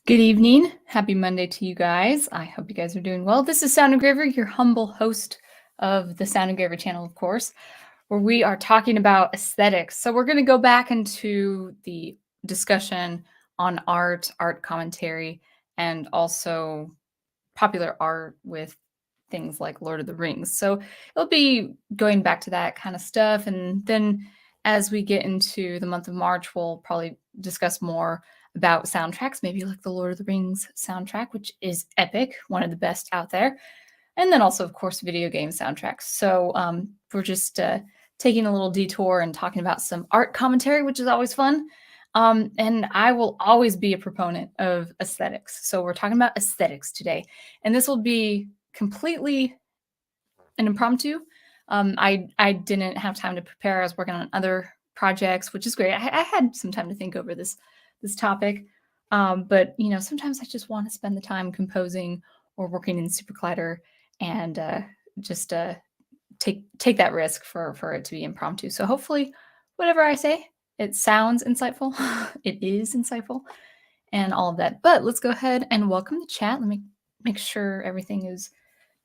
Good evening. Happy Monday to you guys. I hope you guys are doing well. This is Sound Engraver, your humble host of the Sound Engraver channel, of course, where we are talking about aesthetics. So we're going to go back into the discussion on art commentary, and also popular art with things like Lord of the Rings. So it'll be going back to that kind of stuff. And then as we get into the month of March, we'll probably discuss more about soundtracks, maybe like the Lord of the Rings soundtrack, which is epic, one of the best out there. And then also, of course, video game soundtracks. So we're just taking a little detour and talking about some art commentary, which is always fun. And I will always be a proponent of aesthetics. So we're talking about aesthetics today. And this will be completely an impromptu. I didn't have time to prepare. I was working on other projects, which is great. I had some time to think over this topic. But you know, sometimes I just want to spend the time composing or working in SuperCollider and just take that risk for it to be impromptu. So hopefully, whatever I say, it sounds insightful. It is insightful, and all of that. But let's go ahead and welcome the chat. Let me make sure everything is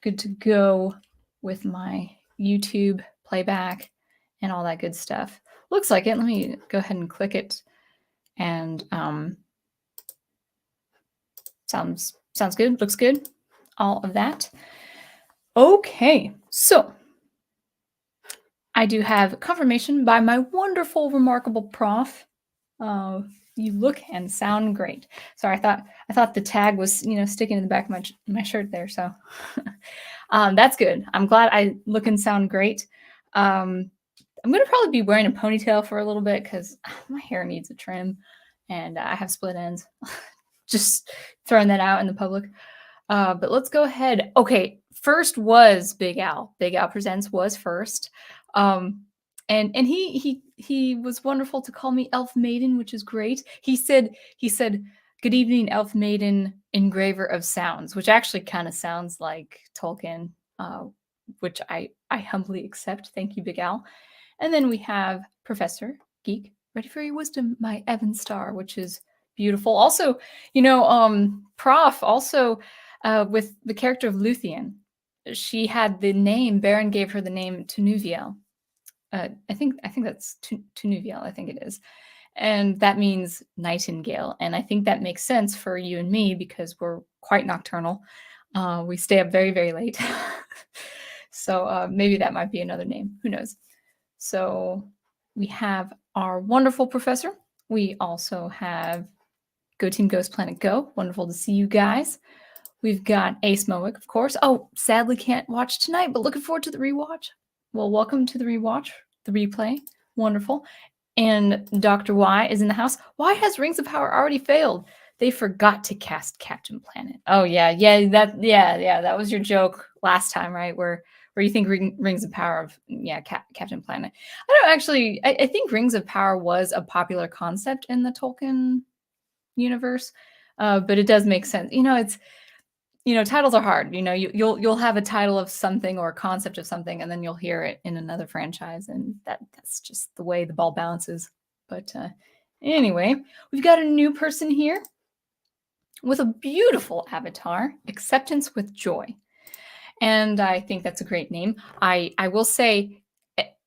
good to go with my YouTube playback and all that good stuff. Looks like it. Let me go ahead and click it. And sounds good. Looks good. All of that. Okay, so I do have confirmation by my wonderful, remarkable prof. You look and sound great. Sorry, I thought the tag was sticking in the back of my shirt there. So that's good. I'm glad I look and sound great. I'm gonna probably be wearing a ponytail for a little bit because my hair needs a trim, and I have split ends. Just throwing that out in the public. But let's go ahead. Okay, first was Big Al. Big Al Presents was first. And he was wonderful to call me Elf Maiden, which is great. He said, "Good evening, Elf Maiden, engraver of sounds," which actually kind of sounds like Tolkien, which I humbly accept. Thank you, Big Al. And then we have Professor Geek, ready for your wisdom, my Evan Star, which is beautiful. Also, Prof also with the character of Luthien, she had the name, Baron gave her the name Tunuviel. I think that's Tunuviel, I think it is. And that means nightingale. And I think that makes sense for you and me because we're quite nocturnal. We stay up very, very late. So maybe that might be another name. Who knows? So we have our wonderful professor. We also have Go Team Ghost Planet Go. Wonderful to see you guys. We've got Ace Moic, of course. Oh, sadly can't watch tonight, but looking forward to the rewatch. Well, welcome to the rewatch, the replay. Wonderful. And Dr. Y is in the house. Why has Rings of Power already failed? They forgot to cast Captain Planet. Oh yeah, that was your joke last time, right? Where you think Rings of Power of Captain Planet. I don't actually. I think Rings of Power was a popular concept in the Tolkien universe, but it does make sense. It's titles are hard. You'll have a title of something or a concept of something, and then you'll hear it in another franchise, and that's just the way the ball bounces. But anyway, we've got a new person here with a beautiful avatar, Acceptance with Joy. And I think that's a great name. I will say,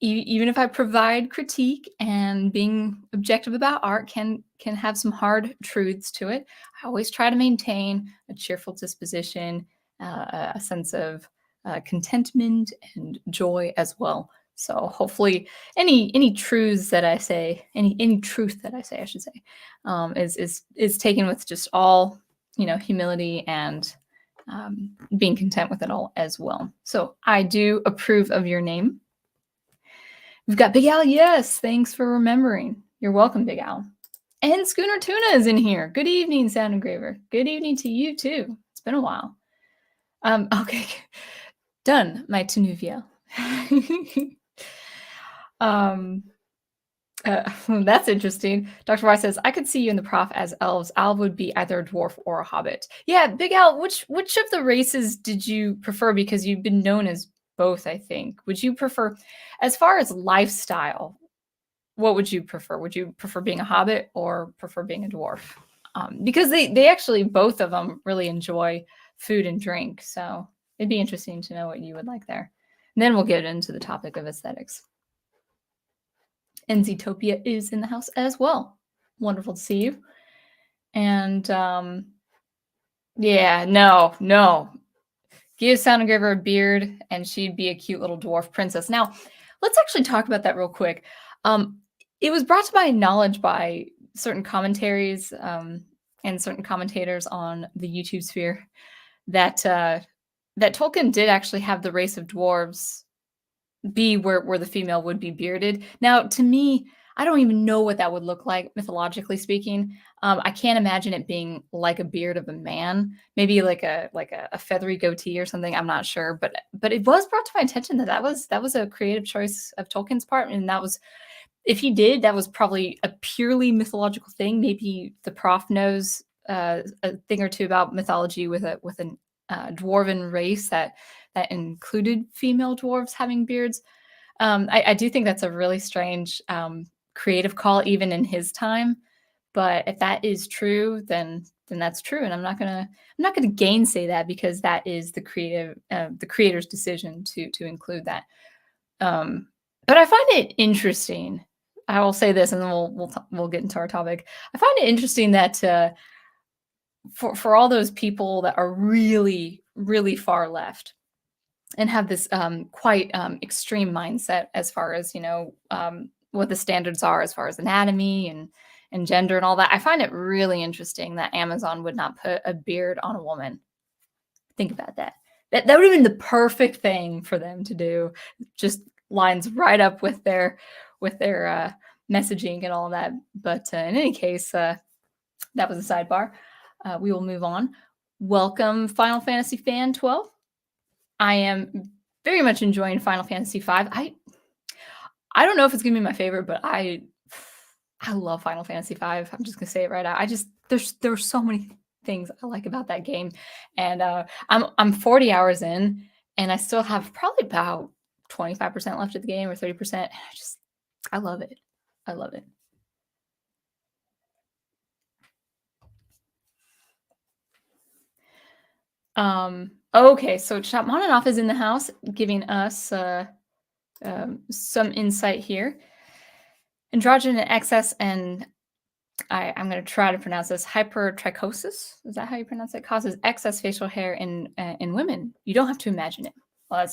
even if I provide critique and being objective about art can have some hard truths to it, I always try to maintain a cheerful disposition, a sense of contentment and joy as well. So hopefully, any truths that I say, any truth that I say, I should say, is taken with just all humility and being content with it all as well. So I do approve of your name. We've got Big Al. Yes, thanks for remembering. You're welcome, Big Al. And Schooner Tuna is in here. Good evening, Sound Engraver. Good evening to you too. It's been a while. Okay, done. My Tunuvia. That's interesting. Dr. Y says, I could see you in the prof as elves. Al would be either a dwarf or a hobbit. Yeah, Big Al, which of the races did you prefer? Because you've been known as both, I think. Would you prefer, as far as lifestyle, what would you prefer? Would you prefer being a hobbit or prefer being a dwarf? because they actually, both of them really enjoy food and drink. So it'd be interesting to know what you would like there. And then we'll get into the topic of aesthetics. And Zootopia is in the house as well. Wonderful to see you. And yeah, no. Give Sound Engraver a beard, and she'd be a cute little dwarf princess. Now, let's actually talk about that real quick. It was brought to my knowledge by certain commentaries and certain commentators on the YouTube sphere that that Tolkien did actually have the race of dwarves be where the female would be bearded. Now, to me, I don't even know what that would look like mythologically speaking. I can't imagine it being like a beard of a man, maybe like a feathery goatee or something. I'm not sure, but it was brought to my attention that that was a creative choice of Tolkien's part, and that was, if he did, that was probably a purely mythological thing. Maybe the prof knows a thing or two about mythology with an dwarven race that included female dwarves having beards. I do think that's a really strange creative call, even in his time. But if that is true, then that's true, and I'm not gonna gainsay that, because that is the creator's decision to include that. But I find it interesting. I will say this, and then we'll get into our topic. I find it interesting that for all those people that are really far left and have this quite extreme mindset as far as what the standards are as far as anatomy and gender and all that. I find it really interesting that Amazon would not put a beard on a woman. Think about that. That would have been the perfect thing for them to do. Just lines right up with their messaging and all that. But in any case, that was a sidebar. We will move on. Welcome, Final Fantasy Fan 12. I am very much enjoying Final Fantasy V. I don't know if it's gonna be my favorite, but I love Final Fantasy V. I'm just gonna say it right out. There's so many things I like about that game, and I'm 40 hours in, and I still have probably about 25% left of the game, or 30%. I love it. I love it. Okay, so Chapmaninoff is in the house, giving us some insight here. Androgen excess, and I'm going to try to pronounce this, hypertrichosis. Is that how you pronounce it? Causes excess facial hair in women. You don't have to imagine it. Well,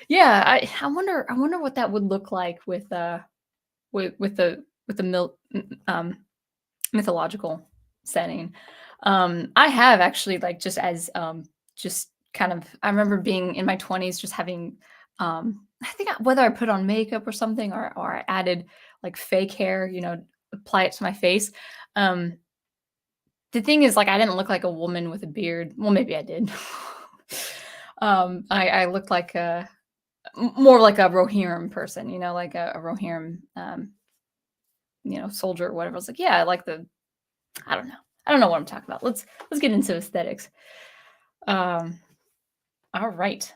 yeah. I wonder what that would look like with the mythological setting. I have actually, like, just as just kind of, I remember being in my 20s, just having I think whether I put on makeup or something, or I added like fake hair, apply it to my face. The thing is, like, I didn't look like a woman with a beard. Well, maybe I did. I looked like more like a Rohirrim person, like a Rohirrim, soldier or whatever. I was like, yeah, I like I don't know what I'm talking about. Let's get into aesthetics. All right.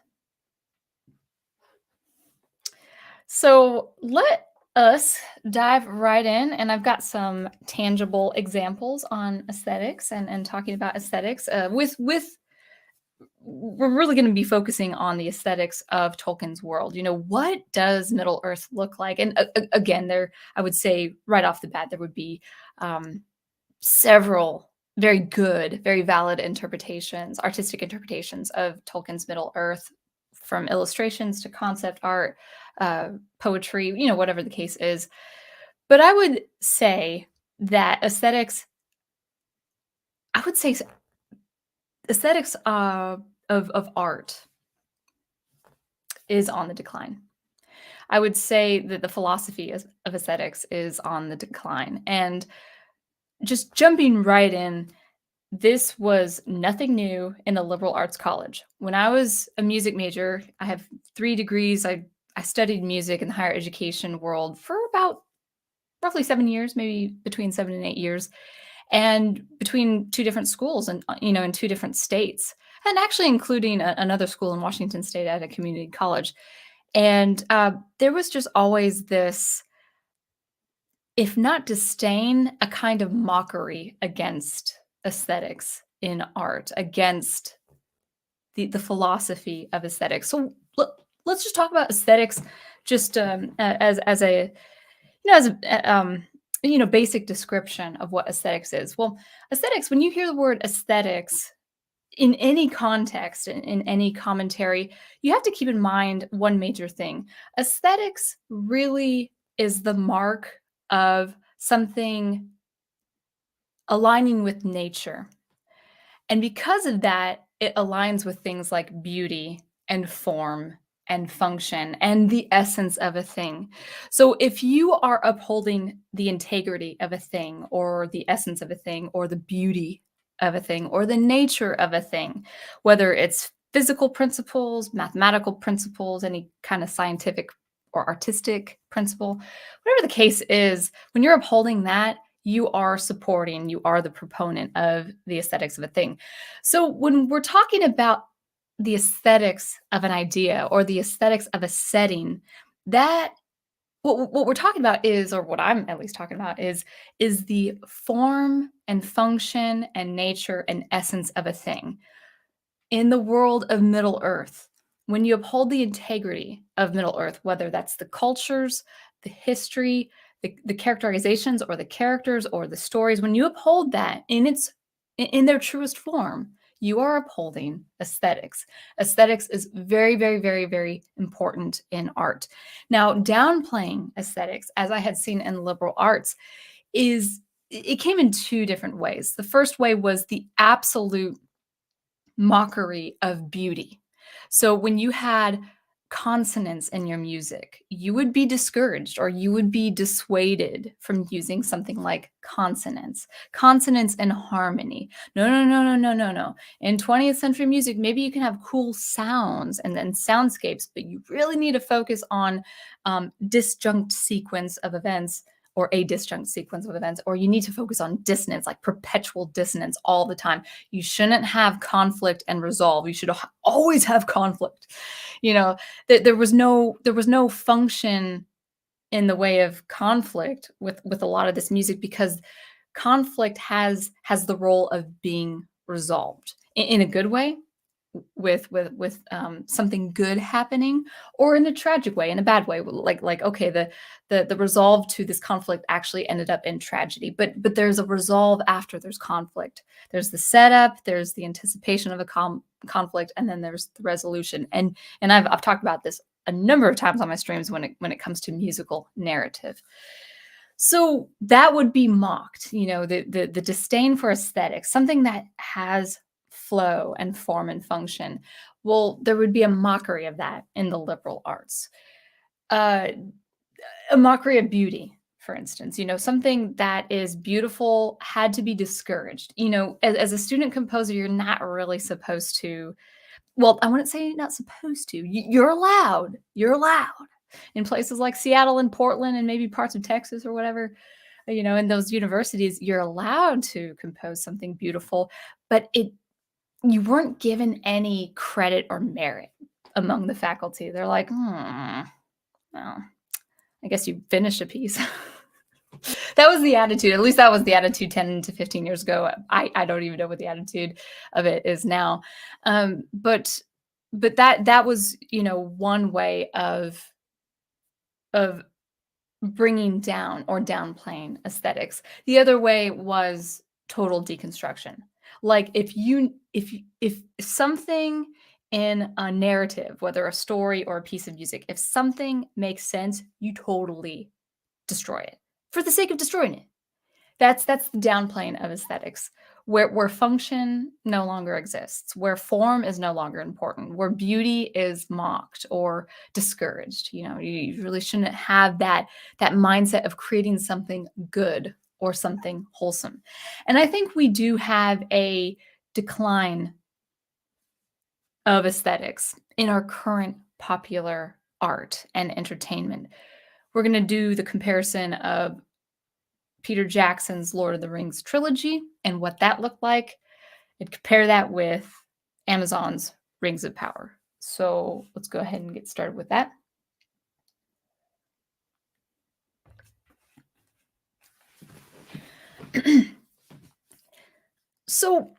So let us dive right in, and I've got some tangible examples on aesthetics and talking about aesthetics. We're really going to be focusing on the aesthetics of Tolkien's world. What does Middle Earth look like? And again, I would say right off the bat, there would be several very good, very valid artistic interpretations of Tolkien's Middle Earth, from illustrations to concept art, poetry, whatever the case is. But I would say that aesthetics of art is on the decline. I would say that the philosophy of aesthetics is on the decline. And just jumping right in, this was nothing new in a liberal arts college. When I was a music major, I have 3 degrees. I studied music in the higher education world for about roughly 7 years, maybe between 7 and 8 years, and between 2 different schools, and in 2 different states, and actually including another school in Washington State at a community college. And there was just always this if not disdain, a kind of mockery against aesthetics in art, against the philosophy of aesthetics. So let's just talk about aesthetics just as a as a basic description of what aesthetics is. Well, aesthetics, when you hear the word aesthetics in any context, in any commentary, you have to keep in mind one major thing. Aesthetics really is the mark of something aligning with nature. And because of that, it aligns with things like beauty and form and function and the essence of a thing. So if you are upholding the integrity of a thing or the essence of a thing or the beauty of a thing or the nature of a thing, whether it's physical principles, mathematical principles, any kind of scientific or artistic principle, whatever the case is, when you're upholding that, you are supporting, you are the proponent of the aesthetics of a thing. So when we're talking about the aesthetics of an idea or the aesthetics of a setting, that what we're talking about is, or what I'm at least talking about is the form and function and nature and essence of a thing. In the world of Middle Earth, when you uphold the integrity of Middle Earth, whether that's the cultures, the history, the characterizations or the characters or the stories, when you uphold that in their truest form, you are upholding aesthetics. Aesthetics is very, very, very, very important in art. Now, downplaying aesthetics, as I had seen in liberal arts, is it came in two different ways. The first way was the absolute mockery of beauty. So when you had consonants in your music, you would be discouraged or you would be dissuaded from using something like consonants. Consonants and harmony. No, no, no, no, no, no, no. In 20th century music, maybe you can have cool sounds and then soundscapes, but you really need to focus on disjunct sequence of events or a disjunct sequence of events, or you need to focus on dissonance, like perpetual dissonance all the time. You shouldn't have conflict and resolve. You should always have conflict. You know, there was no function in the way of conflict with a lot of this music because conflict has the role of being resolved in a good way with something good happening or in a tragic way, in a bad way, like okay, the resolve to this conflict actually ended up in tragedy, but there's a resolve after there's conflict. There's the setup, there's the anticipation of a conflict, and then there's the resolution. And I've talked about this a number of times on my streams when it comes to musical narrative. So that would be mocked, the disdain for aesthetics, something that has flow and form and function. Well, there would be a mockery of that in the liberal arts. Uh, a mockery of beauty, for instance, something that is beautiful had to be discouraged. As a student composer, you're not really supposed to, well, I wouldn't say not supposed to. You're allowed. You're allowed in places like Seattle and Portland and maybe parts of Texas or whatever. In those universities, you're allowed to compose something beautiful, but you weren't given any credit or merit among the faculty. They're like, well, I guess you finished a piece. That was the attitude. At least that was the attitude 10 to 15 years ago. I don't even know what the attitude of it is now. But that was, one way of bringing down or downplaying aesthetics. The other way was total deconstruction. Like if something in a narrative, whether a story or a piece of music, if something makes sense, you totally destroy it for the sake of destroying it. That's the downplaying of aesthetics, where function no longer exists, where form is no longer important, where beauty is mocked or discouraged. You really shouldn't have that mindset of creating something good or something wholesome. And I think we do have a decline of aesthetics in our current popular art and entertainment. We're going to do the comparison of Peter Jackson's Lord of the Rings trilogy and what that looked like, and compare that with Amazon's Rings of Power. So let's go ahead and get started with that. So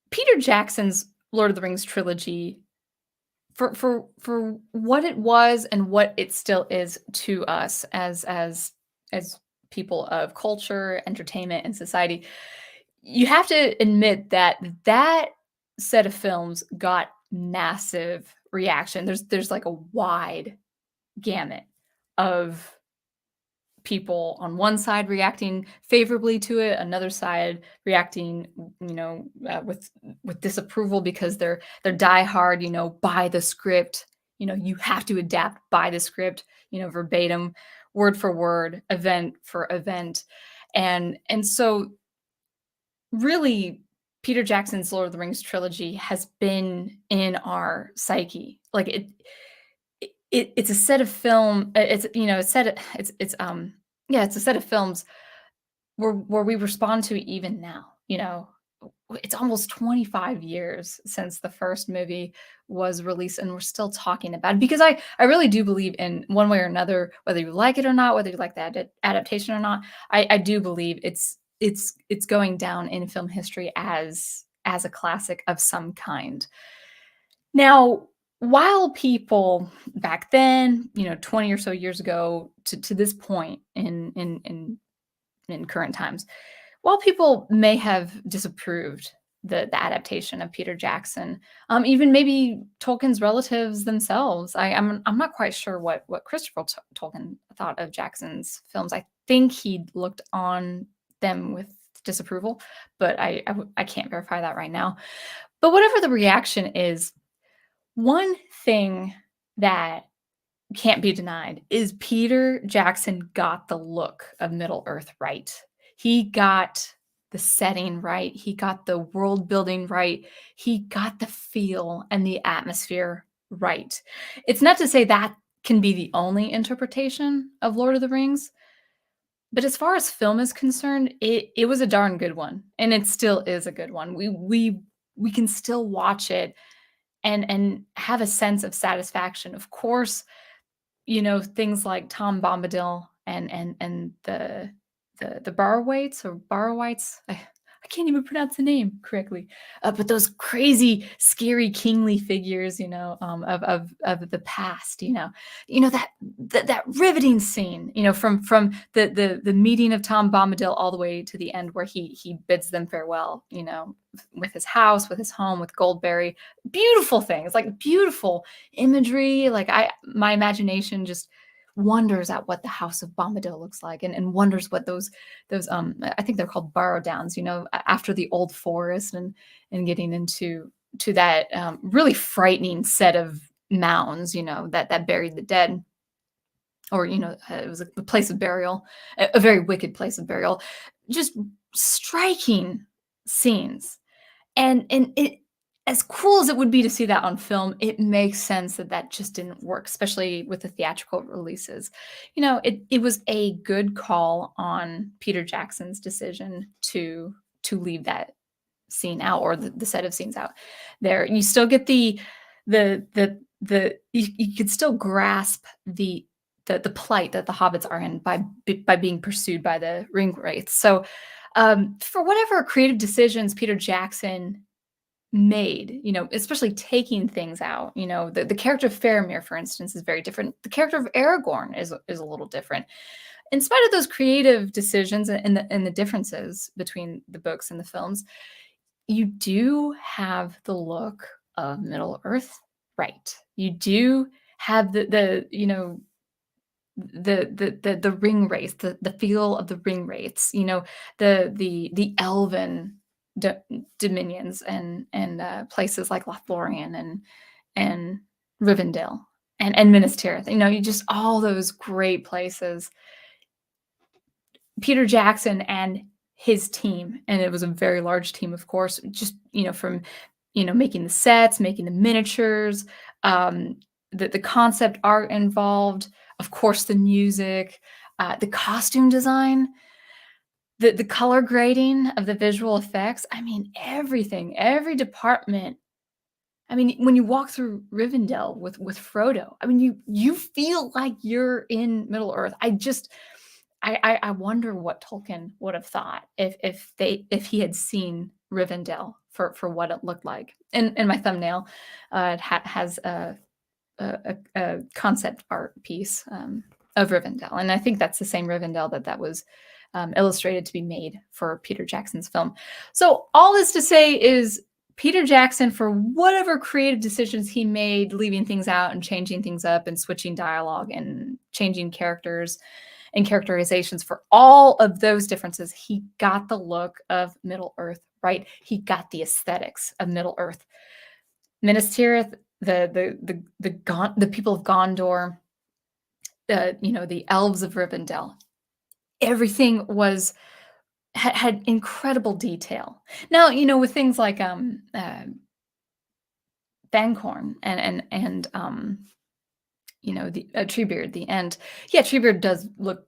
Peter Jackson's Lord of the Rings trilogy, for what it was and what it still is to us as people of culture, entertainment, and society, you have to admit that that set of films got massive reaction. There's like a wide gamut of people on one side reacting favorably to it, another side reacting, with disapproval because they're diehard, by the script. You have to adapt by the script, verbatim, word for word, event for event, and so really, Peter Jackson's Lord of the Rings trilogy has been in our psyche. Like it's a set of film. It's a set. Yeah, it's a set of films where we respond to even now. It's almost 25 years since the first movie was released, and we're still talking about it because I really do believe in one way or another, whether you like it or not, whether you like the adaptation or not. I do believe it's going down in film history as a classic of some kind. Now, while people back then, 20 or so years ago to this point in current times, while people may have disapproved the adaptation of Peter Jackson, even maybe Tolkien's relatives themselves, I'm not quite sure what Christopher Tolkien thought of Jackson's films. I think he looked on them with disapproval, but I can't verify that right now. But whatever the reaction is, one thing that can't be denied is Peter Jackson got the look of Middle Earth right. He got the setting right. He got the world building right. He got the feel and the atmosphere right. It's not to say that can be the only interpretation of Lord of the Rings, but as far as film is concerned, it was a darn good one, and it still is a good one. We can still watch it and have a sense of satisfaction. Of course, things like Tom Bombadil and the Barrowites. I can't even pronounce the name correctly. But those crazy, scary, kingly figures, of the past. That riveting scene, from the meeting of Tom Bombadil all the way to the end where he bids them farewell. With his house, with his home, with Goldberry. Beautiful things, like beautiful imagery. Like my imagination just wonders at what the house of Bombadil looks like, and wonders what those I think they're called Barrow Downs, after the old forest, and getting to that really frightening set of mounds, that buried the dead, or it was a place of burial, a very wicked place of burial. Just striking scenes, and it, as cool as it would be to see that on film, it makes sense that just didn't work, especially with the theatrical releases. It was a good call on Peter Jackson's decision to leave that scene out, or the set of scenes out. There, you still get you could still grasp the plight that the hobbits are in by being pursued by the ring wraiths. So, for whatever creative decisions Peter Jackson made, especially taking things out, the character of Faramir, for instance, is very different. The character of Aragorn is a little different. In spite of those creative decisions and the differences between the books and the films, you do have the look of Middle Earth right. You do have the ring wraiths, the feel of the ring wraiths, the elven dominions, and places like Lothlorien and Rivendell and Minas Tirith. You just all those great places. Peter Jackson and his team, and it was a very large team, of course, just from making the sets, making the miniatures, the concept art involved, of course, the music, the costume design, the color grading of the visual effects. I mean, everything, every department. I mean, when you walk through Rivendell with Frodo, I mean, you feel like you're in Middle Earth. I wonder what Tolkien would have thought if he had seen Rivendell for what it looked like. In my thumbnail, it has a concept art piece of Rivendell, and I think that's the same Rivendell that was illustrated to be made for Peter Jackson's film. So all this to say is Peter Jackson, for whatever creative decisions he made, leaving things out and changing things up and switching dialogue and changing characters and characterizations, for all of those differences, he got the look of Middle Earth right. He got the aesthetics of Middle Earth. Minas Tirith, the people of Gondor, the elves of Rivendell, everything had incredible detail. Now, with things like Fangorn and the Treebeard, the end. Yeah, Treebeard does look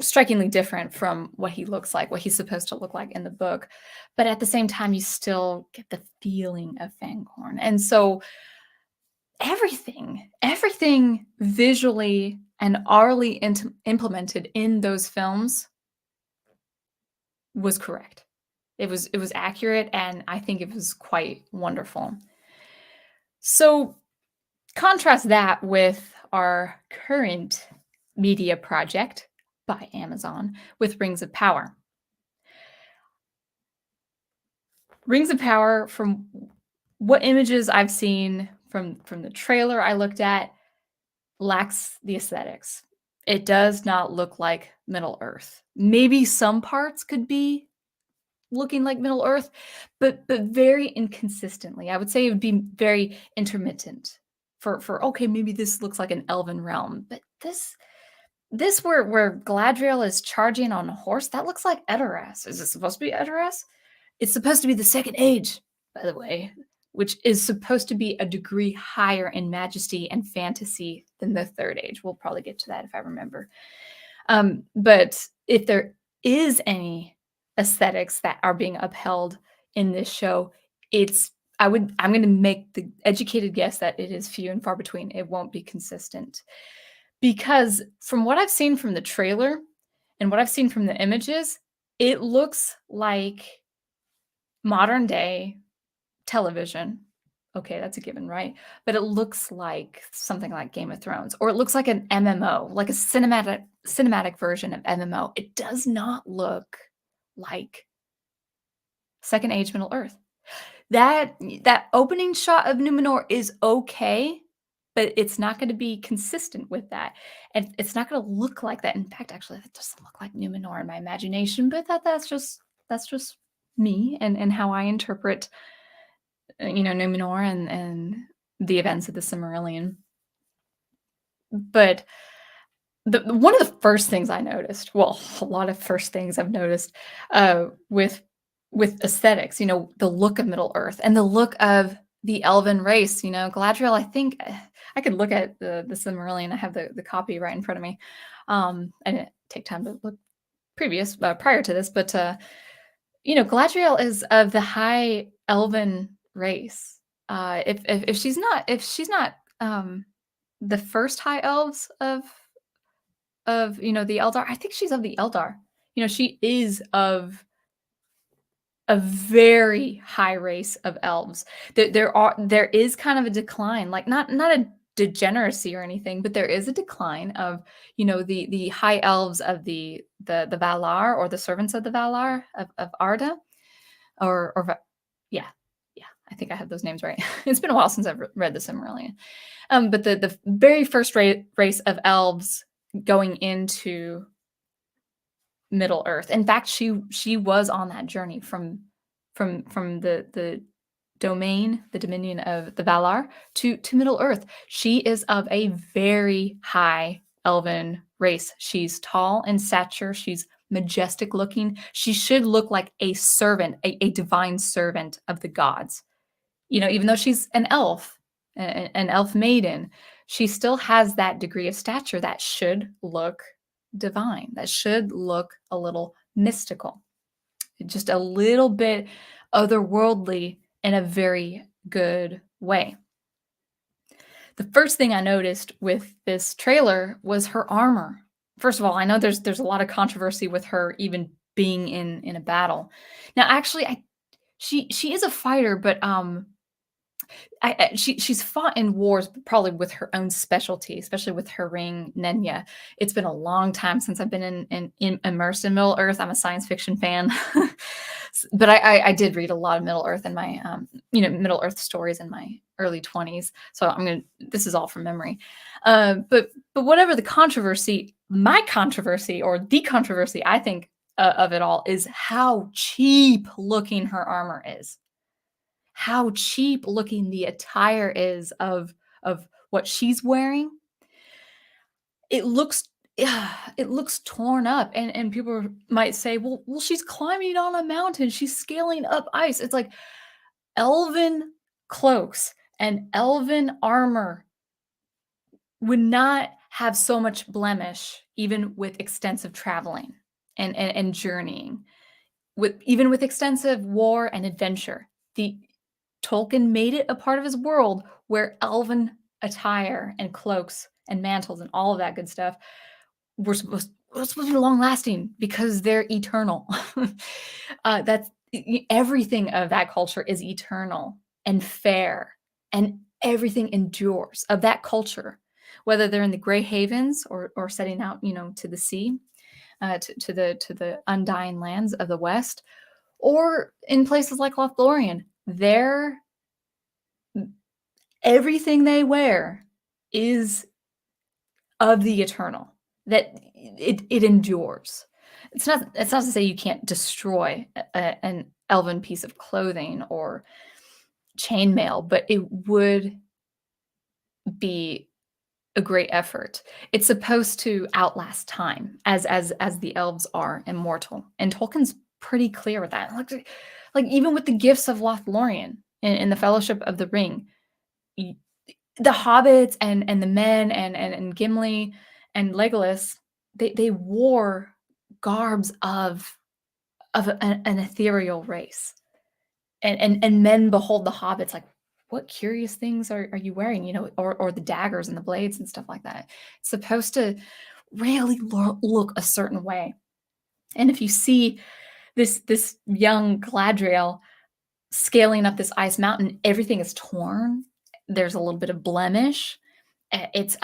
strikingly different from what he looks like, what he's supposed to look like in the book. But at the same time, you still get the feeling of Fangorn. And so everything visually and aurally implemented in those films was correct. It was accurate, and I think it was quite wonderful. So contrast that with our current media project by Amazon with Rings of Power. Rings of Power, from what images I've seen from the trailer I looked at, lacks the aesthetics. It does not look like Middle Earth. Maybe some parts could be looking like Middle Earth, but very inconsistently. I would say it would be very intermittent for okay, maybe this looks like an elven realm, but this where Galadriel is charging on a horse, that looks like Edoras. Is it supposed to be Edoras? It's supposed to be the Second Age, by the way, which is supposed to be a degree higher in majesty and fantasy than the Third Age. We'll probably get to that if I remember. But if there is any aesthetics that are being upheld in this show, I'm going to make the educated guess that it is few and far between. It won't be consistent. Because from what I've seen from the trailer and what I've seen from the images, it looks like modern day television. Okay, that's a given, right? But it looks like something like Game of Thrones, or it looks like an MMO, like a cinematic version of MMO. It does not look like Second Age Middle Earth. That opening shot of Numenor is okay, but it's not going to be consistent with that, and it's not going to look like that. In fact, actually, that doesn't look like Numenor in my imagination, but that's just me and how I interpret, Numenor and the events of the Silmarillion. But one of the first things I noticed, well, a lot of first things I've noticed with aesthetics, the look of Middle Earth and the look of the elven race, Galadriel, I think I could look at the Silmarillion. I have the copy right in front of me. I didn't take time to look prior to this, but Galadriel is of the high elven race. If she's not the first high elves of the Eldar, I think she's of the Eldar. She is of a very high race of elves. There is kind of a decline, like not a degeneracy or anything, but there is a decline of the high elves of the Valar, or the servants of the Valar of Arda, yeah, I think I have those names right. It's been a while since I've read the Silmarillion. But the very first race of elves going into Middle Earth. In fact, she was on that journey from the dominion of the Valar to Middle Earth. She is of a very high elven race. She's tall in stature. She's majestic looking. She should look like a servant, a divine servant of the gods. Even though she's an elf, an elf maiden, she still has that degree of stature that should look divine, that should look a little mystical, just a little bit otherworldly in a very good way. The first thing I noticed with this trailer was her armor. First of all, I know there's a lot of controversy with her even being in a battle. Now, actually, she is a fighter, but she's fought in wars, but probably with her own specialty, especially with her ring Nenya. It's been a long time since I've been in immersed in Middle Earth. I'm a science fiction fan, but I did read a lot of Middle Earth in my Middle Earth stories in my early 20s. So this is all from memory. But whatever the controversy, my controversy or the controversy I think of it all is how cheap looking her armor is, how cheap looking the attire is of what she's wearing. It looks it looks torn up, and people might say, well, she's climbing on a mountain, she's scaling up ice. It's like elven cloaks and elven armor would not have so much blemish even with extensive traveling and journeying, with extensive war and adventure. The Tolkien made it a part of his world where elven attire and cloaks and mantles and all of that good stuff were supposed to be long lasting because they're eternal. That's everything of that culture is eternal and fair, and everything endures of that culture, whether they're in the Grey Havens or setting out, to the sea, to the undying lands of the West, or in places like Lothlorien. Everything they wear is of the eternal, that it endures. It's not to say you can't destroy an elven piece of clothing or chainmail, but it would be a great effort. It's supposed to outlast time, as the elves are immortal, and Tolkien's pretty clear with that. Like even with the gifts of Lothlorien in the Fellowship of the Ring, the hobbits and the men and Gimli and Legolas, they wore garbs of an ethereal race, and men behold the hobbits like, what curious things are you wearing, or the daggers and the blades and stuff like that. It's supposed to really look a certain way. And if you see this young Galadriel scaling up this ice mountain, everything is torn. There's a little bit of blemish. It's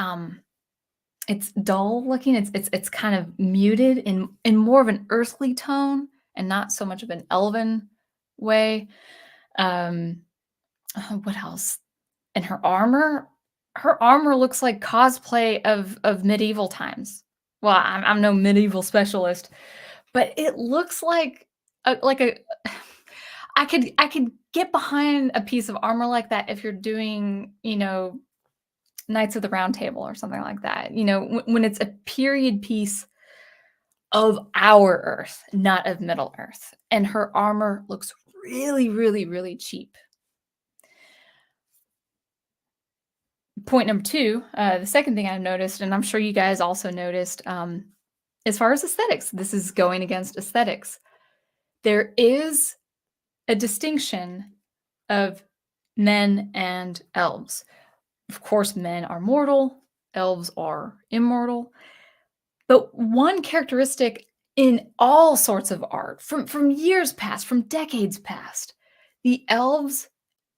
dull looking. It's kind of muted in more of an earthly tone and not so much of an elven way. What else? And her armor looks like cosplay of medieval times. Well, I'm no medieval specialist, but it looks like a I could get behind a piece of armor like that if you're doing, Knights of the Round Table or something like that. When it's a period piece of our Earth, not of Middle Earth. And her armor looks really, really, really cheap. Point number two, the second thing I've noticed, and I'm sure you guys also noticed, as far as aesthetics, this is going against aesthetics. There is a distinction of men and elves. Of course, men are mortal, elves are immortal. But one characteristic in all sorts of art, from years past, from decades past, the elves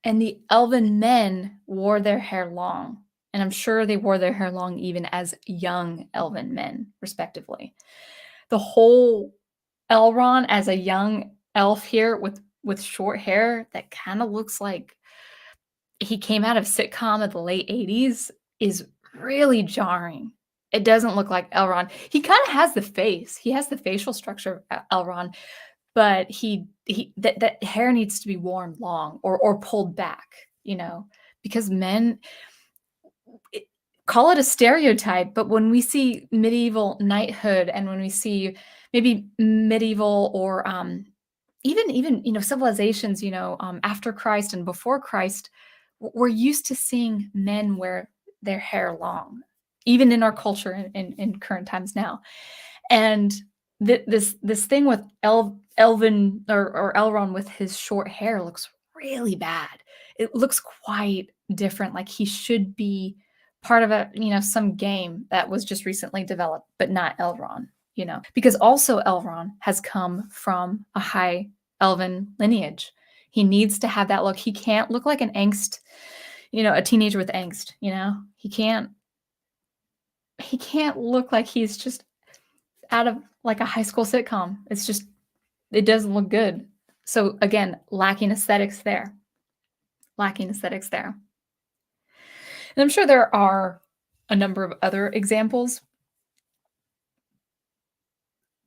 and the elven men wore their hair long. And I'm sure they wore their hair long even as young elven men, respectively. The whole Elrond as a young elf here with short hair that kind of looks like he came out of sitcom of the late 80s is really jarring. It doesn't look like Elrond. He kind of has the face. He has the facial structure of Elrond, but that hair needs to be worn long or pulled back, because men call it a stereotype, but when we see medieval knighthood and when we see maybe medieval or even civilizations, after Christ and before Christ, we're used to seeing men wear their hair long, even in our culture in current times now. And this thing with Elvin or Elrond with his short hair looks really bad. It looks quite different, like he should be part of some game that was just recently developed, but not Elrond, because also Elrond has come from a high elven lineage. He needs to have that look. He can't look like a teenager with angst, he can't look like he's just out of like a high school sitcom. It doesn't look good. So again, lacking aesthetics there. And I'm sure there are a number of other examples.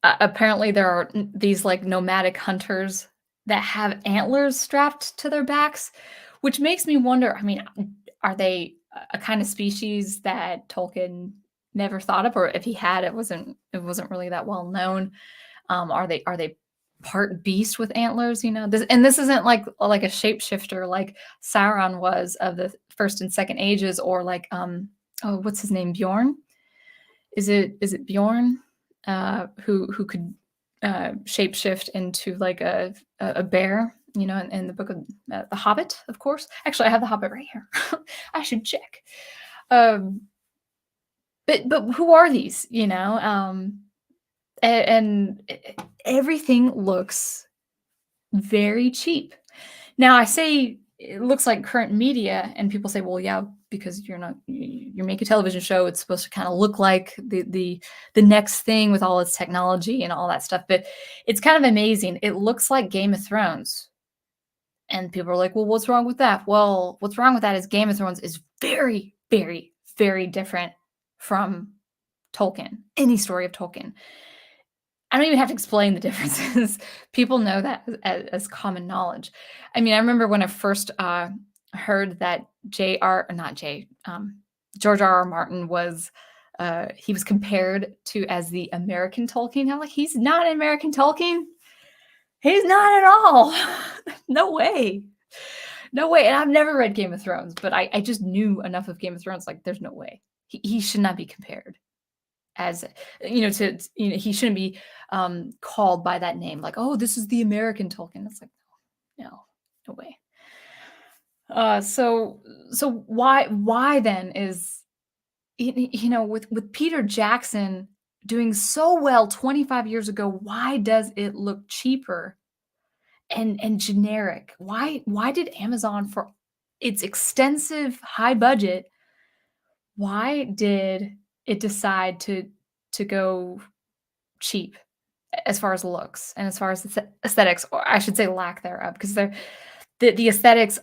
Apparently there are these like nomadic hunters that have antlers strapped to their backs, which makes me wonder, I mean, are they a kind of species that Tolkien never thought of, or if he had, it wasn't really that well known? Are they part beast with antlers? This isn't like a shapeshifter like Sauron was of the first and second ages, or like oh, what's his name, Bjorn? Is it Bjorn, who could shapeshift into like a bear? In the book of The Hobbit, of course. Actually, I have The Hobbit right here. I should check. Um, but who are these? And everything looks very cheap. Now, I say it looks like current media, and people say, well, yeah, because you make a television show, it's supposed to kind of look like the next thing with all its technology and all that stuff. But it's kind of amazing. It looks like Game of Thrones. And people are like, well, what's wrong with that? Well, what's wrong with that is Game of Thrones is very, very, very different from Tolkien, any story of Tolkien. I don't even have to explain the differences. People know that as common knowledge. I mean, I remember when I first heard that George R.R. Martin he was compared to as the American Tolkien. I'm like, he's not an American Tolkien. He's not at all. No way. No way. And I've never read Game of Thrones, but I just knew enough of Game of Thrones. Like, there's no way. He should not be compared as, he shouldn't be called by that name. Like, oh, this is the American Tolkien. It's like, no way. So why then is, with Peter Jackson doing so well 25 years ago, why does it look cheaper and generic? Why did Amazon, for its extensive high budget, why did it decide to go cheap as far as looks and as far as aesthetics, or I should say lack thereof? Because the aesthetics,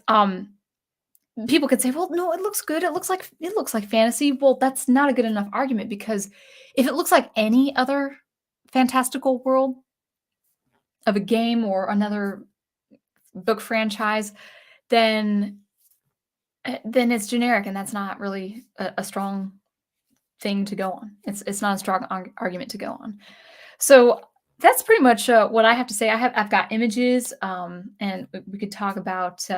people could say, well, no, it looks good. It looks like fantasy. Well, that's not a good enough argument, because if it looks like any other fantastical world of a game or another book franchise, then it's generic, and that's not really a strong thing to go on. It's not a strong argument to go on. So that's pretty much what I have to say. I've got images, and we could talk about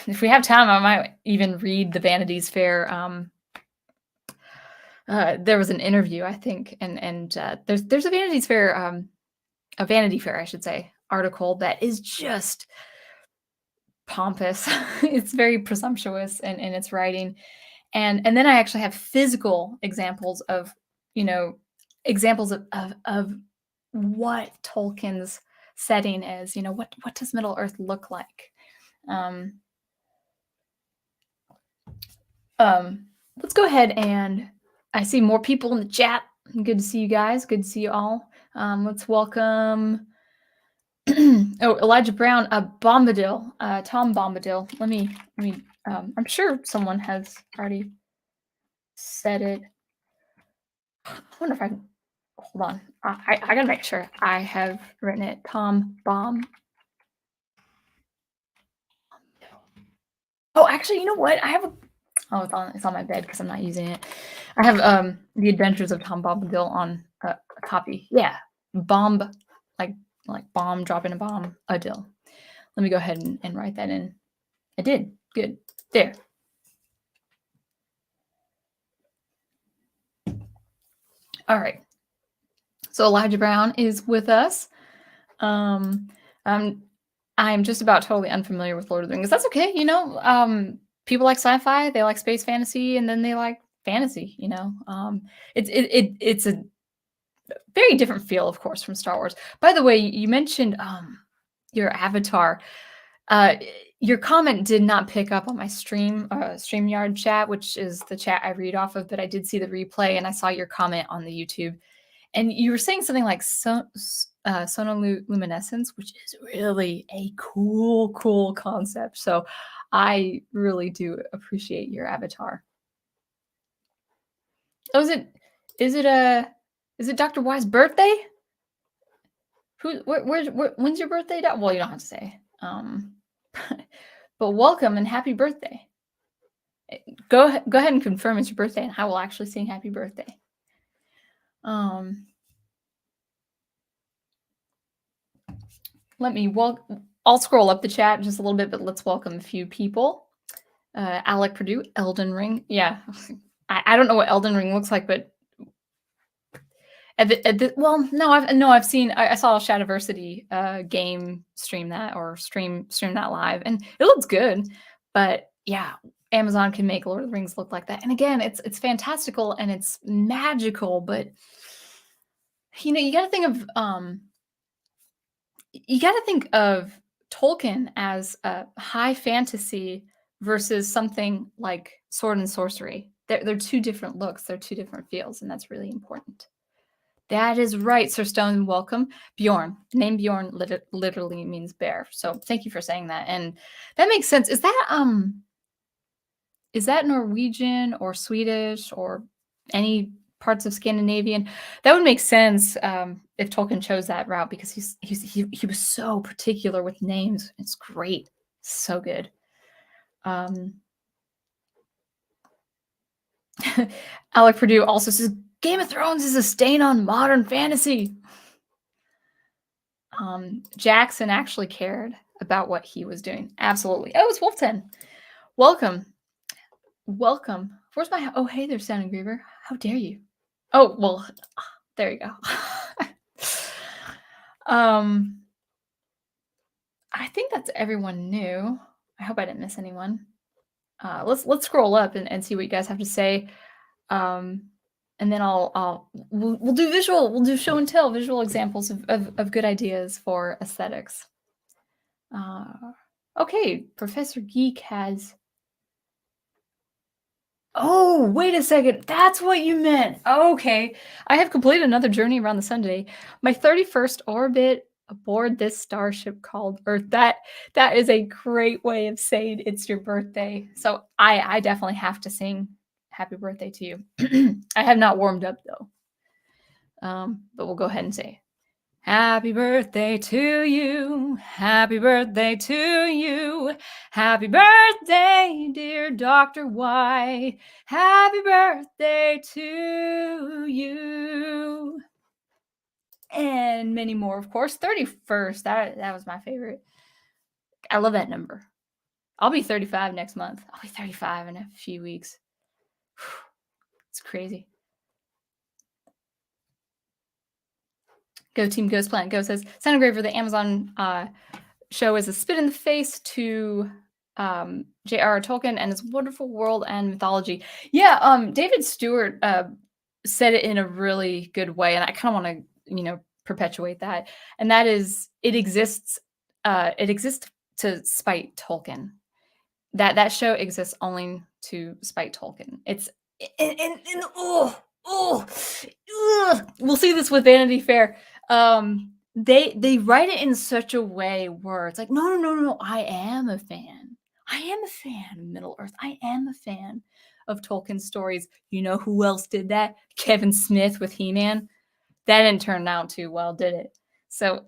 if we have time, I might even read the Vanities Fair. There was an interview, I think, and there's a Vanities Fair, a Vanity Fair, I should say, article that is just pompous. It's very presumptuous in its writing, and then I actually have physical examples of what Tolkien's setting is. What does Middle Earth look like? Let's go ahead, and I see more people in the chat. Good to see you guys. Good to see you all. Let's welcome Elijah Brown, Bombadil, Tom Bombadil. Let me. I'm sure someone has already said it. I wonder if I can. Hold on. I gotta make sure I have written it. Tom Bomb. Oh, actually, you know what? I have a. Oh, it's on my bed because I'm not using it. I have The Adventures of Tom Bombadil on a copy. Yeah, bomb, like bomb, dropping a bomb, a dill. Let me go ahead and write that in. I did. Good. There. All right. So Elijah Brown is with us. I'm just about totally unfamiliar with Lord of the Rings. That's okay, you know. People like sci-fi, they like space fantasy, and then they like fantasy. You know, it's a very different feel, of course, from Star Wars. By the way, you mentioned your avatar. Uh, your comment did not pick up on my StreamYard chat, which is the chat I read off of, but I did see the replay and I saw your comment on the YouTube. And you were saying something like sonoluminescence, which is really a cool concept. So I really do appreciate your avatar. Oh, is it Dr. Y's birthday? When's your birthday? Well, you don't have to say. But welcome and happy birthday. Go ahead and confirm it's your birthday, and I will actually sing happy birthday. I'll scroll up the chat just a little bit, but let's welcome a few people. Alec Purdue, Elden Ring. Yeah, I don't know what Elden Ring looks like, but I've seen. I saw a Shadiversity game stream that or stream that live, and it looks good. But yeah, Amazon can make Lord of the Rings look like that. And again, it's fantastical and it's magical, but you know, you got to think of Tolkien as a high fantasy versus something like sword and sorcery. They're two different looks, they're two different feels, and that's really important. That is right, Sir Stone. Welcome, Bjorn. The name Bjorn literally means bear. So thank you for saying that, and that makes sense. Is that Norwegian or Swedish or any parts of Scandinavian? That would make sense if Tolkien chose that route because he was so particular with names. It's great, so good. Alec Purdue also says Game of Thrones is a stain on modern fantasy. Jackson actually cared about what he was doing. Absolutely. Oh, it's Wolf 10. Welcome. Where's my... Oh, hey there, Sound Engraver. How dare you? Oh, well, there you go. I think that's everyone new. I hope I didn't miss anyone. Let's scroll up and see what you guys have to say. And then we'll do visual. We'll do show and tell visual examples of good ideas for aesthetics. Okay, Professor Geek has... Oh, wait a second. That's what you meant. Okay. I have completed another journey around the sun today. My 31st orbit aboard this starship called Earth. That is a great way of saying it's your birthday. So I definitely have to sing happy birthday to you. I have not warmed up though. But we'll go ahead and say happy birthday to you. Happy birthday to you. Happy birthday, dear Dr. Y. Happy birthday to you. And many more, of course. 31st. That was my favorite. I love that number. I'll be 35 next month. I'll be 35 in a few weeks. It's crazy. Go Team Ghost Planet Go says, Sound Engraver, the Amazon show is a spit in the face to j.r.r. Tolkien and his wonderful world and mythology. Yeah, David Stewart said it in a really good way, and I kind of want to, perpetuate that. And that is, it exists to spite Tolkien. That show exists only to spite Tolkien. It's we'll see this with Vanity Fair. They write it in such a way where it's like, no, I am a fan. I am a fan of Middle Earth. I am a fan of Tolkien stories. You know who else did that? Kevin Smith with He-Man. That didn't turn out too well, did it? So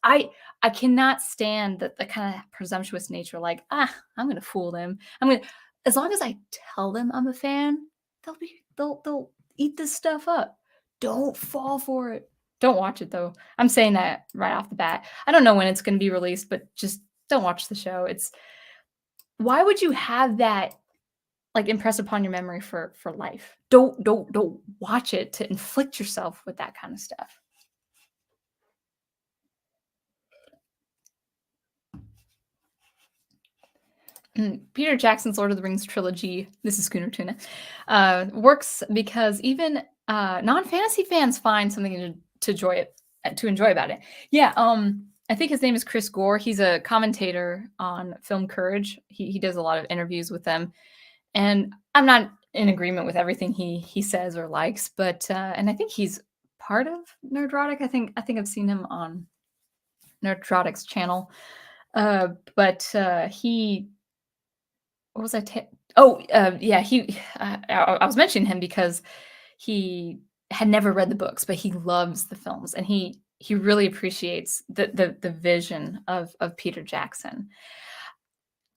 I cannot stand the kind of presumptuous nature, like, I'm gonna fool them. As long as I tell them I'm a fan, they'll eat this stuff up. Don't fall for it. Don't watch it though. I'm saying that right off the bat. I don't know when it's going to be released, but just don't watch the show. Why would you have that like impress upon your memory for life? Don't watch it to inflict yourself with that kind of stuff. Peter Jackson's Lord of the Rings trilogy, this is Schooner Tuna, works because even non-fantasy fans find something to enjoy about it. Yeah, I think his name is Chris Gore. He's a commentator on Film Courage. He does a lot of interviews with them, and I'm not in agreement with everything he says or likes, but and I think he's part of Nerdrotic. I think I've seen him on Nerdrotic's channel. But he what was I? Yeah, he. I was mentioning him because he had never read the books, but he loves the films, and he really appreciates the vision of Peter Jackson.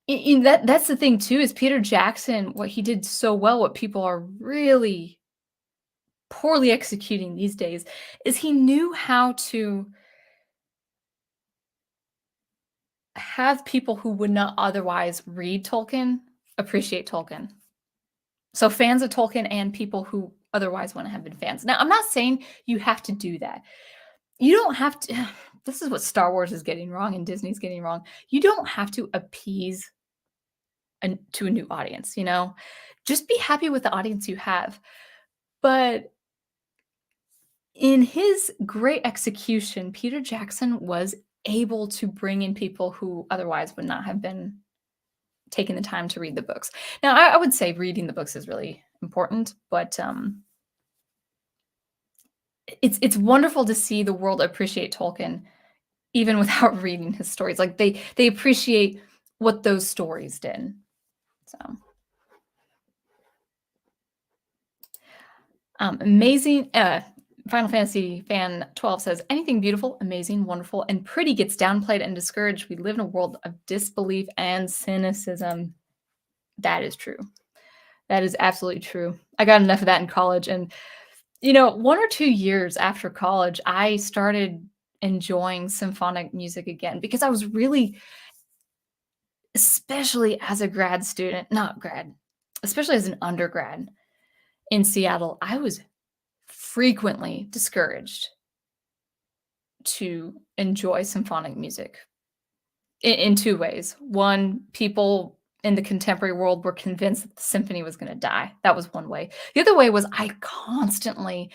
That's the thing too, is Peter Jackson, what he did so well, what people are really poorly executing these days, is he knew how to have people who would not otherwise read Tolkien appreciate Tolkien. So fans of Tolkien and people who otherwise wouldn't have been fans. Now, I'm not saying you have to do that. You don't have to. This is what Star Wars is getting wrong and Disney's getting wrong. You don't have to appease to a new audience, you know? Just be happy with the audience you have. But in his great execution, Peter Jackson was able to bring in people who otherwise would not have been taking the time to read the books. Now, I would say reading the books is really important, but it's wonderful to see the world appreciate Tolkien even without reading his stories. Like they appreciate what those stories did. So amazing. Final Fantasy fan 12 says anything beautiful, amazing, wonderful, and pretty gets downplayed and discouraged. We live in a world of disbelief and cynicism. That is true. That is absolutely true. I got enough of that in college. And, 1 or 2 years after college, I started enjoying symphonic music again because I was really, especially as a grad student, not grad, especially as an undergrad in Seattle, I was frequently discouraged to enjoy symphonic music in two ways. One, people in the contemporary world were convinced that the symphony was going to die. That was one way. The other way was I constantly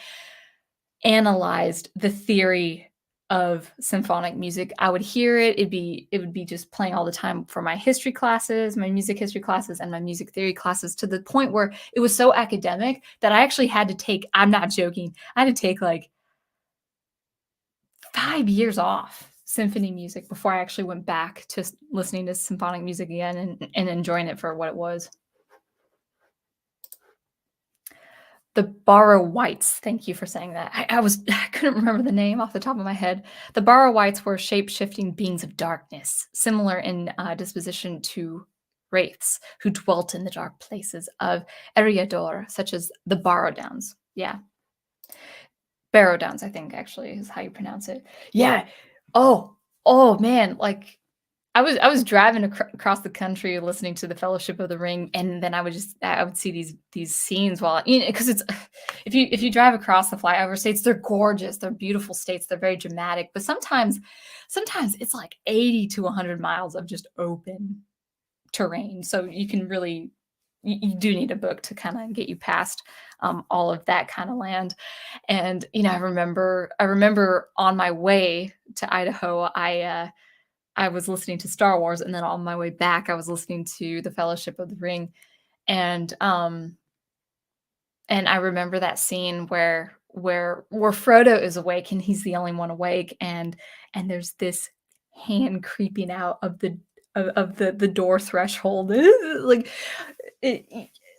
analyzed the theory of symphonic music. I would hear it. It would be just playing all the time for my history classes, my music history classes, and my music theory classes, to the point where it was so academic that I actually had to take, I'm not joking, I had to take like 5 years off symphony music before I actually went back to listening to symphonic music again and enjoying it for what it was. The Borrow Whites, thank you for saying that. I couldn't remember the name off the top of my head. The Borrow Whites were shape-shifting beings of darkness, similar in disposition to wraiths who dwelt in the dark places of Eriador, such as the Barrow Downs. Yeah, Barrow Downs, I think actually is how you pronounce it. Yeah. Oh man, like I was driving across the country listening to the Fellowship of the Ring, and then I would see these scenes while, because it's, if you drive across the flyover states, they're gorgeous, they're beautiful states, they're very dramatic, but sometimes it's like 80 to 100 miles of just open terrain, so you can really, you do need a book to kind of get you past all of that kind of land. And I remember on my way to Idaho, I was listening to Star Wars, and then on my way back, I was listening to The Fellowship of the Ring, and I remember that scene where Frodo is awake, and he's the only one awake, and there's this hand creeping out of the door threshold, like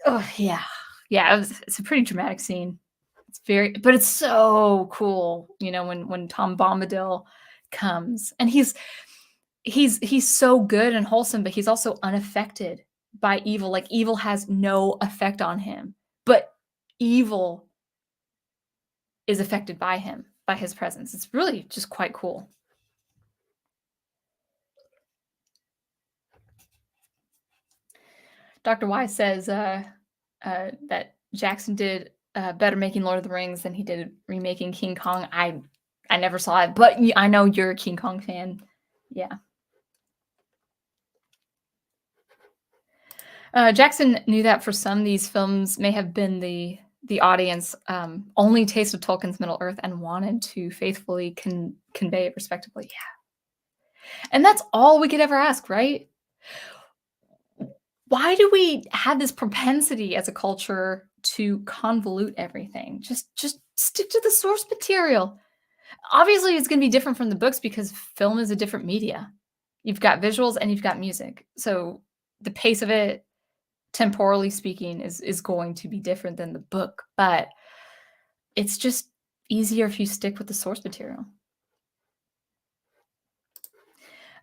oh yeah, yeah, it's a pretty dramatic scene. But it's so cool, when Tom Bombadil comes, and he's so good and wholesome, but he's also unaffected by evil. Like evil has no effect on him, but evil is affected by him, by his presence. It's really just quite cool. Dr. Y says that Jackson did better making Lord of the Rings than he did remaking King Kong. I never saw it, but I know you're a King Kong fan. Yeah. Jackson knew that for some, these films may have been the audience only taste of Tolkien's Middle Earth and wanted to faithfully convey it respectively. Yeah, and that's all we could ever ask, right? Why do we have this propensity as a culture to convolute everything? Just stick to the source material. Obviously, it's gonna be different from the books because film is a different media. You've got visuals and you've got music. So the pace of it, temporally speaking, is going to be different than the book, but it's just easier if you stick with the source material.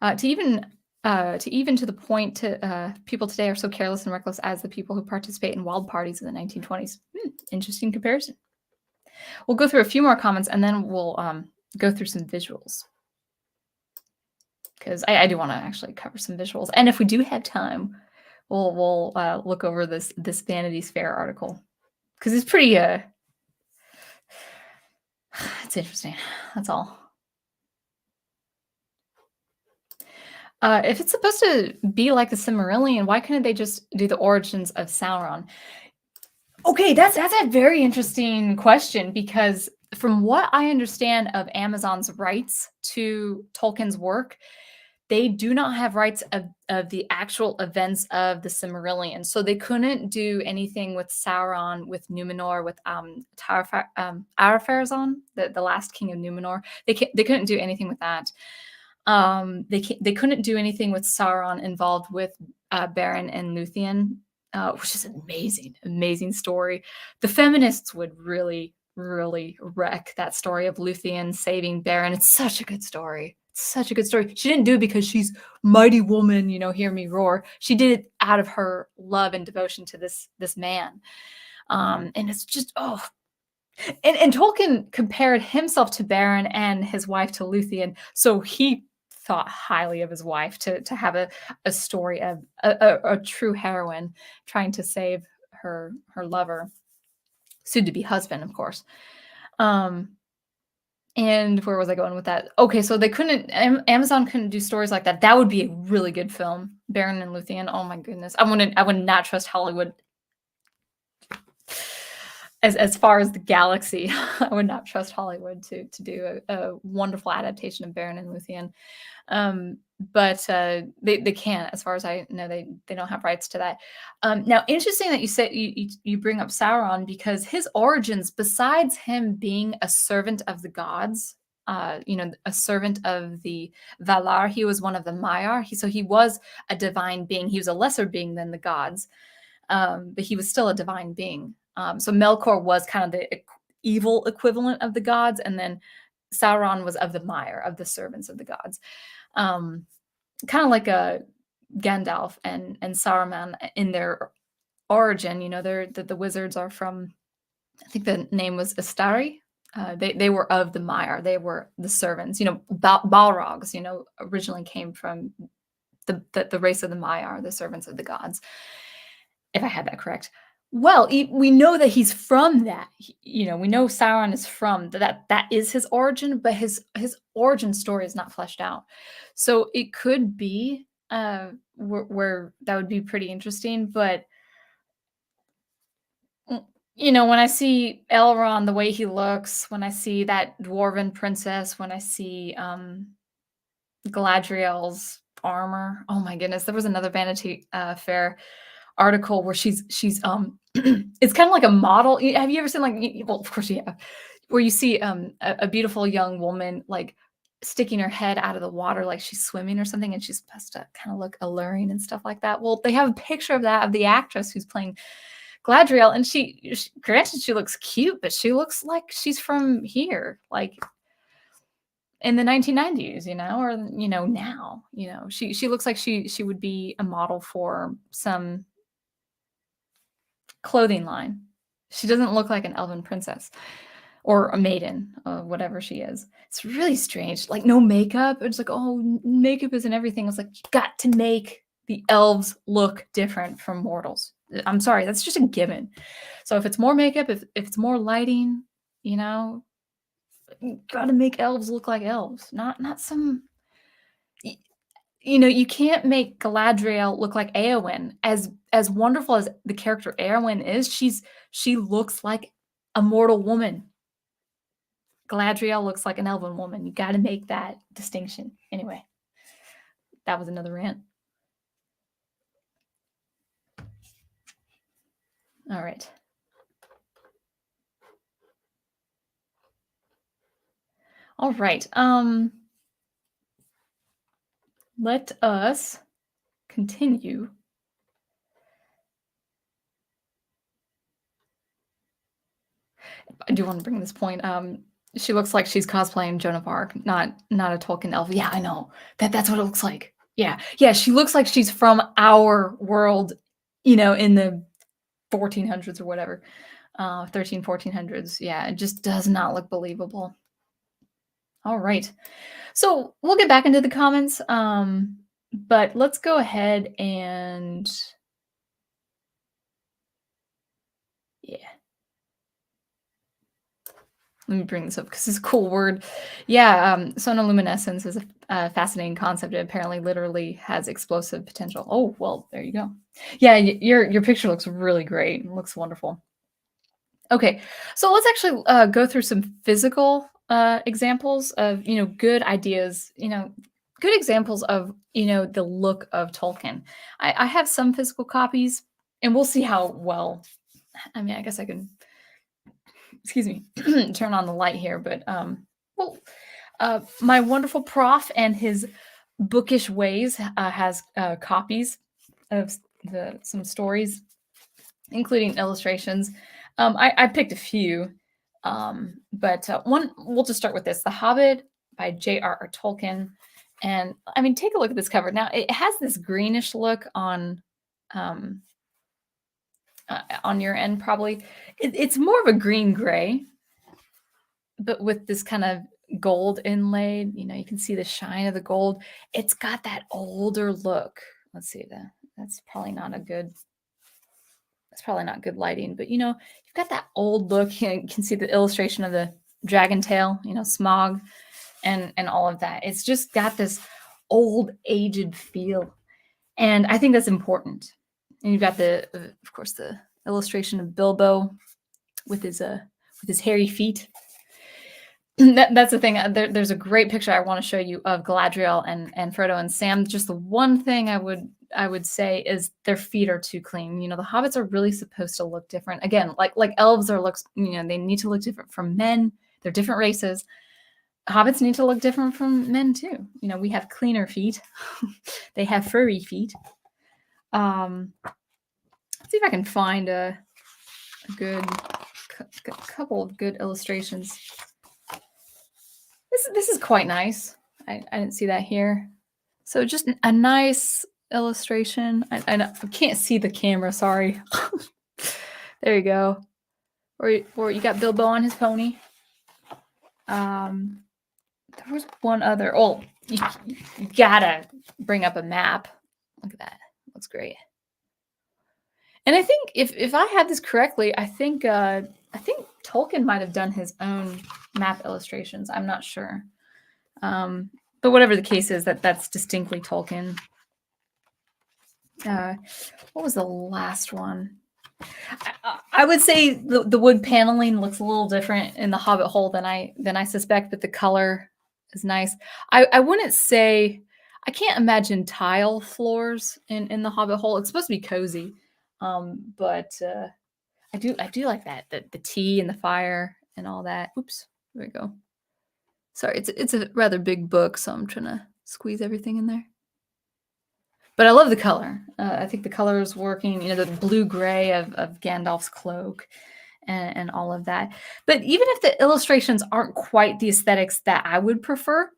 To even to the point to people today are so careless and reckless as the people who participate in wild parties in the 1920s. Interesting comparison. We'll go through a few more comments and then we'll go through some visuals because I do want to actually cover some visuals. And if we do have time, we'll look over this Vanity Fair article because it's pretty it's interesting. That's all. If it's supposed to be like the Silmarillion, why couldn't they just do the origins of Sauron? Okay, that's a very interesting question because from what I understand of Amazon's rights to Tolkien's work, they do not have rights of the actual events of the Silmarillion. So they couldn't do anything with Sauron, with Numenor, with Ar-Pharazôn, the last king of Numenor. They couldn't do anything with that. They couldn't do anything with Sauron involved with Beren and Luthien, which is an amazing story. The feminists would really wreck that story of Luthien saving Beren. It's such a good story. Such a good story. She didn't do it because she's mighty woman, hear me roar. She did it out of her love and devotion to this man. And it's just and Tolkien compared himself to Beren and his wife to Luthien, so he thought highly of his wife to have a story of a true heroine trying to save her lover, soon to be husband, of course. And where was I going with that? Okay, so they couldn't. Amazon couldn't do stories like that. That would be a really good film, Beren and Luthien. Oh my goodness, I would not trust Hollywood. As far as the galaxy, I would not trust Hollywood to do a wonderful adaptation of Beren and Luthien. But they can't, as far as I know, they don't have rights to that. Now, interesting that you said you bring up Sauron because his origins, besides him being a servant of the gods, a servant of the Valar, he was one of the Maiar. So he was a divine being. He was a lesser being than the gods, but he was still a divine being. So Melkor was kind of the evil equivalent of the gods, and then Sauron was of the Maiar, of the servants of the gods. Kind of like a Gandalf and Saruman in their origin. The wizards are from, I think the name was Astari. They were of the Maiar. They were the servants. Balrogs, originally came from the race of the Maiar, the servants of the gods. If I had that correct. Well, we know that he's from that. We know Sauron is from that. That is his origin, but his origin story is not fleshed out. So it could be where that would be pretty interesting. But when I see Elrond, the way he looks, when I see that dwarven princess, when I see Galadriel's armor, oh my goodness, there was another Vanity Fair article where she's it's kind of like a model. Have you ever seen well, of course you have, where you see a beautiful young woman like sticking her head out of the water like she's swimming or something, and she's supposed to kind of look alluring and stuff like that. Well, they have a picture of that of the actress who's playing Galadriel, and she granted she looks cute, but she looks like she's from here, like in the 1990s, or now, she looks like she would be a model for some clothing line. She doesn't look like an elven princess or a maiden, whatever she is. It's really strange. Like no makeup. It's like, oh, makeup isn't everything. It's like you got to make the elves look different from mortals. I'm sorry, that's just a given. So if it's more makeup, if it's more lighting, you got to make elves look like elves, not some. you can't make Galadriel look like Eowyn. As wonderful as the character Eowyn is, she looks like a mortal woman. Galadriel looks like an elven woman. You got to make that distinction. Anyway, that was another rant. All right. All right. Let us continue. I do want to bring this point. She looks like she's cosplaying Joan of Arc, not a Tolkien elf. Yeah, I know. That's what it looks like. Yeah. Yeah, she looks like she's from our world, in the 1400s or whatever. 1400s. Yeah, it just does not look believable. All right. So we'll get back into the comments. But let's go ahead and yeah. Let me bring this up because it's a cool word. Yeah, sonoluminescence is a fascinating concept. It apparently literally has explosive potential. Oh, well, there you go. Yeah, your picture looks really great. It looks wonderful. Okay, so let's actually go through some physical examples of good ideas. Good examples of the look of Tolkien. I have some physical copies, and we'll see how well. I mean, I guess I can excuse me, turn on the light here, but well, my wonderful prof and his bookish ways has copies of some stories, including illustrations. I picked a few, but one we'll just start with this: The Hobbit by J.r.r. Tolkien. And I mean, take a look at this cover. Now it has this greenish look on your end, probably. It's more of a green gray, but with this kind of gold inlaid. You can see the shine of the gold. It's got that older look. Let's see that. That's probably not good lighting, but you've got that old look. You can see the illustration of the dragon tail, Smog, and all of that. It's just got this old, aged feel, and I think that's important. And you've got of course, the illustration of Bilbo with his hairy feet. That's the thing. There's a great picture I want to show you of Galadriel and Frodo and Sam. Just the one thing I would say is their feet are too clean. The hobbits are really supposed to look different. Again, like elves they need to look different from men. They're different races. Hobbits need to look different from men too. We have cleaner feet. They have furry feet. Let's see if I can find a good couple of good illustrations. This is quite nice. I didn't see that here. So just a nice illustration. I can't see the camera, sorry. There you go. Or you got Bilbo on his pony. There was one other. Oh, you gotta bring up a map. Look at that. Looks great. And I think if I had this correctly, I think Tolkien might have done his own map illustrations. I'm not sure. But whatever the case is, that's distinctly Tolkien. What was the last one? I would say the wood paneling looks a little different in the Hobbit hole than I suspect, but the color is nice. I wouldn't say I can't imagine tile floors in the Hobbit hole. It's supposed to be cozy, but I do like that the tea and the fire and all that. Oops, there we go. Sorry, it's a rather big book, so I'm trying to squeeze everything in there. But I love the color. I think the color is working. The blue-gray of Gandalf's cloak and all of that. But even if the illustrations aren't quite the aesthetics that I would prefer,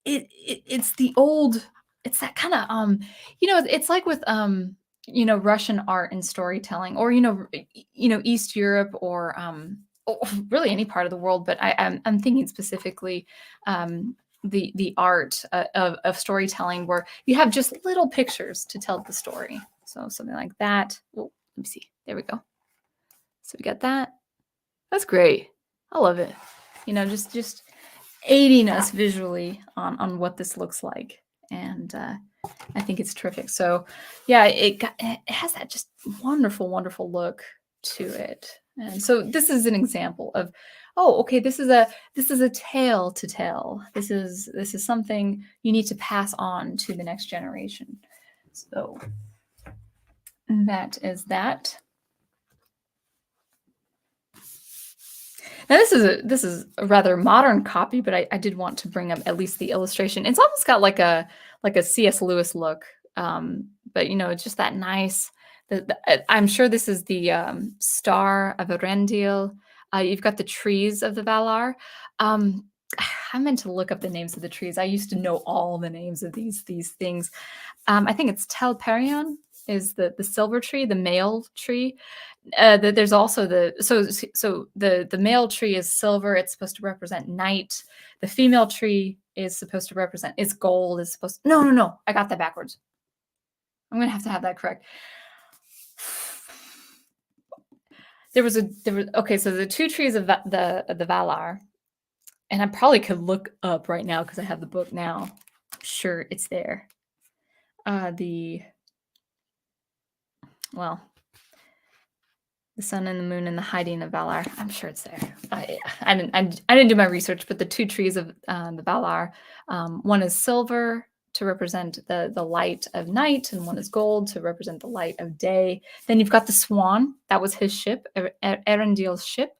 it's the old. It's that kind of it's like with Russian art and storytelling, or East Europe, or really any part of the world. But I'm thinking specifically. The art of storytelling, where you have just little pictures to tell the story. So something like that. Oh, let me see. There we go. So we got that. That's great. I love it. Just aiding us visually on what this looks like. and I think it's terrific. So yeah, it has that just wonderful, wonderful look to it. And so this is an example of, oh, okay, this is a tale to tell. This is something you need to pass on to the next generation. So that is that. Now this is a rather modern copy, but I did want to bring up at least the illustration. It's almost got like a C.S. Lewis look, but it's just that nice. I'm sure this is the Star of Erendil. You've got the trees of the Valar. Um, I meant to look up the names of the trees. I used to know all the names of these things. I think it's Telperion is the silver tree, the male tree. There's also the male tree is silver. It's supposed to represent night. The female tree is supposed to represent it's gold. Is supposed to, no. I got that backwards. I'm gonna have to have that correct. There was okay. So the two trees of the Valar, and I probably could look up right now because I have the book now. I'm sure it's there. Well, the sun and the moon and the hiding of Valar. I'm sure it's there. I didn't do my research, but the two trees of the Valar, one is silver to represent the light of night, and one is gold to represent the light of day. Then you've got the swan. That was his ship, Erendil's ship.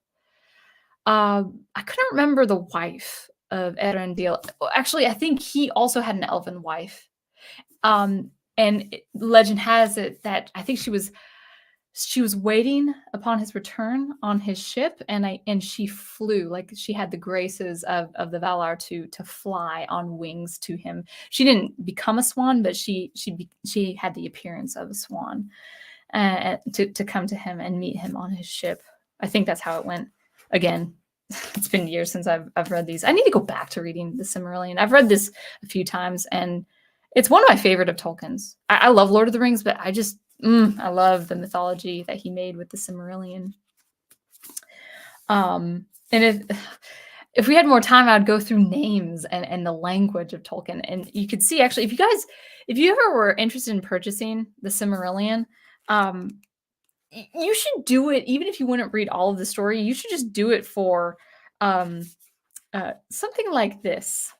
I couldn't remember the wife of Erendil. Actually, I think he also had an elven wife. Legend has it that I think she was waiting upon his return on his ship, and she flew, like she had the graces of the Valar to fly on wings to him. She didn't become a swan, but she had the appearance of a swan to come to him and meet him on his ship. I think that's how it went. Again, it's been years since I've read these. I need to go back to reading the Silmarillion. I've read this a few times, and it's one of my favorite of Tolkien's. I love Lord of the Rings, but I I love the mythology that he made with the Silmarillion. And if we had more time, I'd go through names and the language of Tolkien. And you could see, actually, if you ever were interested in purchasing the Silmarillion, you should do it, even if you wouldn't read all of the story. You should just do it for something like this.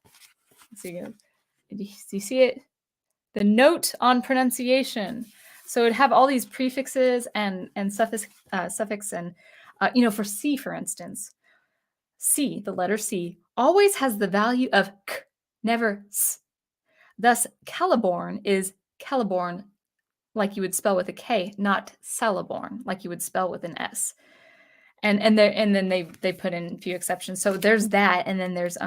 Let's see, do you see it? The note on pronunciation. So it'd have all these prefixes and suffix and for C, for instance, C, the letter C, always has the value of k, never s. Thus, Celeborn is Celeborn, like you would spell with a K, not Celeborn, like you would spell with an S. And then they put in a few exceptions. So there's that, and then there's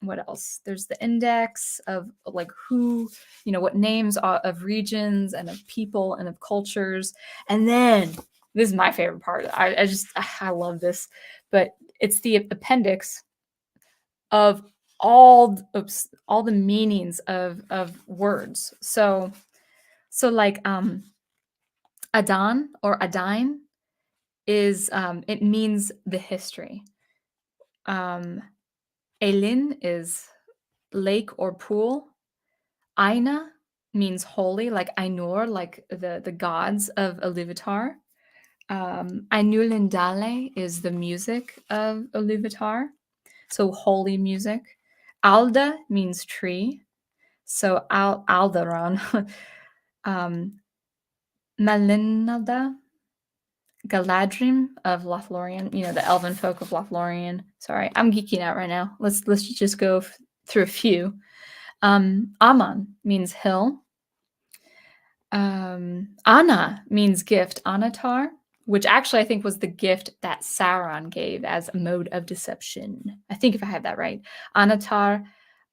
what else? There's the index of like who, what names are of regions and of people and of cultures. And then this is my favorite part. I love this, but it's the appendix of all the meanings of words. So like Adan or Adine is it means the history. Elin is lake or pool. Aina means holy, like Ainur, like the gods of Iluvatar. Ainulindale is the music of Iluvatar, so holy music. Alda means tree, so Aldaron. Malinalda, Galadrim of Lothlorien, the elven folk of Lothlorien. Sorry, I'm geeking out right now. Let's just go through a few. Aman means hill. Anna means gift. Anatar, which actually I think was the gift that Sauron gave as a mode of deception. I think if I have that right. Anatar,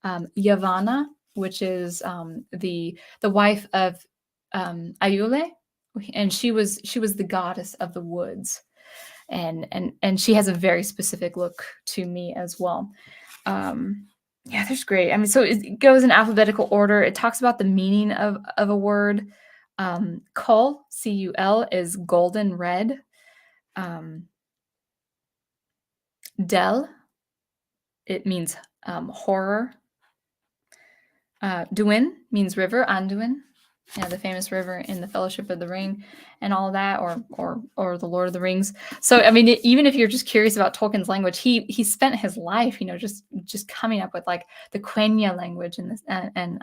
Yavanna, which is the wife of Ayule, and she was the goddess of the woods, and she has a very specific look to me as well. Yeah, there's great. I mean, so it goes in alphabetical order. It talks about the meaning of a word. Cul, C-U-L, is golden red. Del, it means horror. Duin means river, Anduin, the famous river in the Fellowship of the Ring and all of that, or the Lord of the Rings. So I mean, even if you're just curious about Tolkien's language, he spent his life, just coming up with like the Quenya language and this and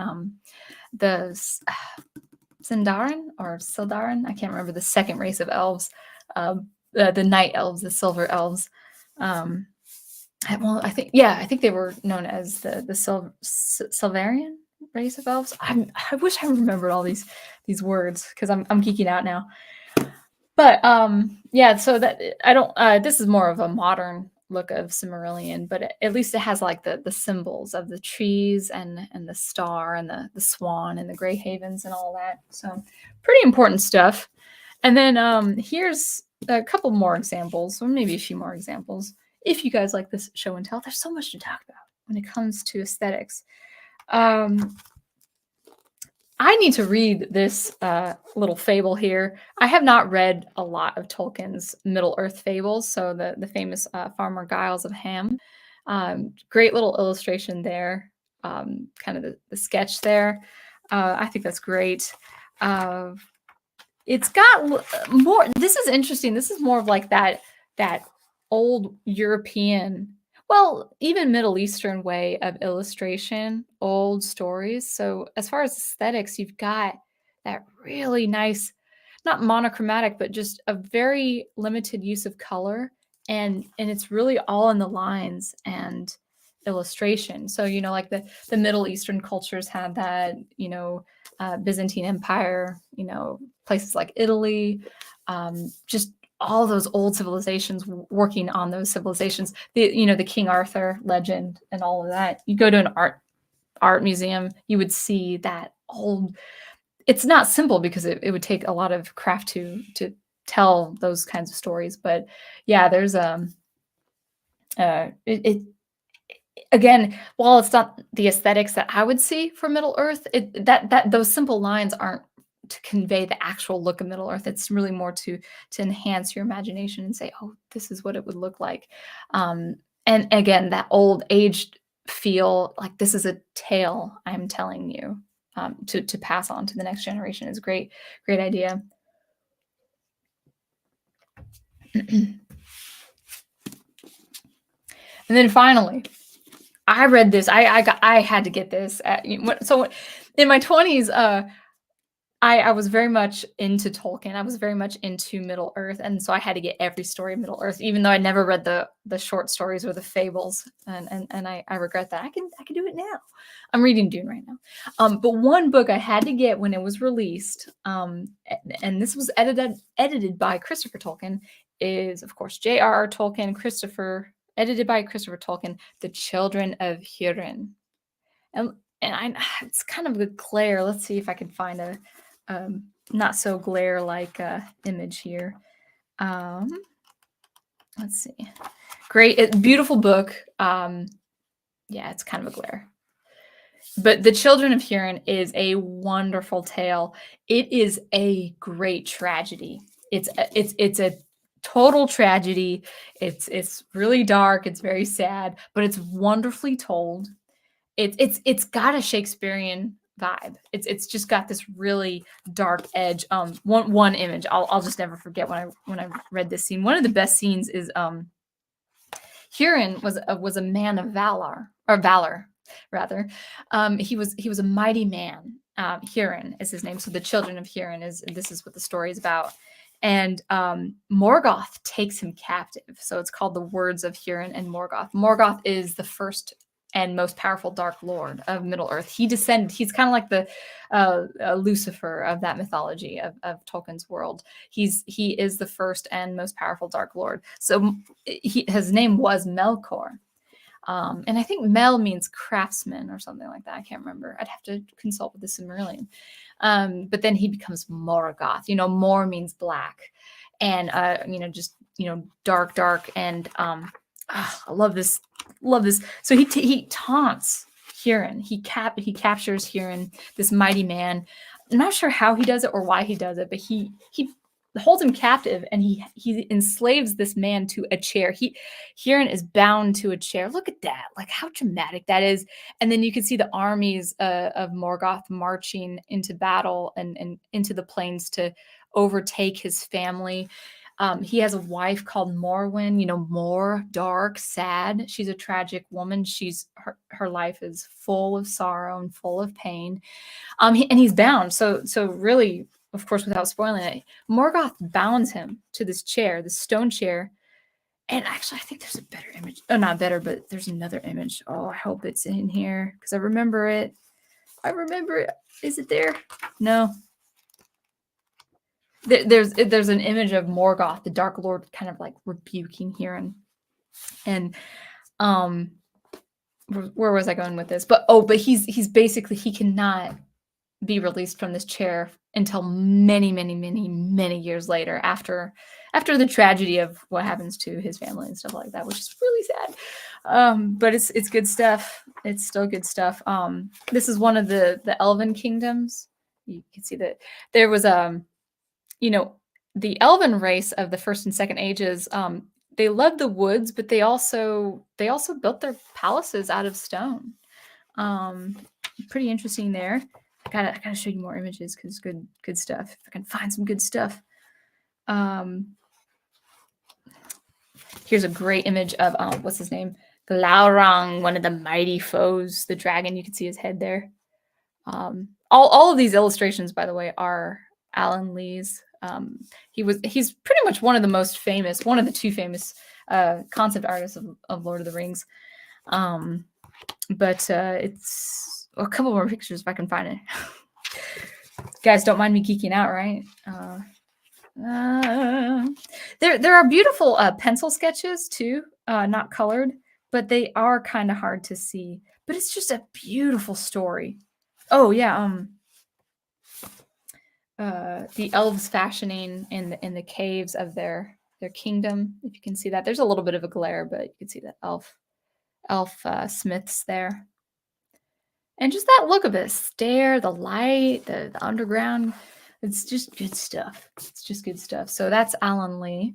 the Sindarin or Sildarin. I can't remember the second race of elves, the night elves, the silver elves. Well, I think they were known as the Silverian race of elves. I wish I remembered all these words because I'm geeking out now. But yeah, so that I don't. This is more of a modern look of Silmarillion, but at least it has like the symbols of the trees and the star and the swan and the Grey Havens and all that. So pretty important stuff. And then here's a couple more examples, or maybe a few more examples. If you guys like this show and tell, there's so much to talk about when it comes to aesthetics. I need to read this little fable here. I have not read a lot of Tolkien's Middle-earth fables, so the famous Farmer Giles of Ham. Great little illustration there, kind of the sketch there. I think that's great. It's got more. This is interesting. This is more of like that old European, well, even Middle Eastern way of illustration, old stories. So as far as aesthetics, you've got that really nice, not monochromatic, but just a very limited use of color. And it's really all in the lines and illustration. So, like the Middle Eastern cultures had that, Byzantine Empire, places like Italy, just all those old civilizations working on those civilizations, the King Arthur legend and all of that. You go to an art museum, you would see that old. It's not simple because it would take a lot of craft to tell those kinds of stories. But yeah, there's again, while it's not the aesthetics that I would see for Middle Earth, that those simple lines aren't to convey the actual look of Middle Earth. It's really more to enhance your imagination and say, oh, this is what it would look like. And again, that old aged feel, like this is a tale I'm telling you, to pass on to the next generation is a great idea. And then finally, I read this. I had to get this. So in my 20s, I was very much into Tolkien. I was very much into Middle Earth, and so I had to get every story of Middle Earth, even though I never read the short stories or the fables. And I regret that. I can do it now. I'm reading Dune right now. But one book I had to get when it was released, and this was edited by Christopher Tolkien, is of course J.r.r. Tolkien, edited by Christopher Tolkien, The Children of Hurin. And it's kind of a glare. Let's see if I can find a not so glare like image here. Let's see. Great, beautiful book. Yeah, it's kind of a glare. But The Children of Hurin is a wonderful tale. It is a great tragedy. It's a total tragedy. It's really dark. It's very sad, but it's wonderfully told. It's got a Shakespearean vibe. It's just got this really dark edge. One image I'll just never forget when I read this scene. One of the best scenes is Hurin was a man of valor rather. He was a mighty man. Hurin is his name. So The Children of Hurin is what the story is about. And Morgoth takes him captive. So it's called The Words of Hurin and Morgoth. Morgoth is the first and most powerful Dark Lord of Middle Earth. He's kind of like the Lucifer of that mythology of Tolkien's world. He is the first and most powerful Dark Lord. So his name was Melkor. And I think Mel means craftsman or something like that. I can't remember. I'd have to consult with the Silmarillion. But then he becomes Morgoth. Mor means black. And, dark. And I love this. So he taunts Hurin. He captures Hurin, this mighty man. I'm not sure how he does it or why he does it, but he holds him captive, and he enslaves this man to a chair. Huron is bound to a chair. Look at that, like how dramatic that is. And then you can see the armies of Morgoth marching into battle and into the plains to overtake his family. He has a wife called Morwen, Mor, dark, sad. She's a tragic woman. Her life is full of sorrow and full of pain. And he's bound. So really, of course, without spoiling it, Morgoth bounds him to this chair, this stone chair. And actually, I think there's a better image. Oh, not better, but there's another image. Oh, I hope it's in here because I remember it. Is it there? No. There's an image of Morgoth, the Dark Lord, kind of like rebuking Huron. And where was I going with this? But he's basically, he cannot be released from this chair until many, many, many, many years later, after the tragedy of what happens to his family and stuff like that, which is really sad. But it's good stuff. It's still good stuff. This is one of the Elven kingdoms. You can see that there was the Elven race of the First and Second Ages. They loved the woods, but they also built their palaces out of stone. Pretty interesting there. I gotta show you more images because good stuff. If I can find some good stuff. Here's a great image of what's his name? Glaurung, one of the mighty foes, the dragon. You can see his head there. All of these illustrations, by the way, are Alan Lee's. He's pretty much one of the two famous concept artists of Lord of the Rings. But it's a couple more pictures if I can find it. Guys, don't mind me geeking out, right? There are beautiful pencil sketches too, not colored, but they are kind of hard to see. But it's just a beautiful story. Oh yeah, the elves fashioning in the caves of their kingdom. If you can see that, there's a little bit of a glare, but you can see the elf smiths there. And just that look of it, stare, the light, the underground, it's just good stuff. It's just good stuff. So that's Alan Lee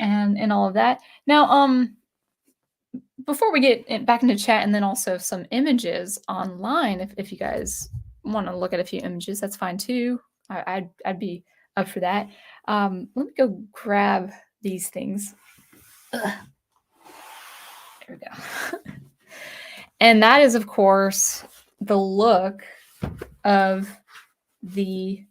and all of that. Now, before we get back into chat, and then also some images online, if you guys want to look at a few images, that's fine too. I'd be up for that. Let me go grab these things. Ugh. There we go. And that is, of course, the look of the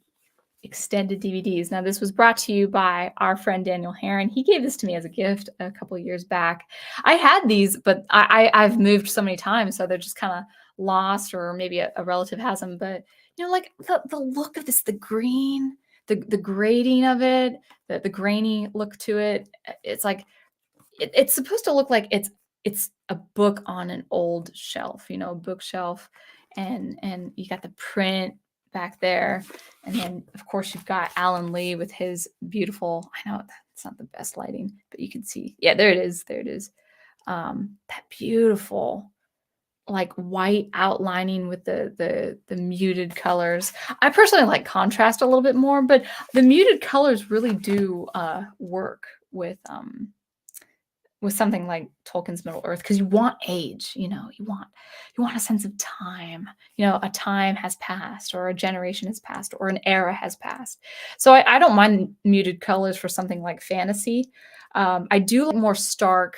extended DVDs. Now, this was brought to you by our friend Daniel Heron. He gave this to me as a gift a couple of years back. I had these, but I've moved so many times, so they're just kind of lost, or maybe a relative has them. But like the look of this, the green, the grading of it, the grainy look to it. It's like it's supposed to look like it's a book on an old shelf, a bookshelf, and you got the print back there, and then of course you've got Alan Lee with his beautiful, I know it's not the best lighting, but you can see, yeah, there it is, that beautiful like white outlining with the muted colors. I personally like contrast a little bit more, but the muted colors really do work with something like Tolkien's Middle Earth, because you want age, you want a sense of time, a time has passed, or a generation has passed, or an era has passed. So I don't mind muted colors for something like fantasy. I do like more stark,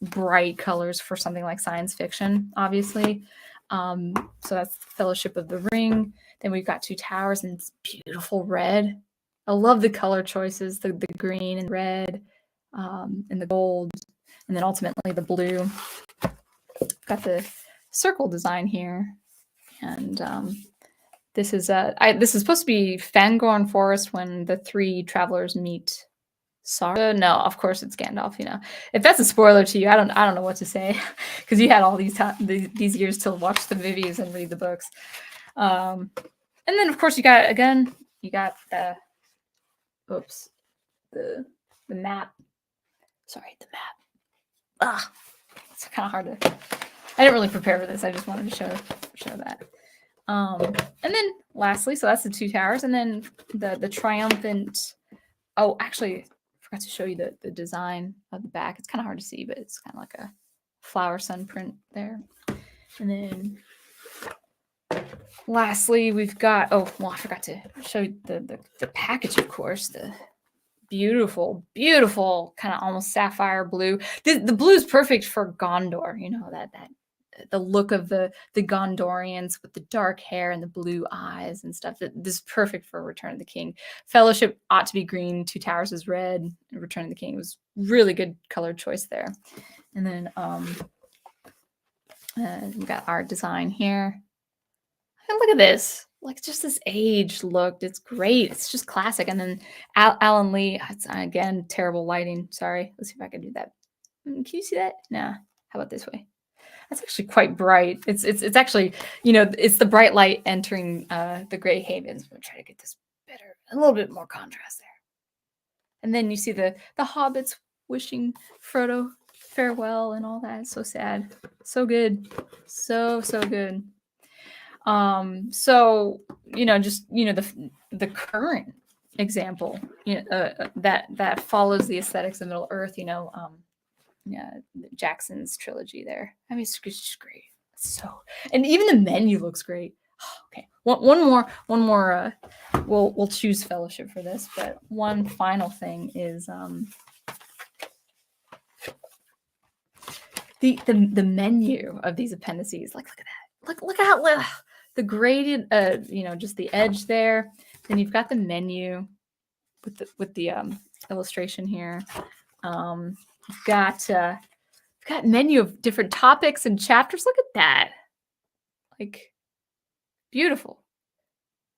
bright colors for something like science fiction, obviously. So that's Fellowship of the Ring. Then we've got Two Towers, and it's beautiful red. I love the color choices, the green and red, and the gold, and then ultimately the blue. Got the circle design here, and this is supposed to be Fangorn Forest when the three travelers meet Sauron. No, of course it's Gandalf. If that's a spoiler to you, I don't know what to say, because you had all these years to watch the movies and read the books. And then of course you got the map. Sorry, the map. It's kind of hard to. I didn't really prepare for this. I just wanted to show that. And then lastly, so that's the Two Towers, and then the triumphant oh, actually, I forgot to show you the design of the back. It's kind of hard to see, but it's kind of like a flower sun print there. And then lastly, we've got, oh, well, I forgot to show you the package, of course, the beautiful, beautiful kind of almost sapphire blue. The blue is perfect for Gondor, you know, that the look of the Gondorians with the dark hair and the blue eyes and stuff. This is perfect for Return of the King. Fellowship ought to be green, Two Towers is red, and Return of the King was really good color choice there. And then we got our design here. And look at this, like just this aged look. It's great. It's just classic. And then Alan Lee, it's, again, terrible lighting. Sorry. Let's see if I can do that. Can you see that? Nah. How about this way? That's actually quite bright. It's actually, you know, it's the bright light entering the Grey Havens. We'll try to get this better, a little bit more contrast there. And then you see the hobbits wishing Frodo farewell and all that. It's so sad. So good. So good. So, you know, just, you know, the current example, you know, that follows the aesthetics of Middle Earth, you know, yeah, Jackson's trilogy there. I mean, it's just great. So, and even the menu looks great. Okay, one more. We'll choose Fellowship for this, but one final thing is the menu of these appendices. Like, look at that. Look at how the gradient, you know, just the edge there. Then you've got the menu with the illustration here. You've got menu of different topics and chapters. Look at that. Like, beautiful.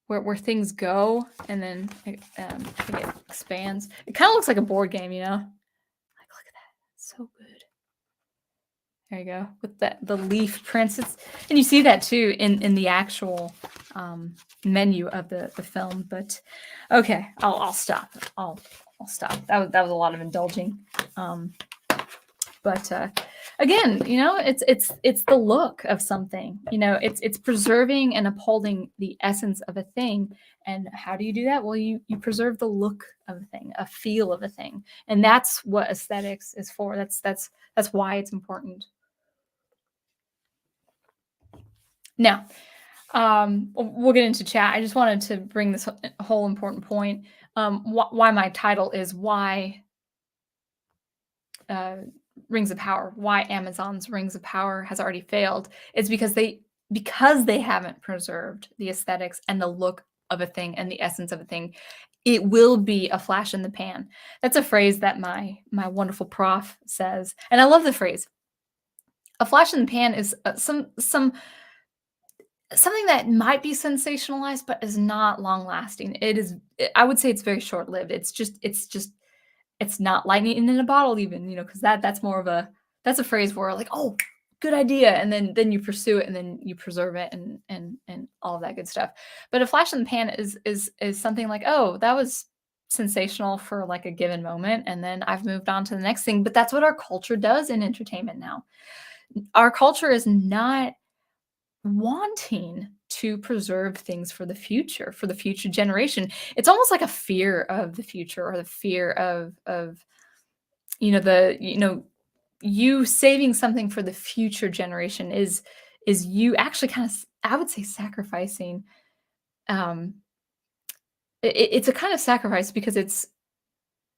Where things go, and then it expands. It kind of looks like a board game, you know? Like, look at that. It's so good. There you go. With the leaf prints. And you see that too in the actual menu of the film. But okay, I'll stop. I'll stop. That was a lot of indulging. But again, you know, it's the look of something. You know, it's preserving and upholding the essence of a thing. And how do you do that? Well, you preserve the look of a thing, a feel of a thing, and that's what aesthetics is for. That's why it's important. Now, we'll get into chat. I just wanted to bring this whole important point. Why my title is why. Rings of Power, why Amazon's Rings of Power has already failed, is because they haven't preserved the aesthetics and the look of a thing and the essence of a thing. It will be a flash in the pan. That's a phrase that my wonderful prof says, and I love the phrase. A flash in the pan is something that might be sensationalized, but is not long lasting. It is. I would say it's very short lived. It's not lightning in a bottle, even, you know, because that's more of that's a phrase where like, oh, good idea, and then you pursue it and then you preserve it and all of that good stuff. But a flash in the pan is something like, oh, that was sensational for like a given moment, and then I've moved on to the next thing. But that's what our culture does in entertainment now. Our culture is not wanting to preserve things for the future generation. It's almost like a fear of the future, or the fear of you saving something for the future generation is you actually kind of, I would say, sacrificing. It's a kind of sacrifice because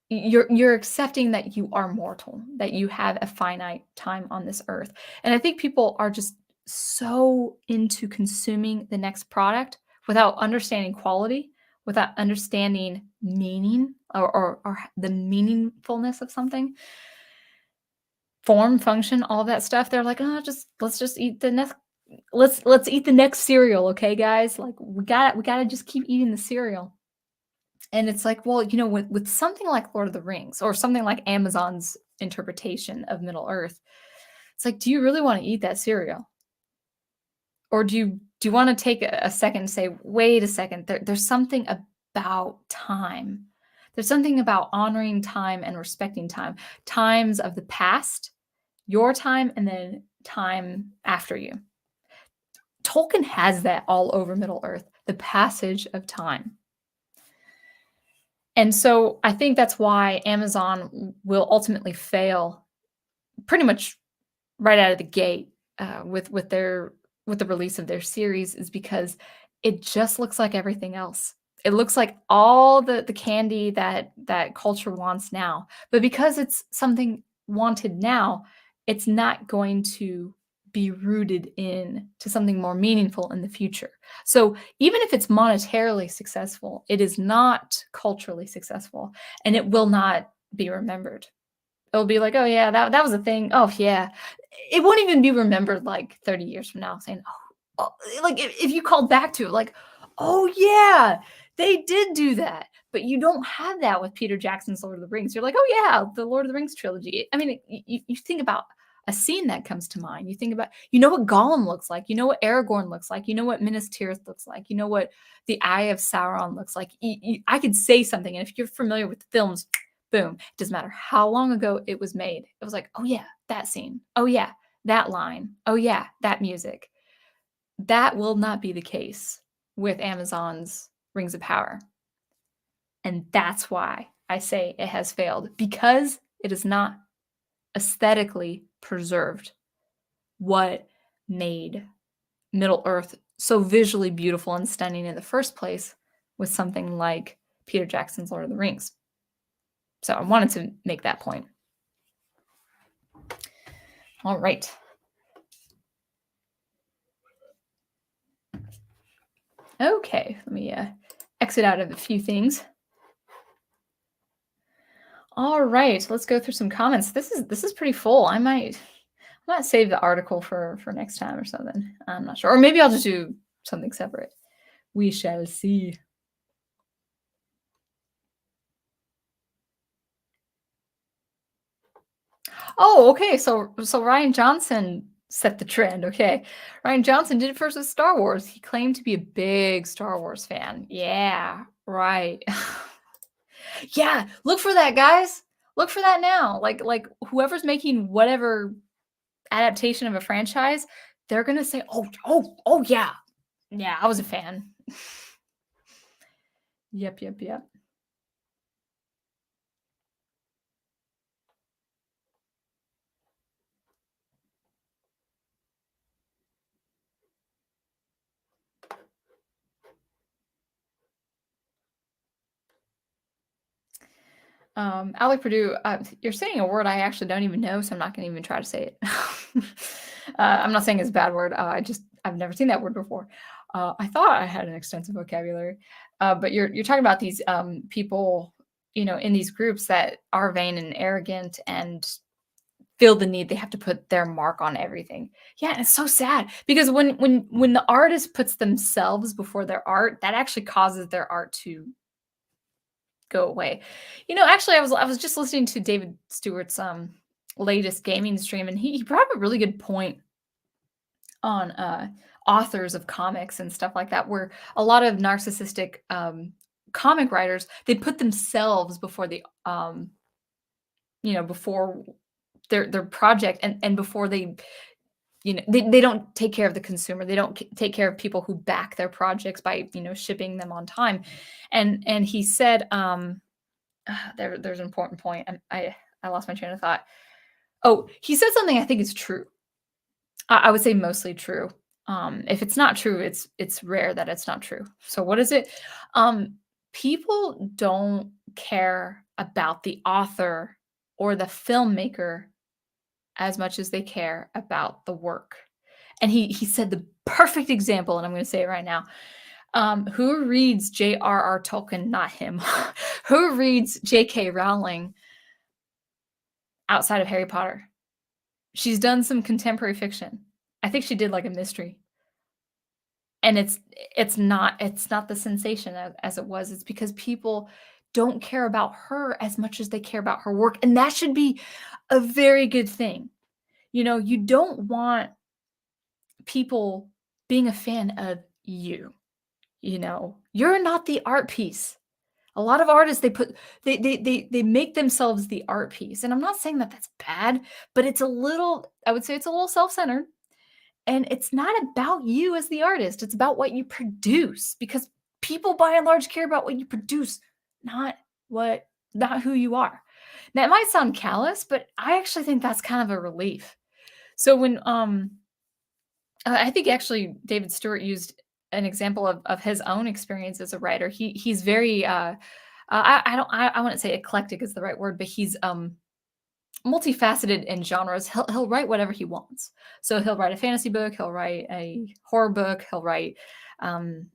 you're accepting that you are mortal, that you have a finite time on this earth. And I think people are just so into consuming the next product without understanding quality, without understanding meaning or the meaningfulness of something, form, function, all of that stuff. They're like, oh, let's just eat the next. Let's eat the next cereal, okay, guys? Like, we gotta just keep eating the cereal. And it's like, well, you know, with something like Lord of the Rings or something like Amazon's interpretation of Middle Earth, it's like, do you really want to eat that cereal? Or do you want to take a second and say, wait a second, there's something about time. There's something about honoring time and respecting time. Times of the past, your time, and then time after you. Tolkien has that all over Middle Earth, the passage of time. And so I think that's why Amazon will ultimately fail pretty much right out of the gate with the release of their series is because it just looks like everything else. It looks like all the candy that culture wants now. But because it's something wanted now, it's not going to be rooted in to something more meaningful in the future. So even if it's monetarily successful, it is not culturally successful and it will not be remembered. It'll be like, "Oh, yeah, that was a thing. Oh, yeah." It won't even be remembered, like, 30 years from now saying, like, if you called back to it, like, "Oh, yeah, they did do that." But you don't have that with Peter Jackson's Lord of the Rings. You're like, "Oh, yeah, the Lord of the Rings trilogy." I mean, you think about a scene that comes to mind. You think about you know what Gollum looks like, you know what Aragorn looks like, you know what Minas Tirith looks like, you know what the Eye of Sauron looks like. I could say something, and if you're familiar with the films, boom. It doesn't matter how long ago it was made. It was like, oh yeah, that scene. Oh yeah, that line. Oh yeah, that music. That will not be the case with Amazon's Rings of Power. And that's why I say it has failed because it is not aesthetically preserved what made Middle Earth so visually beautiful and stunning in the first place with something like Peter Jackson's Lord of the Rings. So I wanted to make that point. All right. Okay, let me exit out of a few things. All right, let's go through some comments. This is pretty full. I might save the article for next time or something. I'm not sure, or maybe I'll just do something separate. We shall see. Oh, okay. So Ryan Johnson set the trend. Okay, Ryan Johnson did it first with Star Wars. He claimed to be a big Star Wars fan. Yeah, right. Yeah, look for that, guys. Look for that now. Like whoever's making whatever adaptation of a franchise, they're gonna say, "Oh, yeah, yeah, I was a fan." Yep. Alec Purdue, you're saying a word I actually don't even know, so I'm not gonna even try to say it. I'm not saying it's a bad word. I've never seen that word before. I thought I had an extensive vocabulary, but you're talking about these people, in these groups that are vain and arrogant and feel the need they have to put their mark on everything. Yeah, and it's so sad because when the artist puts themselves before their art, that actually causes their art to go away. Actually, I was just listening to David Stewart's latest gaming stream, and he brought up a really good point on authors of comics and stuff like that, where a lot of narcissistic comic writers, they put themselves before before their project, and before they don't take care of the consumer. They don't take care of people who back their projects by shipping them on time. And he said, there's an important point. I lost my train of thought. Oh, he said something I think is true. I would say mostly true. If it's not true, it's rare that it's not true. So what is it? People don't care about the author or the filmmaker as much as they care about the work. And he said the perfect example, and I'm going to say it right now. Who reads J.r.r. Tolkien? Not him. Who reads J.K. Rowling outside of Harry Potter? She's done some contemporary fiction. I think she did like a mystery. And it's not the sensation as it was. It's because people don't care about her as much as they care about her work. And that should be a very good thing. You don't want people being a fan of you. You're not the art piece. A lot of artists, they make themselves the art piece. And I'm not saying that that's bad, but I would say it's a little self-centered. And it's not about you as the artist. It's about what you produce, because people by and large care about what you produce, not not who you are. Now, it might sound callous, but I actually think that's kind of a relief. So when I think actually David Stewart used an example of his own experience as a writer. He's very I wouldn't say eclectic is the right word, but he's multifaceted in genres. He'll write whatever he wants. So he'll write a fantasy book, he'll write a horror book, he'll write um,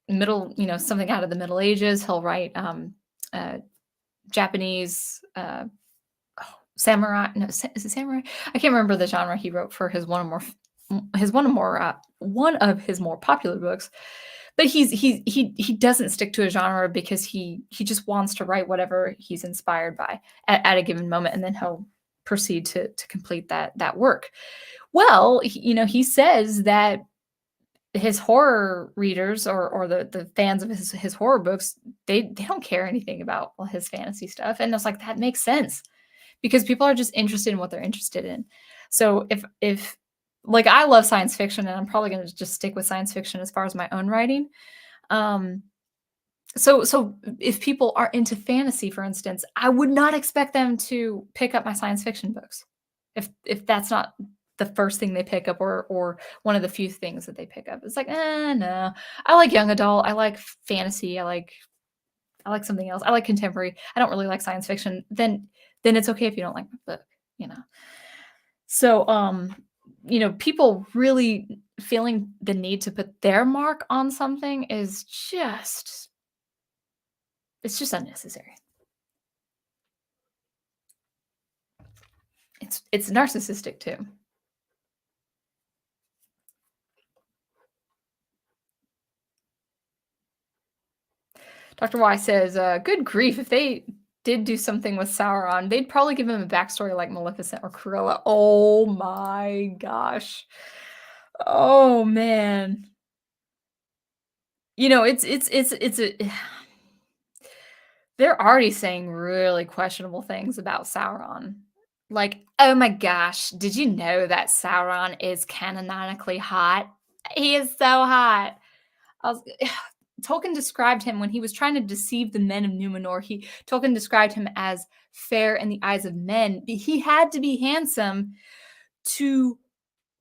something out of the Middle Ages. He'll write uh, Japanese samurai. No, is it samurai? I can't remember the genre he wrote for one of his more popular books. But he doesn't stick to a genre because he just wants to write whatever he's inspired by at a given moment, and then he'll proceed to complete that work. Well, he says that his horror readers or the fans of his horror books, they don't care anything about his fantasy stuff, and it's like that makes sense because people are just interested in what they're interested in. So if like I love science fiction, and I'm probably going to just stick with science fiction as far as my own writing. Um, so if people are into fantasy, for instance, I would not expect them to pick up my science fiction books if that's not the first thing they pick up or one of the few things that they pick up. It's like, no. I like young adult. I like fantasy. I like something else. I like contemporary. I don't really like science fiction. Then it's okay if you don't like my book, you know. So people really feeling the need to put their mark on something is it's just unnecessary. It's narcissistic too. Dr. Y says, good grief, if they did do something with Sauron, they'd probably give him a backstory like Maleficent or Cruella. Oh my gosh. Oh man. It's a they're already saying really questionable things about Sauron. Like, oh my gosh, did you know that Sauron is canonically hot? He is so hot. I was Tolkien described him when he was trying to deceive the men of Numenor. Tolkien described him as fair in the eyes of men. He had to be handsome to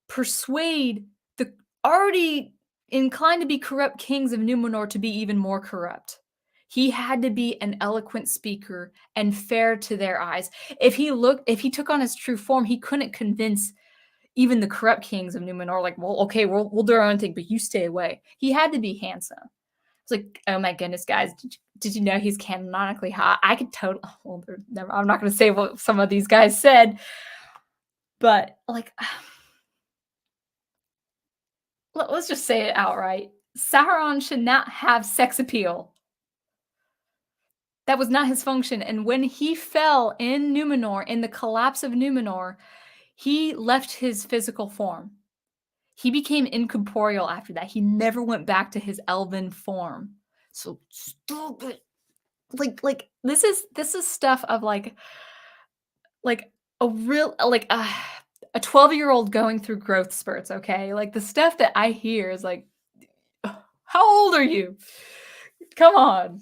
persuade the already inclined to be corrupt kings of Numenor to be even more corrupt. He had to be an eloquent speaker and fair to their eyes. If he took on his true form, he couldn't convince even the corrupt kings of Numenor, like, well, okay, we'll do our own thing, but you stay away. He had to be handsome. It's like, oh my goodness, guys, did you know he's canonically hot? I could totally. Well, I'm not going to say what some of these guys said, but like, let's just say it outright. Sauron should not have sex appeal. That was not his function. And when he fell in Numenor, in the collapse of Numenor, he left his physical form. He became incorporeal after that. He never went back to his elven form. So stupid. Like this is stuff of like a real like a 12-year-old going through growth spurts, okay? Like the stuff that I hear is like, how old are you? Come on.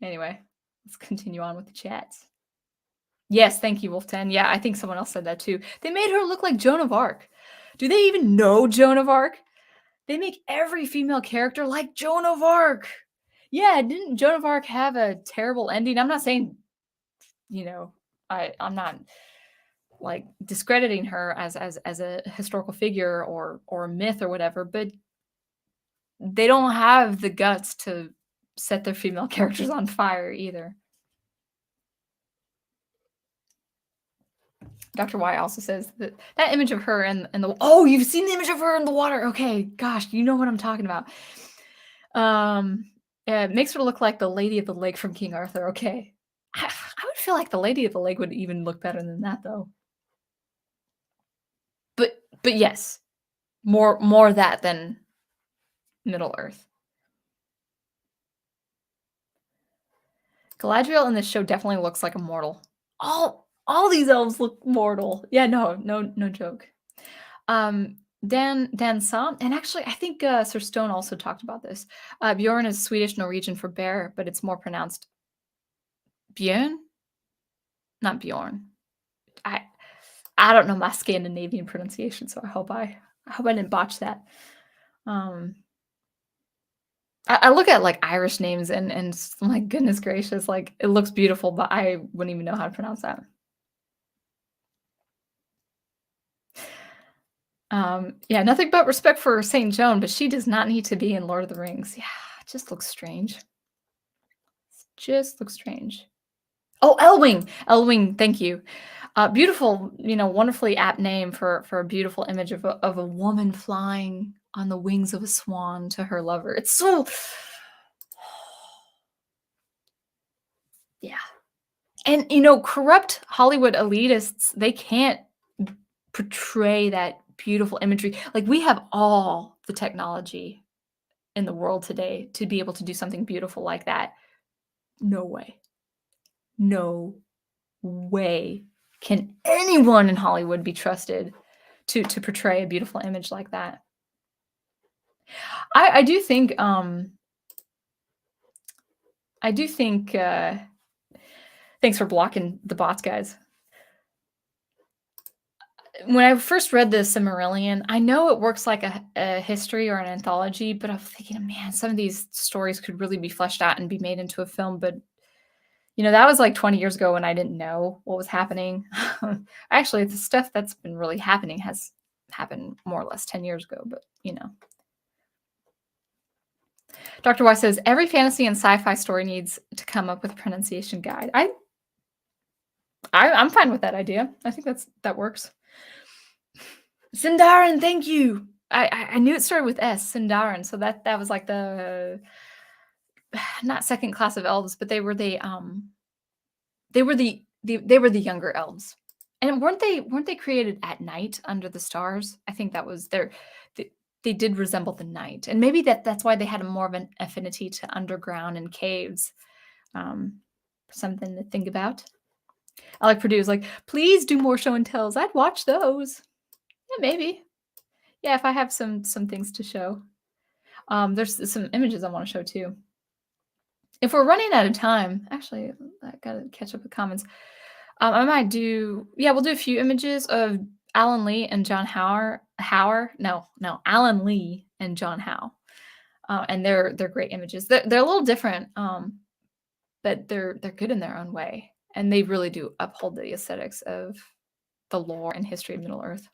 Anyway, let's continue on with the chats. Yes, thank you, Wolf10. Yeah, I think someone else said that too. They made her look like Joan of Arc. Do they even know Joan of Arc? They make every female character like Joan of Arc. Yeah, didn't Joan of Arc have a terrible ending? I'm not saying, I'm not like discrediting her as a historical figure or a myth or whatever, but they don't have the guts to set their female characters on fire either. Dr. Y also says that image of her in the oh, you've seen the image of her in the water. Okay, gosh, you know what I'm talking about. It makes her look like the Lady of the Lake from King Arthur. Okay, I would feel like the Lady of the Lake would even look better than that, though. But yes, more that than Middle Earth. Galadriel in this show definitely looks like a mortal. All these elves look mortal. Yeah, no joke. Dan Sam, and actually, I think Sir Stone also talked about this. Bjorn is Swedish Norwegian for bear, but it's more pronounced Björn, not Bjorn. I I don't know my Scandinavian pronunciation, so I hope I didn't botch that. Um, I look at like Irish names and my goodness gracious, like it looks beautiful, but I wouldn't even know how to pronounce that. Yeah, nothing but respect for Saint Joan, but she does not need to be in Lord of the Rings. Yeah, it just looks strange. Just looks strange. Oh, Elwing! Elwing, thank you. Beautiful, wonderfully apt name for a beautiful image of a woman flying on the wings of a swan to her lover. It's so yeah. And, corrupt Hollywood elitists, they can't portray that beautiful imagery. Like, we have all the technology in the world today to be able to do something beautiful like that. No way. No way can anyone in Hollywood be trusted to portray a beautiful image like that. I do think, I do think, thanks for blocking the bots, guys. When I first read the Silmarillion, I know it works like a history or an anthology, but I'm thinking, man, some of these stories could really be fleshed out and be made into a film. But that was like 20 years ago when I didn't know what was happening. Actually, the stuff that's been really happening has happened more or less 10 years ago. But Dr. Y says every fantasy and sci-fi story needs to come up with a pronunciation guide. I'm fine with that idea. I think that works. Sindarin, thank you. I knew it started with S, Sindarin, so that was like the not second class of elves, but they were the younger elves. And weren't they created at night under the stars? I think that was they did resemble the night. And maybe that's why they had a more of an affinity to underground and caves. Um, something to think about. Alec Purdue is like, please do more show and tells. I'd watch those. Yeah, maybe. Yeah, if I have some things to show. There's some images I want to show too. If we're running out of time, actually, I gotta catch up with comments. I might do, yeah, we'll do a few images of Alan Lee and John Hower. No, Alan Lee and John Howe, and they're great images. They're a little different, but they're good in their own way, and they really do uphold the aesthetics of the lore and history of Middle Earth.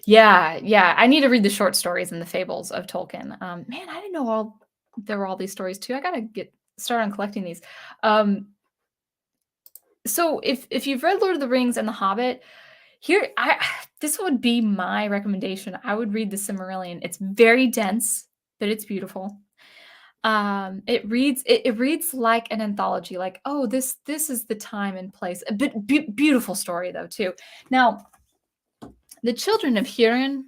Yeah, yeah. I need to read the short stories and the fables of Tolkien. Man, I didn't know there were all these stories too. I gotta get start on collecting these. So if you've read Lord of the Rings and The Hobbit, here I this would be my recommendation. I would read the Silmarillion. It's very dense, but it's beautiful. It reads like an anthology. Like, oh, this is the time and place. A bit beautiful story though too. Now, the Children of Hurin.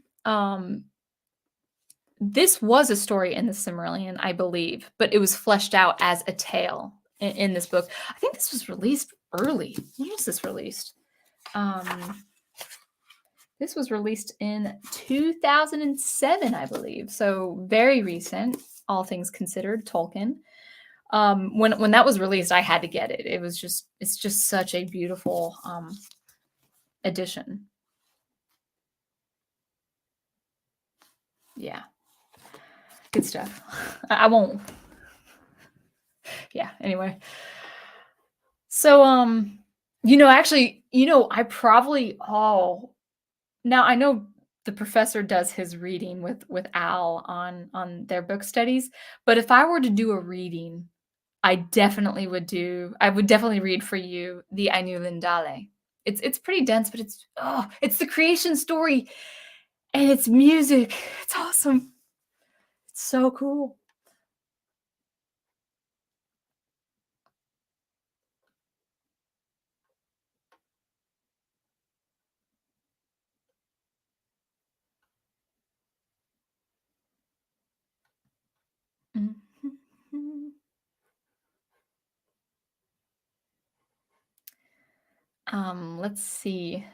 This was a story in the Silmarillion, I believe, but it was fleshed out as a tale in this book. I think this was released early. When was this released? This was released in 2007, I believe. So very recent, all things considered, Tolkien. When that was released, I had to get it. It's just such a beautiful edition. Yeah. Good stuff. I won't. Yeah, anyway. So actually, I probably now I know the professor does his reading with Al on their book studies, but if I were to do a reading, I would definitely read for you the Ainu Lindale. It's pretty dense, but it's the creation story and it's music. It's awesome. It's so cool. Mhm. Let's see.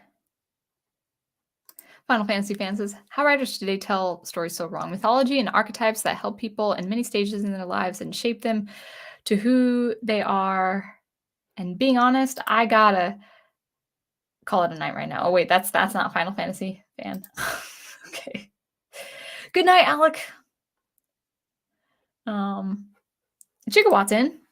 Final Fantasy fan says, how writers today tell stories so wrong. Mythology and archetypes that help people in many stages in their lives and shape them to who they are. And being honest, I gotta call it a night right now. Oh wait, that's not Final Fantasy fan. Okay. Good night, Alec. Chica Watson.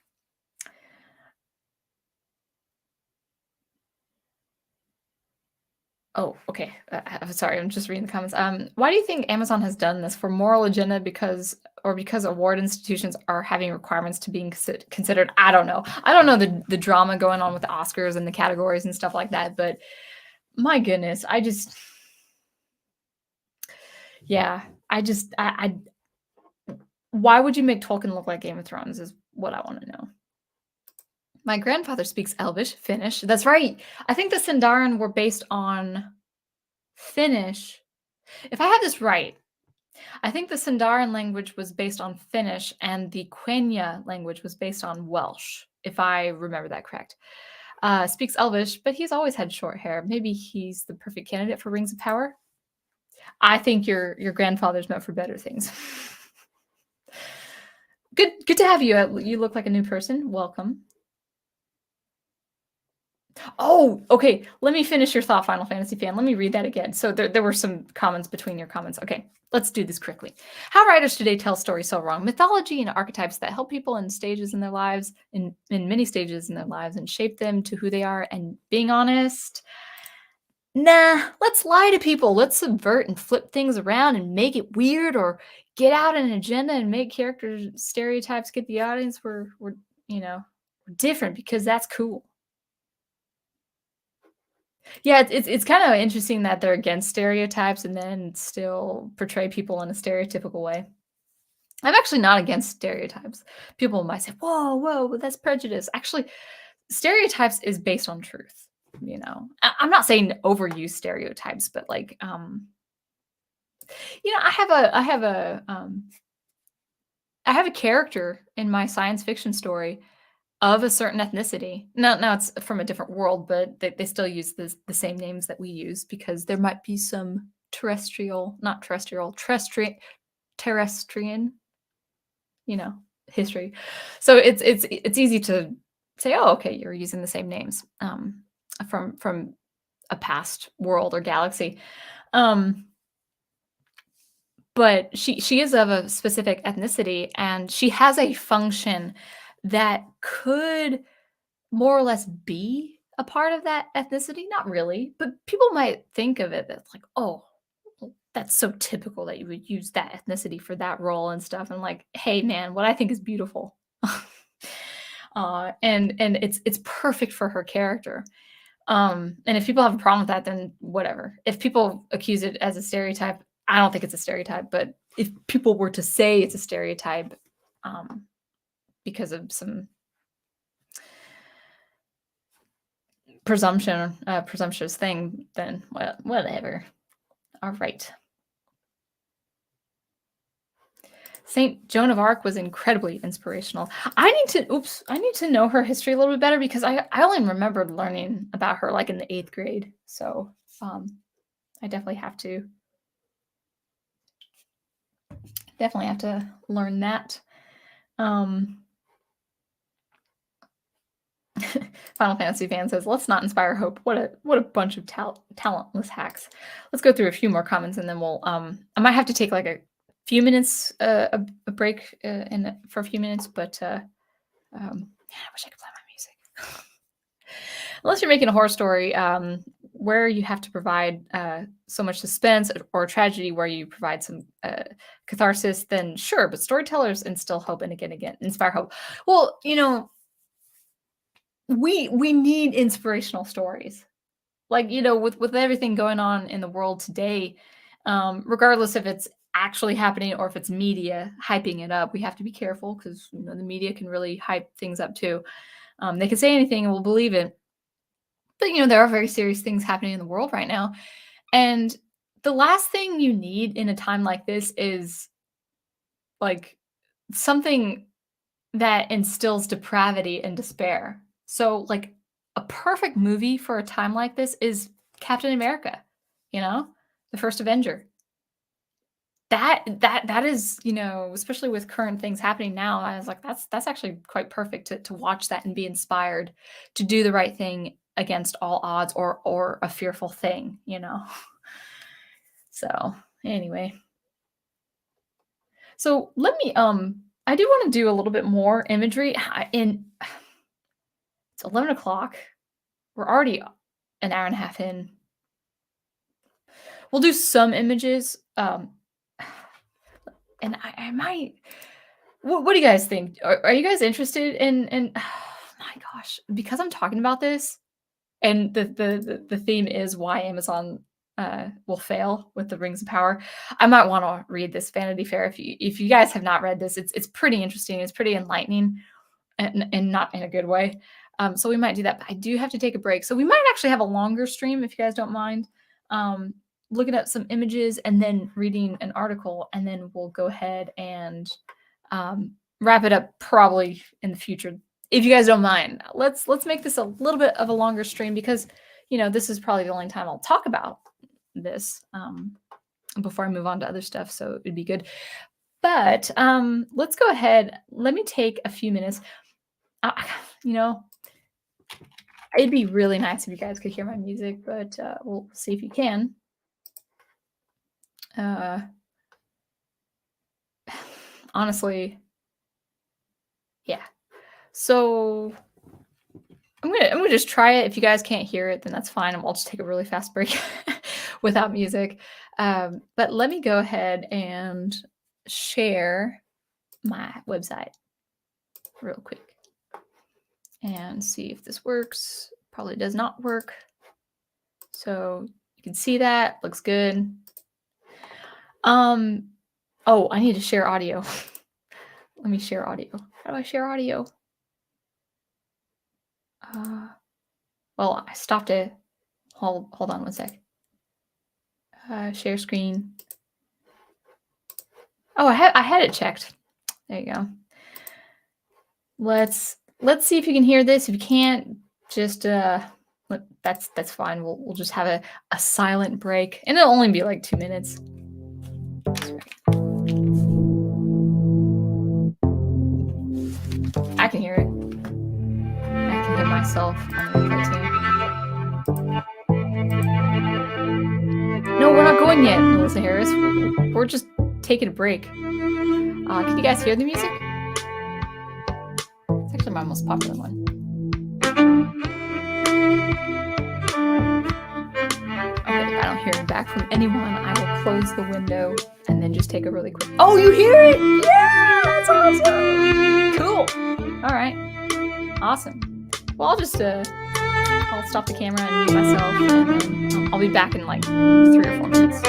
Oh, okay. I'm sorry, I'm just reading the comments. Why do you think Amazon has done this for moral agenda because award institutions are having requirements to being considered? I don't know. I don't know the drama going on with the Oscars and the categories and stuff like that, but my goodness, yeah, I why would you make Tolkien look like Game of Thrones is what I want to know. My grandfather speaks Elvish, Finnish. That's right. I think the Sindarin were based on Finnish. If I have this right, I think the Sindarin language was based on Finnish and the Quenya language was based on Welsh, if I remember that correct. Speaks Elvish, but he's always had short hair. Maybe he's the perfect candidate for Rings of Power. I think your grandfather's meant for better things. Good to have you. You look like a new person. Welcome. Oh, okay. Let me finish your thought, Final Fantasy fan. Let me read that again. So there were some comments between your comments. Okay, let's do this quickly. How writers today tell stories so wrong. Mythology and archetypes that help people in stages in their lives, in many stages in their lives, and shape them to who they are. And being honest, nah, let's lie to people. Let's subvert and flip things around and make it weird or get out an agenda and make character stereotypes get the audience we're different because that's cool. Yeah, it's kind of interesting that they're against stereotypes and then still portray people in a stereotypical way. I'm actually not against stereotypes. People might say, "Whoa, whoa, that's prejudice." Actually, stereotypes is based on truth. I'm not saying overuse stereotypes, but like, I have a character in my science fiction story of a certain ethnicity. Now it's from a different world, but they still use the same names that we use because there might be some terrestrian, history. So it's easy to say, oh, okay, you're using the same names from a past world or galaxy. But she is of a specific ethnicity, and she has a function that could more or less be a part of that ethnicity. Not really, but people might think of it that's like, oh, well, that's so typical that you would use that ethnicity for that role and stuff. And like, hey, man, what I think is beautiful, and it's perfect for her character. And if people have a problem with that, then whatever. If people accuse it as a stereotype, I don't think it's a stereotype. But if people were to say it's a stereotype, because of some presumptuous thing, then whatever. All right. Saint Joan of Arc was incredibly inspirational. I need to know her history a little bit better because I only remembered learning about her like in the 8th grade. So I definitely have to learn that. Final Fantasy fan says, "Let's not inspire hope. What a bunch of talentless hacks." Let's go through a few more comments and then we'll I might have to take like a few minutes a break for a few minutes, but I wish I could play my music. Unless you're making a horror story where you have to provide so much suspense or tragedy where you provide some catharsis, then sure, but storytellers instill hope and again inspire hope. Well, we need inspirational stories. Like, with everything going on in the world today, regardless if it's actually happening or if it's media hyping it up, we have to be careful because the media can really hype things up too. They can say anything and we'll believe it. But there are very serious things happening in the world right now. And the last thing you need in a time like this is like something that instills depravity and despair. So like a perfect movie for a time like this is Captain America, the first Avenger. That is, you know, especially with current things happening now, I was like, that's actually quite perfect to watch that and be inspired to do the right thing against all odds or a fearful thing, you know. So anyway, so let me I do want to do a little bit more imagery. In it's 11 o'clock. We're already an hour and a half in. We'll do some images. And I might. What do you guys think? Are you guys interested in? Oh my gosh, because I'm talking about this, and the theme is why Amazon will fail with the Rings of Power. I might want to read this Vanity Fair if you guys have not read this. It's pretty interesting. It's pretty enlightening, and not in a good way. So we might do that. But I do have to take a break, so we might actually have a longer stream if you guys don't mind. Looking at some images and then reading an article, and then we'll go ahead and wrap it up probably in the future. If you guys don't mind, let's make this a little bit of a longer stream because, you know, this is probably the only time I'll talk about this before I move on to other stuff. So it'd be good. But let's go ahead. Let me take a few minutes. You know, it'd be really nice if you guys could hear my music, but we'll see if you can. Honestly, yeah. So I'm gonna just try it. If you guys can't hear it, then that's fine. I'll just take a really fast break without music. But let me go ahead and share my website real quick and see if this works. Probably does not work. So you can see that looks good. Oh, I need to share audio. Let me share audio. How do I share audio? Well, I stopped it. Hold on one sec. Share screen. Oh, I had it checked. There you go. Let's see if you can hear this. If you can't, just that's fine. We'll just have a silent break, and it'll only be like 2 minutes. I can hear it. I can hear myself on the replay too. No, we're not going yet, Melissa Harris. We're just taking a break. Can you guys hear the music? It's actually my most popular one. Okay, I don't hear it back from anyone. I will close the window and then just take a really quick. Oh, you hear it? Yeah, that's awesome. Cool. All right. Awesome. Well, I'll just I'll stop the camera and mute myself, and then I'll be back in like 3 or 4 minutes.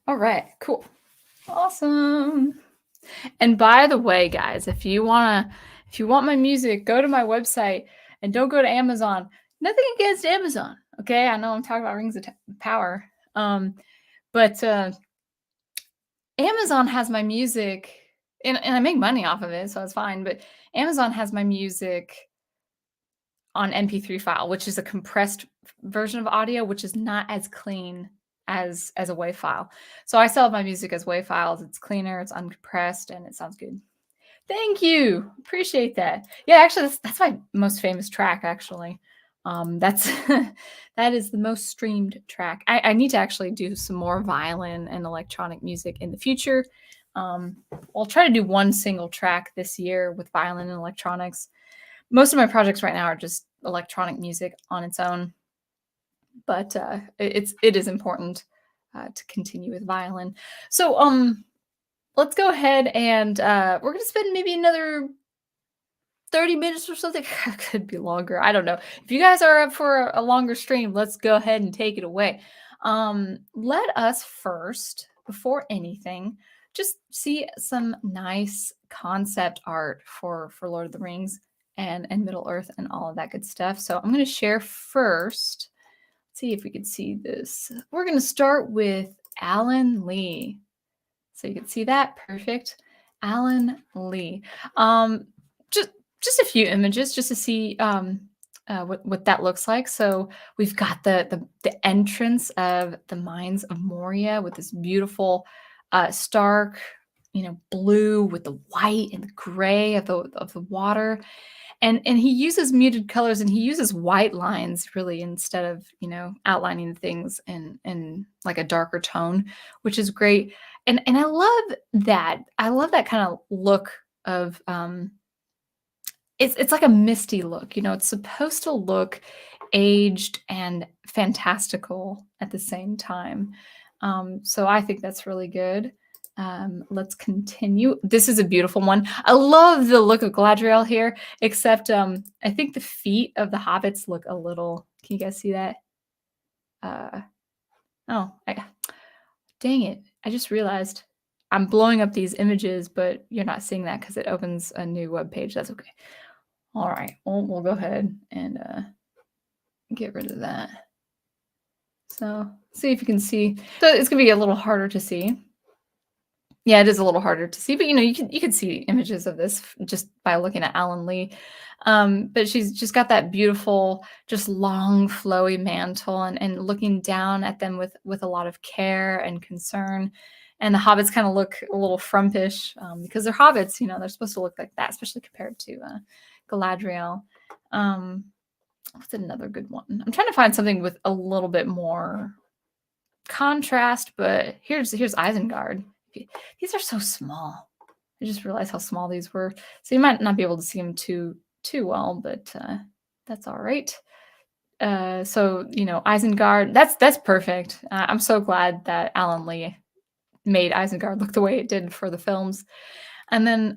All right, cool. Awesome. And by the way, guys, if you want my music, go to my website and don't go to Amazon. Nothing against Amazon, okay? I know I'm talking about Rings of Power. But Amazon has my music and I make money off of it, so it's fine, but Amazon has my music on MP3 file, which is a compressed version of audio, which is not as clean as a WAV file. So I sell my music as WAV files. It's cleaner, it's uncompressed, and it sounds good. Thank you. Appreciate that. Yeah, actually, that's my most famous track, actually. That's that is the most streamed track. I need to actually do some more violin and electronic music in the future. I'll try to do one single track this year with violin and electronics. Most of my projects right now are just electronic music on its own, but it is important to continue with violin. So let's go ahead and we're gonna spend maybe another 30 minutes or something. Could be longer. I don't know. If you guys are up for a longer stream, let's go ahead and take it away. Let us first, before anything, just see some nice concept art for Lord of the Rings and Middle Earth and all of that good stuff. So I'm going to share first. Let's see if we can see this. We're going to start with Alan Lee. So you can see that. Perfect. Alan Lee. Just a few images just to see what that looks like. So we've got the entrance of the mines of Moria with this beautiful stark, blue with the white and the gray of the water. And he uses muted colors and he uses white lines really instead of, outlining things in like a darker tone, which is great. And I love that. I love that kind of look of it's like a misty look, it's supposed to look aged and fantastical at the same time. So I think that's really good. Let's continue. This is a beautiful one. I love the look of Galadriel here, except I think the feet of the hobbits look a little, can you guys see that? Dang it. I just realized I'm blowing up these images, but you're not seeing that because it opens a new web page. That's okay. All right, we'll go ahead and get rid of that. So see if you can see. So it's gonna be a little harder to see. Yeah, it is a little harder to see, but you can see images of this just by looking at Alan Lee. But she's just got that beautiful, just long, flowy mantle, and looking down at them with a lot of care and concern. And the hobbits kind of look a little frumpish because they're hobbits. They're supposed to look like that, especially compared to Galadriel. What's another good one? I'm trying to find something with a little bit more contrast, but here's Isengard. These are so small. I just realized how small these were. So you might not be able to see them too well, but that's all right. So Isengard, that's perfect. I'm so glad that Alan Lee made Isengard look the way it did for the films. And then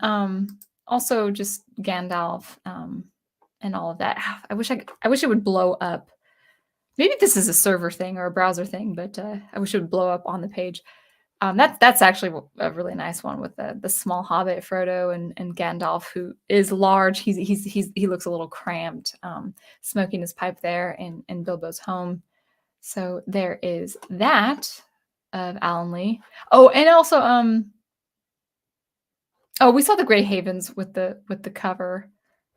also just Gandalf and all of that. I wish it would blow up. Maybe this is a server thing or a browser thing, but I wish it would blow up on the page. That's actually a really nice one with the small hobbit Frodo and Gandalf, who is large. He looks a little cramped, smoking his pipe there in Bilbo's home. So there is that of Alan Lee. Oh, and also oh, we saw the Grey Havens with the cover.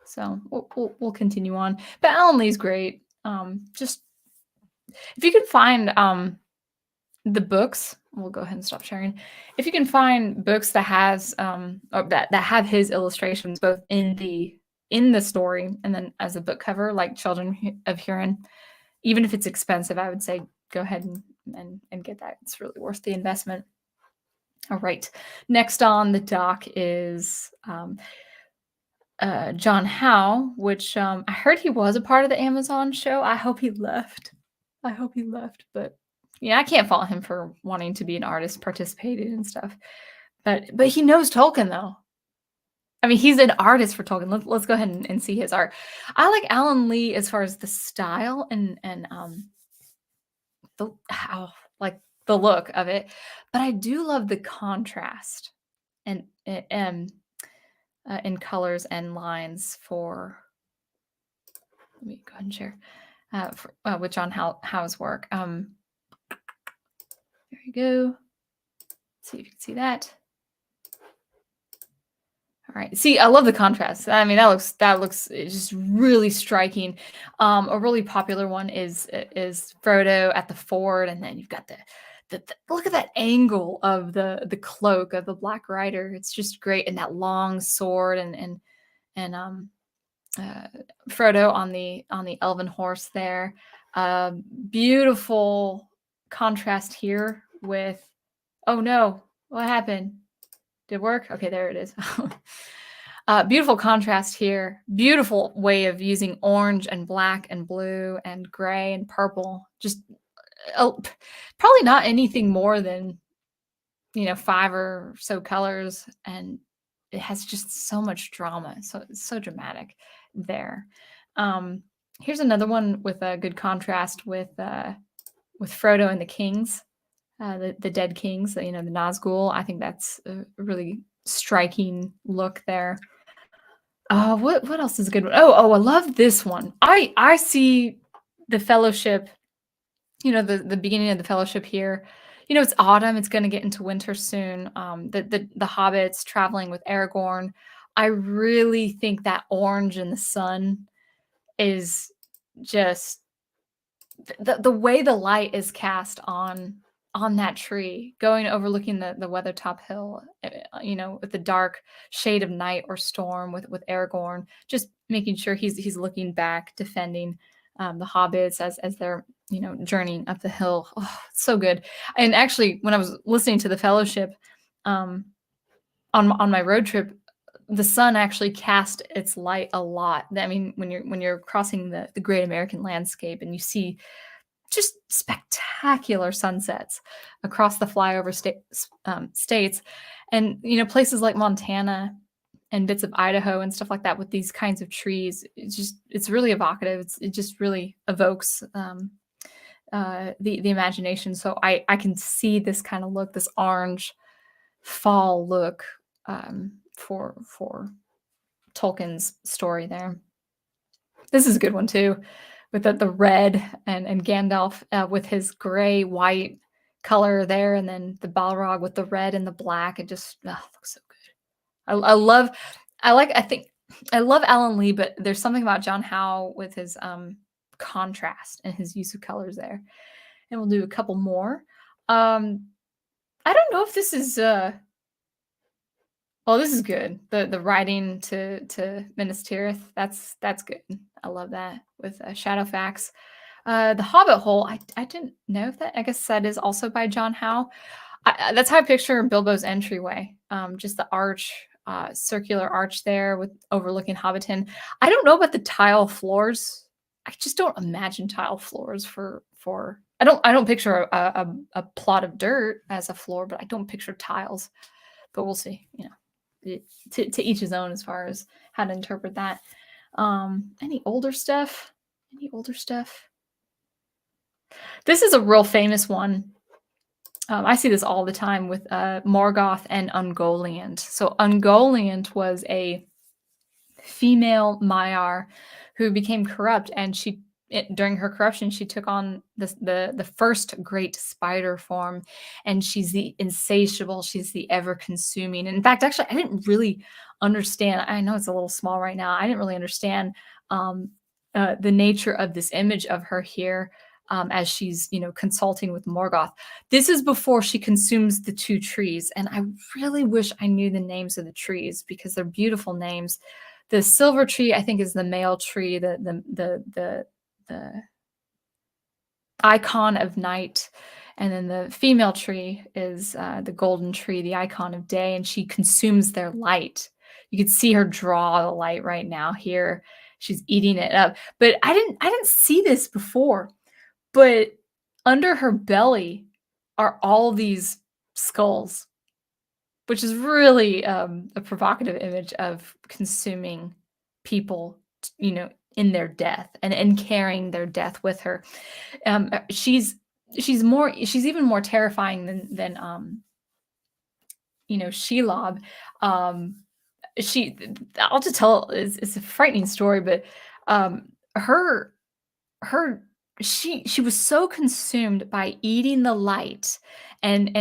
So we'll continue on. But Alan Lee's great. Just if you can find the books, we'll go ahead and stop sharing. If you can find books that has or that have his illustrations both in the story and then as a book cover, like Children of Hurin, even if it's expensive, I would say go ahead and get that. It's really worth the investment. All right. Next on the dock is John Howe, which I heard he was a part of the Amazon show. I hope he left. But yeah, I can't fault him for wanting to be an artist, participated and stuff. But he knows Tolkien though. I mean, he's an artist for Tolkien. Let's go ahead and see his art. I like Alan Lee as far as the style and the how like the look of it, but I do love the contrast and in colors and lines for. Let me go ahead and share with John Howe's work. There you go. Let's see if you can see that. All right. See, I love the contrast. I mean, that looks just really striking. A really popular one is Frodo at the ford, and then you've got the look at that angle of the cloak of the Black Rider. It's just great, and that long sword, and Frodo on the elven horse there. Beautiful contrast here with. Oh no! What happened? Did it work? Okay, there it is. Beautiful contrast here. Beautiful way of using orange and black and blue and gray and purple. Just probably not anything more than 5 or so colors, and it has just so much drama. So it's so dramatic there. Here's another one with a good contrast with Frodo and the kings. The dead kings, the Nazgul. I think that's a really striking look there. What else is a good one? Oh, I love this one. I see the Fellowship. The beginning of the Fellowship here. It's autumn. It's going to get into winter soon. The hobbits traveling with Aragorn. I really think that orange in the sun is just the way the light is cast on that tree overlooking the Weathertop Hill, with the dark shade of night or storm with Aragorn, just making sure he's looking back, defending the hobbits as they're journeying up the hill. Oh, it's so good. And actually, when I was listening to the Fellowship on my road trip, the sun actually cast its light a lot. I mean, when you're crossing the great American landscape and you see just spectacular sunsets across the flyover states, and places like Montana and bits of Idaho and stuff like that with these kinds of trees. It's really evocative. It just really evokes the imagination. So I can see this kind of look, this orange fall look for Tolkien's story there. This is a good one too, with the red and Gandalf with his gray white color there, and then the Balrog with the red and the black. It just looks so good. I love Alan Lee, but there's something about John Howe with his contrast and his use of colors there. And we'll do a couple more. I don't know if this is this is good. The writing to Minas Tirith, that's good. I love that with Shadowfax. The Hobbit Hole, I didn't know if that. I guess that is also by John Howe. That's how I picture Bilbo's entryway. Just the arch, circular arch there with overlooking Hobbiton. I don't know about the tile floors. I just don't imagine tile floors for. I don't picture a plot of dirt as a floor, but I don't picture tiles. But we'll see. To each his own as far as how to interpret that. Any older stuff? This is a real famous one. I see this all the time with Morgoth and Ungoliant. So Ungoliant was a female Maiar who became corrupt, and during her corruption she took on the first great spider form, and she's the insatiable, she's the ever consuming. In fact, actually, I didn't really understand. I know it's a little small right now. I didn't really understand um, the nature of this image of her here. As she's, consulting with Morgoth. This is before she consumes the two trees, and I really wish I knew the names of the trees because they're beautiful names. The silver tree, I think, is the male tree, the icon of night, and then the female tree is the golden tree, the icon of day, and she consumes their light. You can see her draw the light right now here. She's eating it up. But I didn't see this before. But under her belly are all these skulls, which is really a provocative image of consuming people, in their death and carrying their death with her. She's even more terrifying than Shelob. Um, she I'll just tell it's a frightening story, but her her she was so consumed by eating the light, and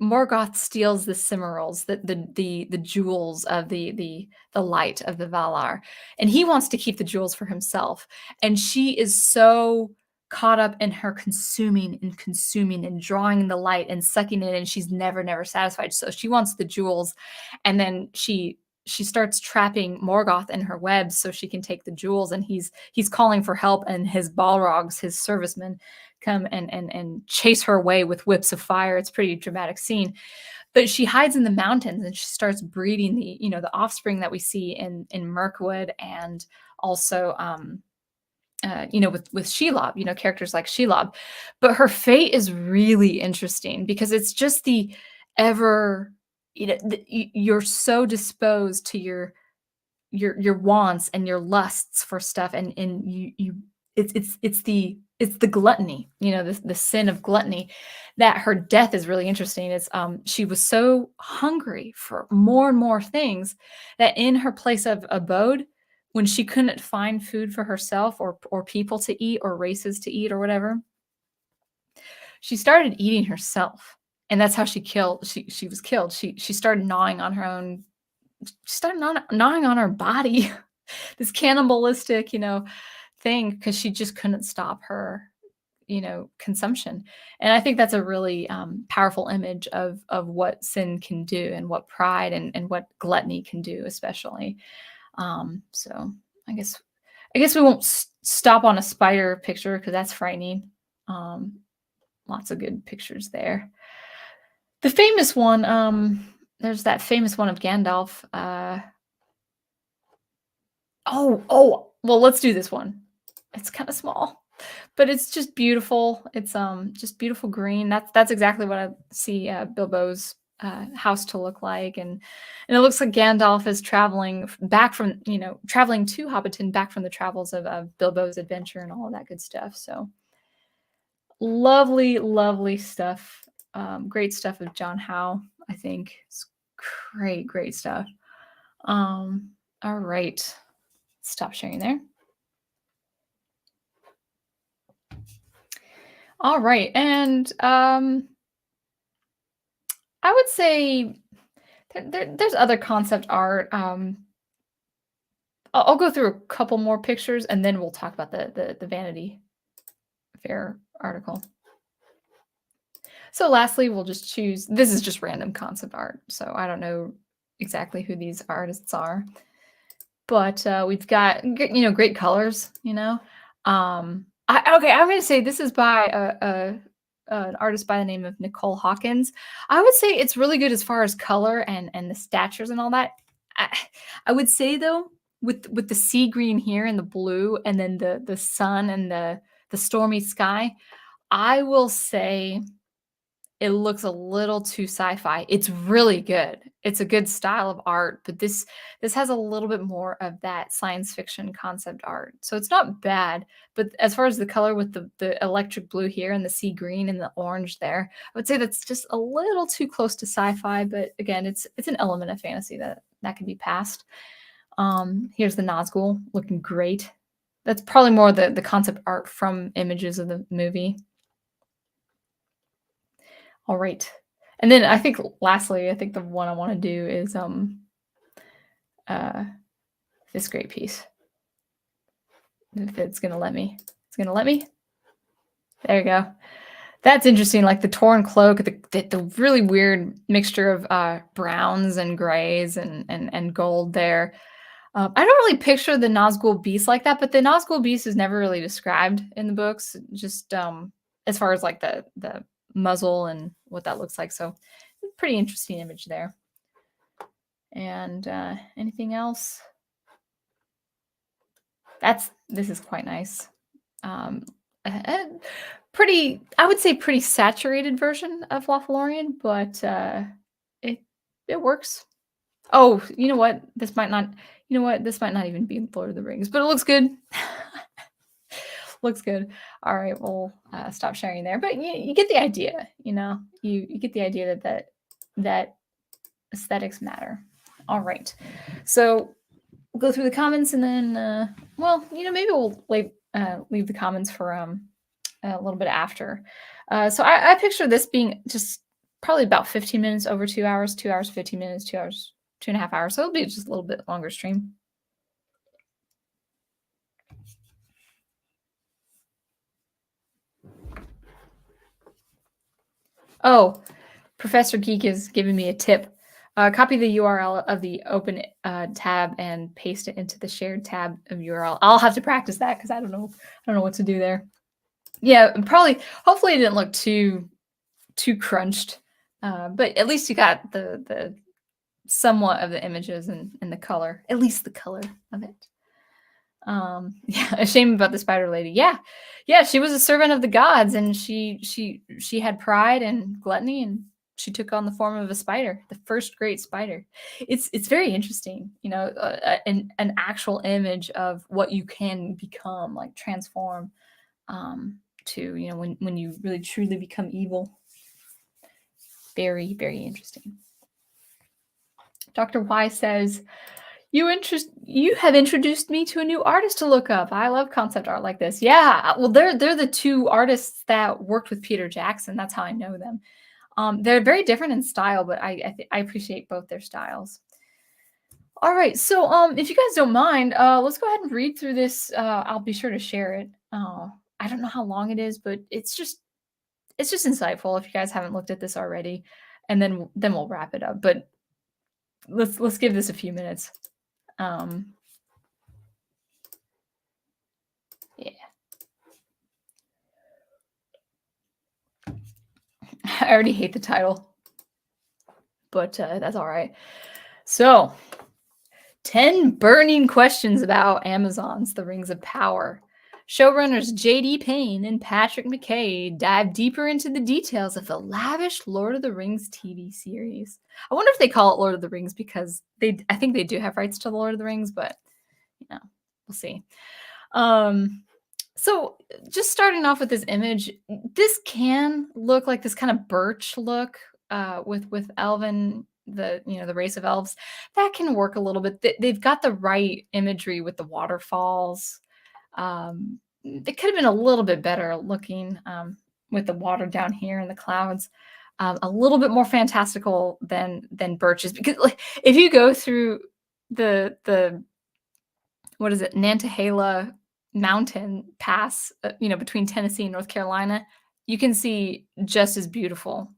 Morgoth steals the Cimarils, the jewels of the light of the Valar, and he wants to keep the jewels for himself. And she is so caught up in her consuming and drawing the light and sucking it, and she's never satisfied. So she wants the jewels, and then she starts trapping Morgoth in her webs so she can take the jewels, and he's calling for help, and his Balrogs, his servicemen, come and chase her away with whips of fire. It's a pretty dramatic scene. But she hides in the mountains, and she starts breeding the offspring that we see in Mirkwood, and also with Shelob, characters like Shelob. But her fate is really interesting because it's just the ever, you're so disposed to your wants and your lusts for stuff, and you it's the gluttony, the sin of gluttony, that her death is really interesting. It's she was so hungry for more and more things that in her place of abode, when she couldn't find food for herself or people to eat or races to eat or whatever, she started eating herself. And that's how she was killed. She started gnawing on her own, she started gnawing on her body, this cannibalistic, thing, because she just couldn't stop her, consumption. And I think that's a really powerful image of what sin can do, and what pride and what gluttony can do, especially. So I guess we won't stop on a spider picture because that's frightening. Lots of good pictures there. The famous one, there's that famous one of Gandalf. Well, let's do this one. It's kind of small, but it's just beautiful. It's just beautiful green. That's exactly what I see Bilbo's house to look like, and it looks like Gandalf is traveling back from traveling to Hobbiton, back from the travels of Bilbo's adventure and all of that good stuff. So lovely stuff. Great stuff of John Howe. I think it's great stuff. All right, stop sharing there. All right, and I would say there's other concept art. I'll go through a couple more pictures, and then we'll talk about the Vanity Fair article. So lastly, we'll just choose. This is just random concept art, so I don't know exactly who these artists are, but we've got great colors. I'm going to say this is by an artist by the name of Nicole Hawkins. I would say it's really good as far as color and the statures and all that. I would say though, with the sea green here and the blue, and then the sun and the stormy sky, I will say it looks a little too sci-fi. It's really good. It's a good style of art, but this has a little bit more of that science fiction concept art. So it's not bad, but as far as the color with the electric blue here and the sea green and the orange there, I would say that's just a little too close to sci-fi, but again, it's an element of fantasy that can be passed. Here's the Nazgul looking great. That's probably more the concept art from images of the movie. All right. And then I think lastly, I think the one I want to do is uh this great piece. If it's gonna let me. It's gonna let me. There you go. That's interesting, like the torn cloak, the really weird mixture of browns and grays and gold there. I don't really picture the Nazgul beast like that, but the Nazgul beast is never really described in the books, just as far as like the muzzle and what that looks like. So pretty interesting image there. And anything else? This is quite nice. A pretty, I would say pretty saturated version of Lothlorien, but it works. Oh, you know what? This might not, you know what? This might not even be Lord of the Rings, but it looks good. Looks good. All right, we'll stop sharing there. But you get the idea, you know? You get the idea that aesthetics matter. All right. So we'll go through the comments and then, well, you know, maybe we'll leave the comments for a little bit after. So I picture this being just probably about 15 minutes over 2 hours, 2 hours, 15 minutes, 2 hours, 2.5 hours. So it'll be just a little bit longer stream. Oh, Professor Geek is giving me a tip. Copy the URL of the open tab and paste it into the shared tab of URL. I'll have to practice that because I don't know what to do there. Yeah, probably. Hopefully, it didn't look too crunched, but at least you got the somewhat of the images and the color, at least the color of it. Yeah, a shame about the spider lady. Yeah, she was a servant of the gods, and she had pride and gluttony, and she took on the form of a spider, the first great spider. It's very interesting, you know, an actual image of what you can become, like transform to, you know, when you really truly become evil. Very, very interesting. Dr. Y says, you have introduced me to a new artist to look up. I love concept art like this. Yeah, well, they're the two artists that worked with Peter Jackson. That's how I know them. They're very different in style, but I appreciate both their styles. All right, so if you guys don't mind, let's go ahead and read through this. I'll be sure to share it. I don't know how long it is, but it's just insightful if you guys haven't looked at this already, and then we'll wrap it up. But let's give this a few minutes. Yeah. I already hate the title, but that's all right. So, 10 burning questions about Amazon's The Rings of Power. Showrunners J.D. Payne and Patrick McKay dive deeper into the details of the lavish Lord of the Rings TV series. I wonder if they call it Lord of the Rings because I think they do have rights to the Lord of the Rings, but you know, we'll see. So just starting off with this image, this can look like this kind of birch look with elven, the race of elves. That can work a little bit. They've got the right imagery with the waterfalls. It could have been a little bit better looking with the water down here and the clouds. A little bit more fantastical than birches, because like, if you go through the what is it, Nantahala mountain pass, between Tennessee and North Carolina, you can see just as beautiful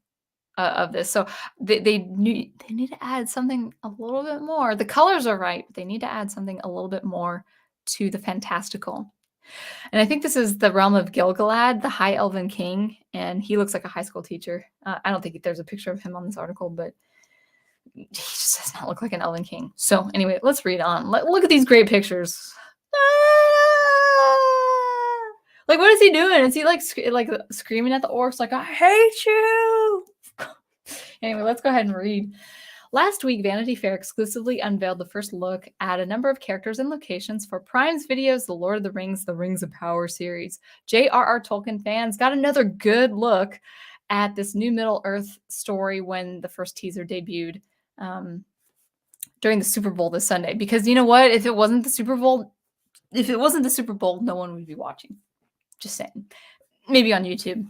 of this. So they need to add something a little bit more. The colors are right, but they need to add something a little bit more to the fantastical. And I think this is the realm of Gilgalad, the High Elven King, and he looks like a high school teacher. I don't think there's a picture of him on this article, but he just does not look like an Elven King. So anyway, let's read on. Look at these great pictures. Like, what is he doing? Is he like screaming at the orcs like, I hate you? Anyway, let's go ahead and read. Last week, Vanity Fair exclusively unveiled the first look at a number of characters and locations for Prime's Video's The Lord of the Rings, The Rings of Power series. J.r.r. Tolkien fans got another good look at this new Middle-earth story when the first teaser debuted during the Super Bowl this Sunday. Because you know what? If it wasn't the Super Bowl, no one would be watching. Just saying. Maybe on YouTube.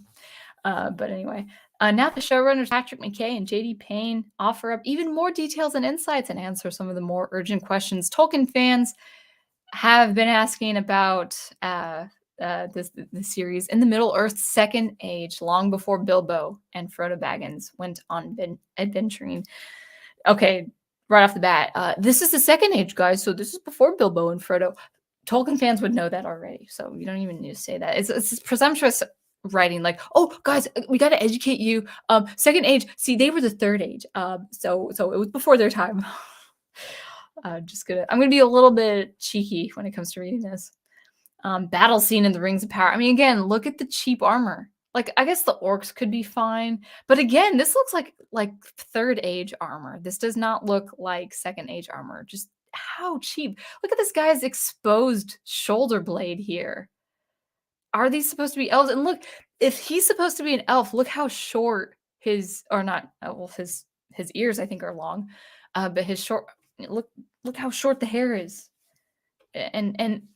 But anyway. Now the showrunners Patrick McKay and J.D. Payne offer up even more details and insights and answer some of the more urgent questions Tolkien fans have been asking about this series in the Middle-earth Second Age, long before Bilbo and Frodo Baggins went on adventuring. Okay, right off the bat, this is the Second Age, guys, so this is before Bilbo and Frodo. Tolkien fans would know that already, so you don't even need to say that. It's presumptuous writing, like, oh, guys, we got to educate you. Second Age, see, they were the Third Age, so it was before their time. I'm gonna be a little bit cheeky when it comes to reading this. Battle scene in the Rings of Power. I mean, again, look at the cheap armor. Like, I guess the orcs could be fine, but again, this looks like Third Age armor. This does not look like Second Age armor. Just how cheap. Look at this guy's exposed shoulder blade here. Are these supposed to be elves? And look, if he's supposed to be an elf, look how short his, or not, well, his ears I think are long, but his short. Look how short the hair is, and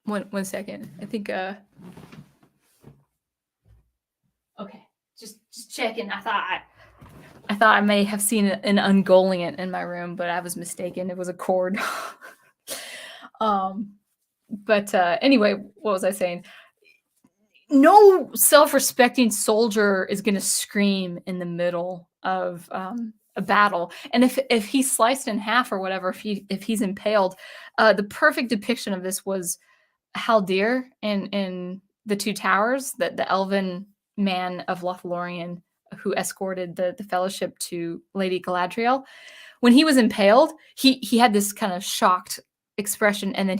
one second. I think okay, just checking. I thought I may have seen an ungoliant in my room, but I was mistaken. It was a cord. But anyway, what was I saying? No self-respecting soldier is going to scream in the middle of a battle, and if he's sliced in half or whatever, if he's impaled, the perfect depiction of this was Haldir in the Two Towers, the elven man of Lothlorien who escorted the Fellowship to Lady Galadriel. When he was impaled, he had this kind of shocked expression, and then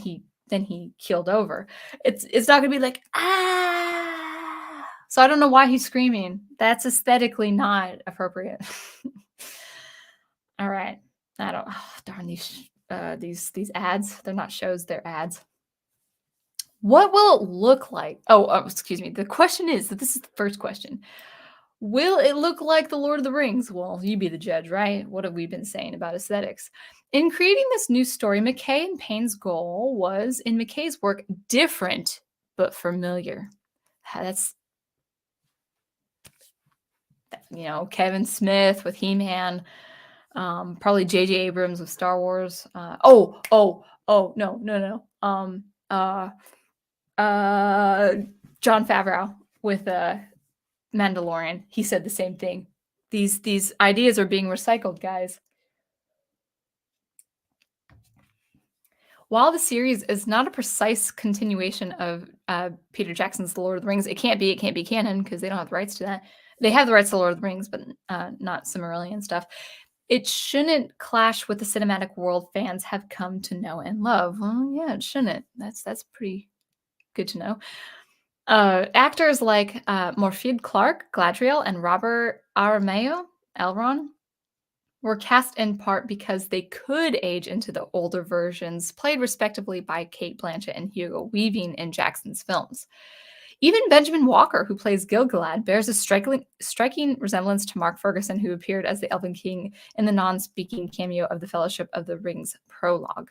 he keeled over. It's not gonna be like, ah. So I don't know why he's screaming. That's aesthetically not appropriate. All right. I don't. Oh, darn these ads. They're not shows. They're ads. What will it look like? Oh, excuse me. The question is that this is the first question. Will it look like The Lord of the Rings? Well, you be the judge, right? What have we been saying about aesthetics? In creating this new story, McKay and Payne's goal was, in McKay's work, different but familiar. That's, Kevin Smith with He-Man, probably J.J. Abrams with Star Wars. No. Jon Favreau with Mandalorian. He said the same thing. These ideas are being recycled, guys. While the series is not a precise continuation of Peter Jackson's The Lord of the Rings, it can't be canon because they don't have the rights to that. They have the rights to The Lord of the Rings, but not Silmarillion stuff. It shouldn't clash with the cinematic world fans have come to know and love. Well, yeah, it shouldn't. That's pretty good to know. Actors like Morfydd Clark, Gladriel, and Robert Aramayo, Elrond, were cast in part because they could age into the older versions, played respectively by Cate Blanchett and Hugo Weaving in Jackson's films. Even Benjamin Walker, who plays Gil-galad, bears a striking resemblance to Mark Ferguson, who appeared as the Elven King in the non-speaking cameo of the Fellowship of the Ring's prologue.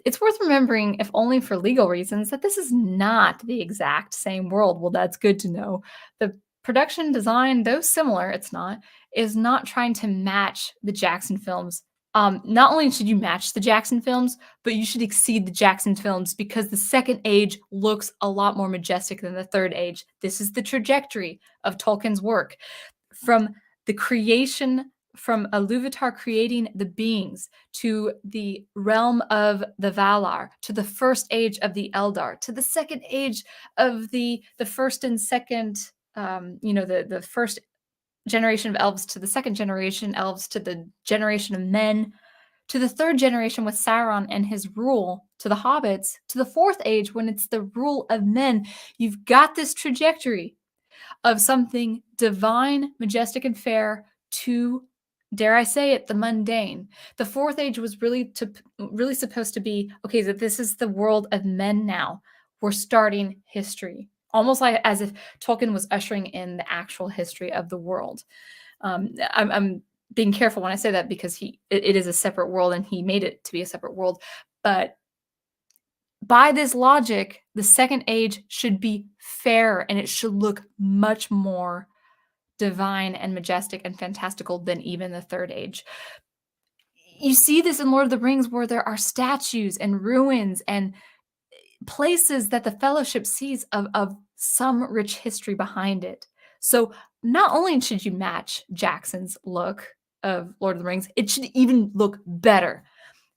It's worth remembering, if only for legal reasons, that this is not the exact same world. Well, that's good to know. The production design, though similar, is not trying to match the Jackson films. Not only should you match the Jackson films, but you should exceed the Jackson films because the Second Age looks a lot more majestic than the Third Age. This is the trajectory of Tolkien's work. From the creation, from Iluvatar creating the beings, to the realm of the Valar, to the first age of the Eldar, to the second age of the first and second, the first generation of elves, to the second generation elves, to the generation of men, to the third generation with Sauron and his rule, to the hobbits, to the fourth age when it's the rule of men. You've got this trajectory. of something divine, majestic, and fair to, dare I say it, the mundane. The fourth age was really supposed to be okay, that this is the world of men now. We're starting history. Almost like as if Tolkien was ushering in the actual history of the world. I'm being careful when I say that because it is a separate world and he made it to be a separate world. But by this logic, the second age should be fair and it should look much more divine and majestic and fantastical than even the third age. You see this in Lord of the Rings where there are statues and ruins and places that the Fellowship sees of some rich history behind it. So not only should you match Jackson's look of Lord of the Rings, it should even look better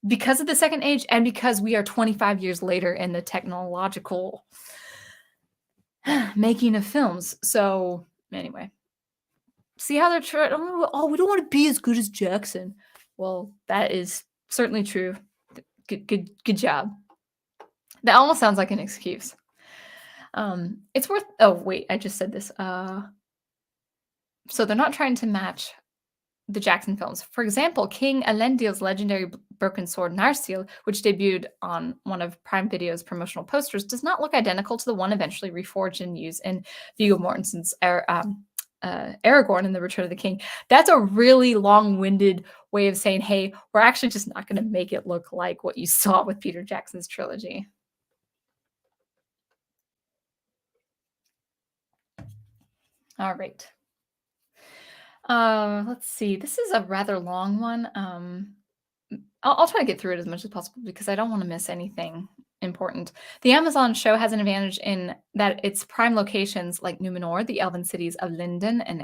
because of the second age and because we are 25 years later in the technological making of films. So anyway, see how they're trying. Oh, we don't want to be as good as Jackson. Well, that is certainly true. Good job. That almost sounds like an excuse. It's worth. Oh wait, I just said this. So they're not trying to match the Jackson films. For example, King Elendil's legendary broken sword Narsil, which debuted on one of Prime Video's promotional posters, does not look identical to the one eventually reforged and used in Viggo Mortensen's Aragorn in The Return of the King. That's a really long-winded way of saying, hey, we're actually just not going to make it look like what you saw with Peter Jackson's trilogy. All right. Let's see. This is a rather long one. I'll try to get through it as much as possible because I don't want to miss anything important. The Amazon show has an advantage in that its prime locations like Numenor, the elven cities of Linden and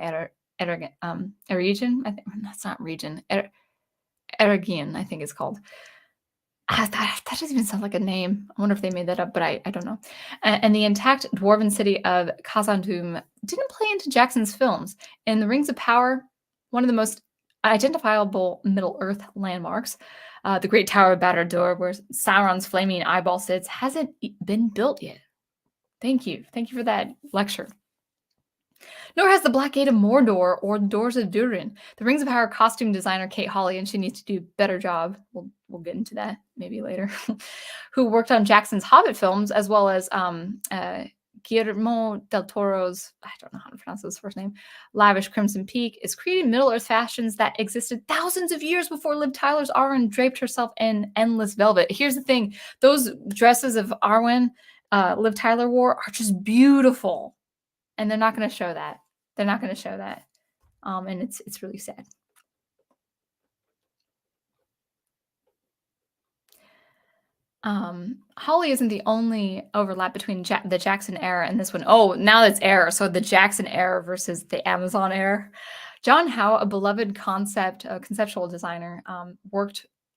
Eregion. I think that's not region. Eregion, I think it's called. That doesn't even sound like a name. I wonder if they made that up, but I don't know. And the intact dwarven city of Khazad-dûm didn't play into Jackson's films. In The Rings of Power, one of the most identifiable Middle-earth landmarks, the Great Tower of Barad-dûr, where Sauron's flaming eyeball sits, hasn't been built yet. Thank you. Thank you for that lecture. Nor has the Black Gate of Mordor or the Doors of Durin. The Rings of Power costume designer Kate Hawley, and she needs to do a better job. We'll get into that maybe later. Who worked on Jackson's Hobbit films as well as Guillermo del Toro's, I don't know how to pronounce his first name, lavish Crimson Peak, is creating Middle-earth fashions that existed thousands of years before Liv Tyler's Arwen draped herself in endless velvet. Here's the thing. Those dresses of Arwen Liv Tyler wore are just beautiful. And they're not going to show that. They're not going to show that. And it's really sad. Holly isn't the only overlap between the Jackson era and this one. Oh, now it's era. So the Jackson era versus the Amazon era. John Howe, a beloved conceptual designer,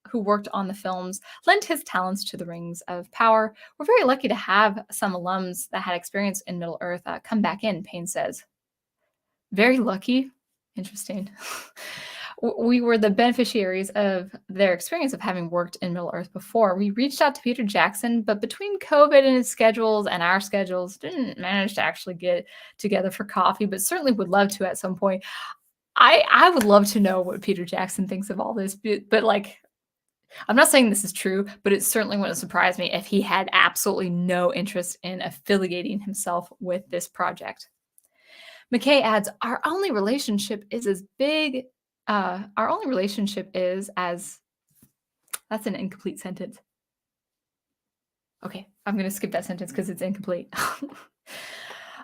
who worked on the films, lent his talents to the Rings of Power. We're very lucky to have some alums that had experience in Middle-earth come back in, Payne says. Very lucky. Interesting. We were the beneficiaries of their experience of having worked in Middle-earth before. We reached out to Peter Jackson, but between COVID and his schedules and our schedules, didn't manage to actually get together for coffee, but certainly would love to at some point. I would love to know what Peter Jackson thinks of all this, but like, I'm not saying this is true, but it certainly wouldn't surprise me if he had absolutely no interest in affiliating himself with this project. McKay adds, our only relationship is as that's an incomplete sentence. Okay, I'm going to skip that sentence because it's incomplete.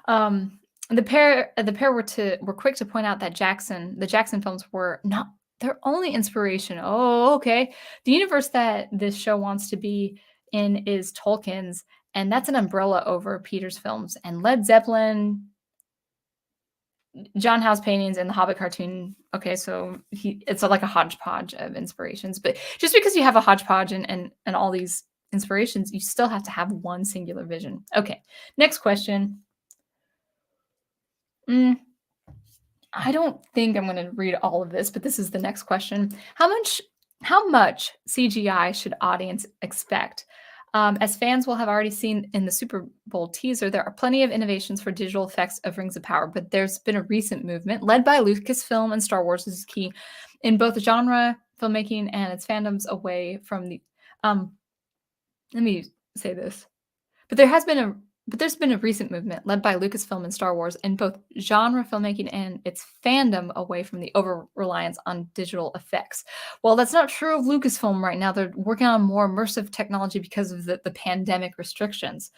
The pair were quick to point out that the Jackson films were not their only inspiration. Oh, okay. The universe that this show wants to be in is Tolkien's, and that's an umbrella over Peter's films. And Led Zeppelin, John Howe's paintings, and the Hobbit cartoon. Okay, so it's like a hodgepodge of inspirations. But just because you have a hodgepodge and all these inspirations, you still have to have one singular vision. Okay, next question. I don't think I'm going to read all of this, but this is the next question. How much CGI should audience expect? As fans will have already seen in the Super Bowl teaser, there are plenty of innovations for digital effects of Rings of Power, but there's been a recent movement led by Lucasfilm and Star Wars is key in both genre filmmaking and its fandoms away from the. Let me say this, but there's been a recent movement led by Lucasfilm and Star Wars in both genre filmmaking and its fandom away from the over reliance on digital effects. Well, that's not true of Lucasfilm right now. They're working on more immersive technology because of the pandemic restrictions.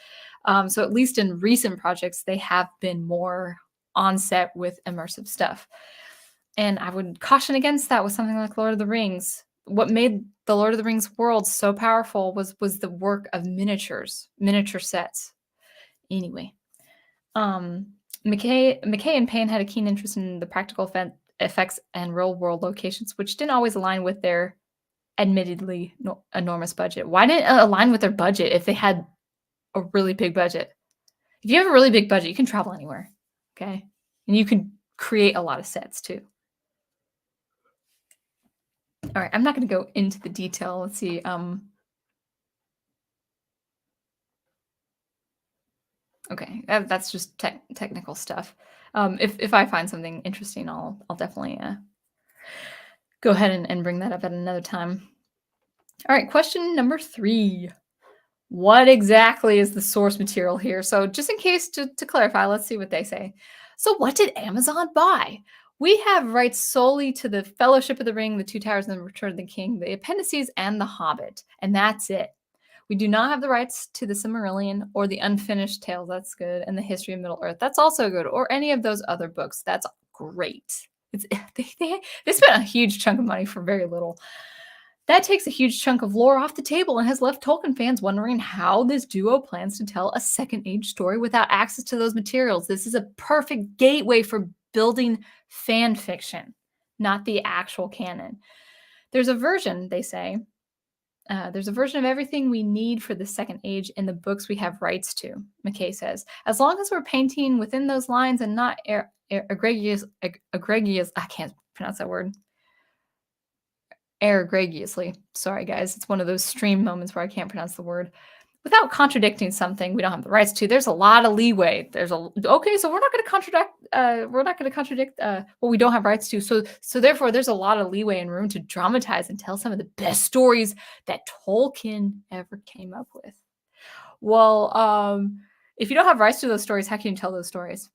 So at least in recent projects, they have been more on set with immersive stuff. And I would caution against that with something like Lord of the Rings. What made the Lord of the Rings world so powerful was the work of miniature sets. Anyway, McKay and Payne had a keen interest in the practical effects and real-world locations, which didn't always align with their admittedly enormous budget. Why didn't it align with their budget if they had a really big budget? If you have a really big budget, you can travel anywhere, okay? And you can create a lot of sets too. All right, I'm not going to go into the detail. Let's see. Okay, that's just technical stuff. If I find something interesting, I'll definitely go ahead and bring that up at another time. All right, question number 3. What exactly is the source material here? So just in case to clarify, let's see what they say. So what did Amazon buy? We have rights solely to the Fellowship of the Ring, the Two Towers, and the Return of the King, the Appendices, and the Hobbit, and that's it. We do not have the rights to the Silmarillion or the Unfinished Tales. That's good. And the History of Middle-earth. That's also good. Or any of those other books. That's great. They spent a huge chunk of money for very little. That takes a huge chunk of lore off the table and has left Tolkien fans wondering how this duo plans to tell a second age story without access to those materials. This is a perfect gateway for building fan fiction, not the actual canon. There's a version, they say, there's a version of everything we need for the second age in the books we have rights to, McKay says. As long as we're painting within those lines and not egregiously, I can't pronounce that word. Egregiously. Sorry, guys. It's one of those stream moments where I can't pronounce the word. Without contradicting something we don't have the rights to, there's a lot of leeway. Okay, so we're not going to contradict what we don't have rights to. So therefore, there's a lot of leeway and room to dramatize and tell some of the best stories that Tolkien ever came up with. Well, if you don't have rights to those stories, how can you tell those stories?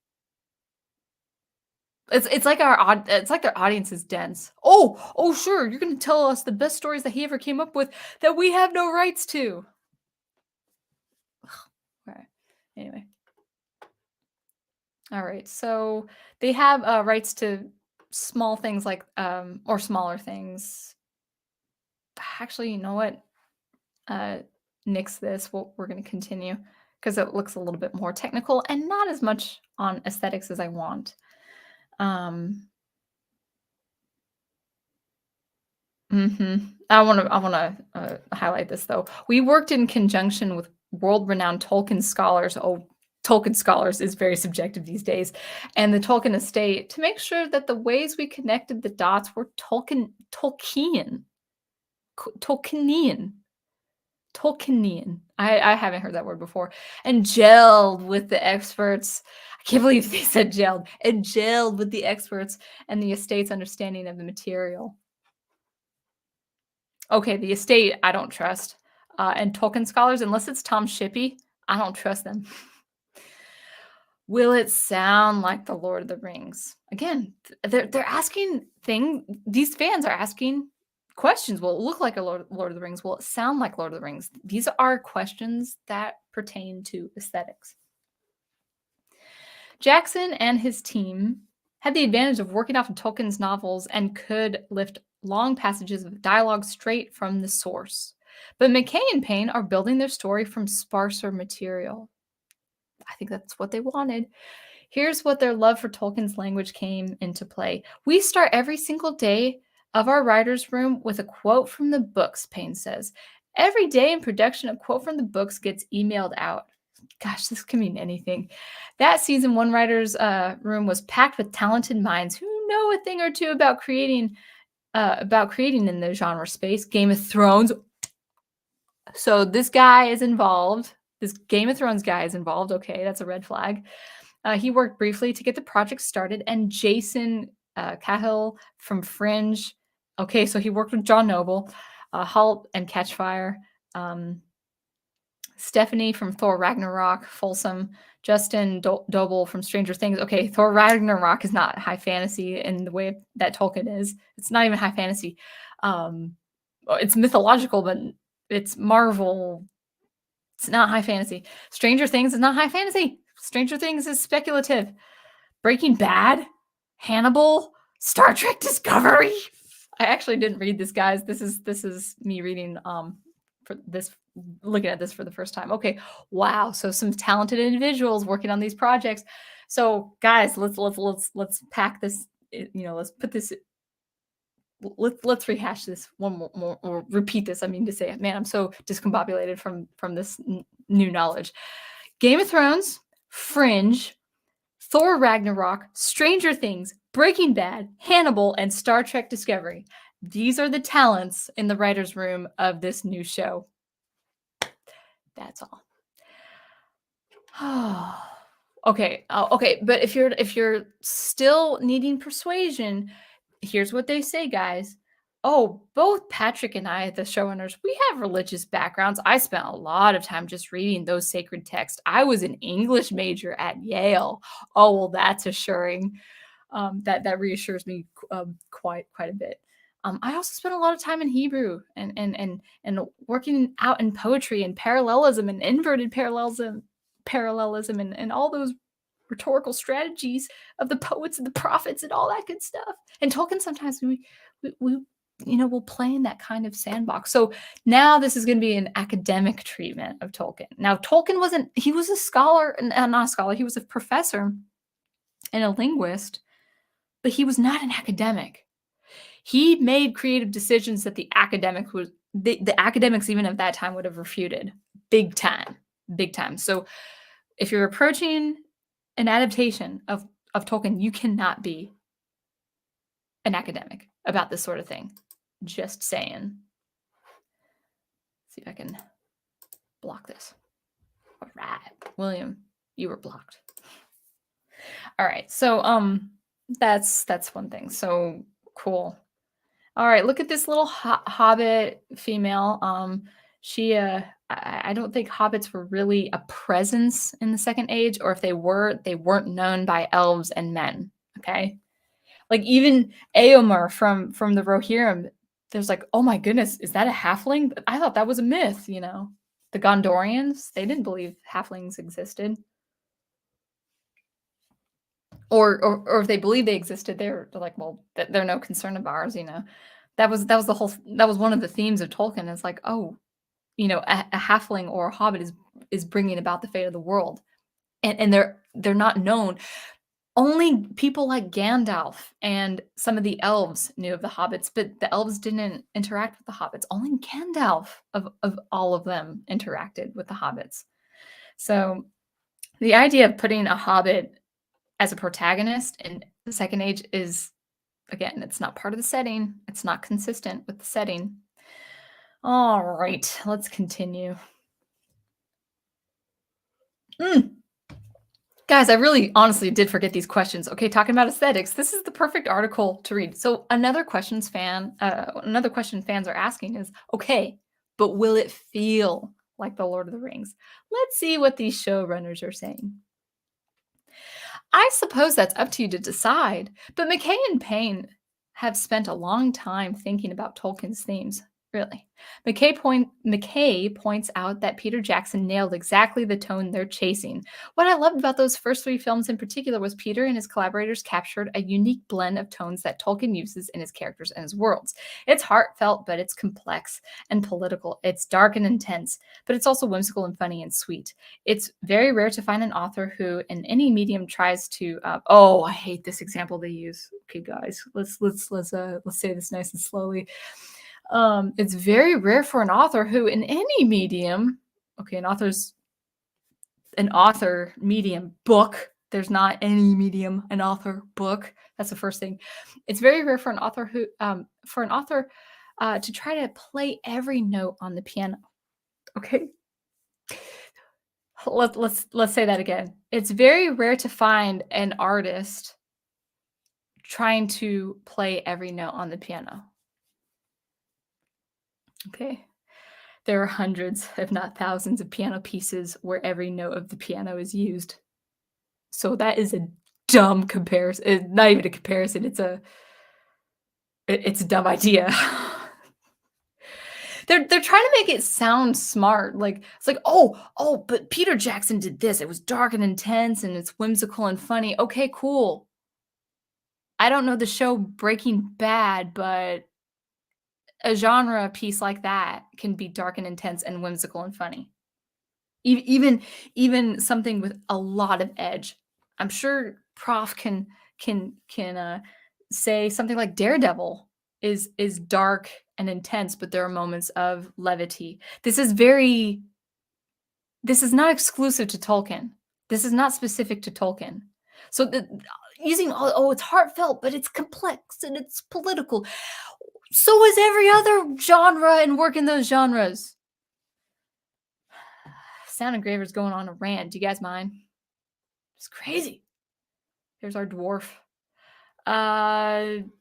It's like their audience is dense. Oh, sure, you're going to tell us the best stories that he ever came up with that we have no rights to. Okay. Anyway. All right. So they have rights to small things like or smaller things. Actually, you know what? Nix this. We're going to continue because it looks a little bit more technical and not as much on aesthetics as I want. I want to highlight this though. We worked in conjunction with world-renowned Tolkien scholars. Oh, Tolkien scholars is very subjective these days, and the Tolkien estate to make sure that the ways we connected the dots were Tolkienian. I haven't heard that word before. And gelled with the experts. I can't believe they said gelled. And gelled with the experts and the estate's understanding of the material. Okay, the estate, I don't trust. And Tolkien scholars, unless it's Tom Shippey, I don't trust them. Will it sound like the Lord of the Rings? Again, they're asking these fans are asking questions. Will it look like a Lord of the Rings? Will it sound like Lord of the Rings? These are questions that pertain to aesthetics. Jackson and his team had the advantage of working off of Tolkien's novels and could lift long passages of dialogue straight from the source. But McKay and Payne are building their story from sparser material. I think that's what they wanted. Here's what their love for Tolkien's language came into play. We start every single day of our writer's room with a quote from the books, Payne says. Every day in production, a quote from the books gets emailed out. Gosh, this can mean anything. That season, one writer's room was packed with talented minds who know a thing or two about creating in the genre space. Game of Thrones. So this guy is involved. This Game of Thrones guy is involved. Okay, that's a red flag. He worked briefly to get the project started, and Jason Cahill from Fringe. Okay, so he worked with John Noble, Halt and Catchfire, um, Stephanie from Thor Ragnarok, Folsom, Justin Doble from Stranger Things. Okay, Thor Ragnarok is not high fantasy in the way that Tolkien is. It's not even high fantasy. It's mythological, but it's Marvel. It's not high fantasy. Stranger Things is not high fantasy. Stranger Things is speculative. Breaking Bad, Hannibal, Star Trek Discovery. I actually didn't read this, guys. This is me reading for this, looking at this for the first time. Okay, wow. So some talented individuals working on these projects. So guys, let's pack this. Let's put this. Let's rehash this one more or repeat this. I mean to say, man, I'm so discombobulated from this new knowledge. Game of Thrones, Fringe, Thor Ragnarok, Stranger Things, Breaking Bad, Hannibal, and Star Trek Discovery. These are the talents in the writer's room of this new show. That's all. Okay. Okay. But if you're still needing persuasion, here's what they say, guys. Oh, both Patrick and I, the showrunners, we have religious backgrounds. I spent a lot of time just reading those sacred texts. I was an English major at Yale. Oh, well, that's assuring. That reassures me quite a bit. I also spent a lot of time in Hebrew and working out in poetry and parallelism and inverted parallelism and all those rhetorical strategies of the poets and the prophets and all that good stuff. And Tolkien, sometimes we will play in that kind of sandbox. So now this is going to be an academic treatment of Tolkien. Now Tolkien he was a scholar, not a scholar, he was a professor and a linguist, but he was not an academic. He made creative decisions that the academics even of that time would have refuted. Big time. So if you're approaching an adaptation of Tolkien, you cannot be an academic about this sort of thing. Just saying. See if I can block this. All right, William, you were blocked. All right, so that's one thing. So cool. All right, look at this little hobbit female. She I don't think hobbits were really a presence in the Second Age, or if they were, they weren't known by elves and men. Okay, like even Eomer from the Rohirrim, there's like, oh my goodness, is that a halfling? I thought that was a myth. The Gondorians, they didn't believe halflings existed, or if they believe they existed, they're like, well, they're no concern of ours. That was one of the themes of Tolkien. It's like, oh, a halfling or a hobbit is bringing about the fate of the world, and they're not known. Only people like Gandalf and some of the elves knew of the hobbits, but the elves didn't interact with the hobbits. Only Gandalf of all of them interacted with the hobbits. So the idea of putting a hobbit as a protagonist in the Second Age is, again, it's not part of the setting. It's not consistent with the setting. All right, let's continue. Guys, I really honestly did forget these questions. Okay, talking about aesthetics, this is the perfect article to read. So another question fans are asking is, okay, but will it feel like The Lord of the Rings? Let's see what these showrunners are saying. I suppose that's up to you to decide, but McKay and Payne have spent a long time thinking about Tolkien's themes. Really. McKay points out that Peter Jackson nailed exactly the tone they're chasing. What I loved about those first three films in particular was Peter and his collaborators captured a unique blend of tones that Tolkien uses in his characters and his worlds. It's heartfelt, but it's complex and political. It's dark and intense, but it's also whimsical and funny and sweet. It's very rare to find an author who, in any medium, tries to. Oh, I hate this example they use. Okay, guys, let's say this nice and slowly. It's very rare for an author who, in any medium, okay, an author medium book. There's not any medium an author book. That's the first thing. It's very rare for an author to try to play every note on the piano. Okay. Let's say that again. It's very rare to find an artist trying to play every note on the piano. Okay. There are hundreds, if not thousands, of piano pieces where every note of the piano is used. So that is a dumb comparison. Not even a comparison. It's a dumb idea. They're trying to make it sound smart. Like it's like, oh, but Peter Jackson did this. It was dark and intense, and it's whimsical and funny. Okay, cool. I don't know the show Breaking Bad, but a genre piece like that can be dark and intense and whimsical and funny. Even something with a lot of edge. I'm sure Prof can say something like Daredevil is dark and intense, but there are moments of levity. This is not exclusive to Tolkien. This is not specific to Tolkien. So using it's heartfelt, but it's complex and it's political. So is every other genre and work in those genres. Sound Engraver's going on a rant. Do you guys mind? It's crazy. Here's our dwarf.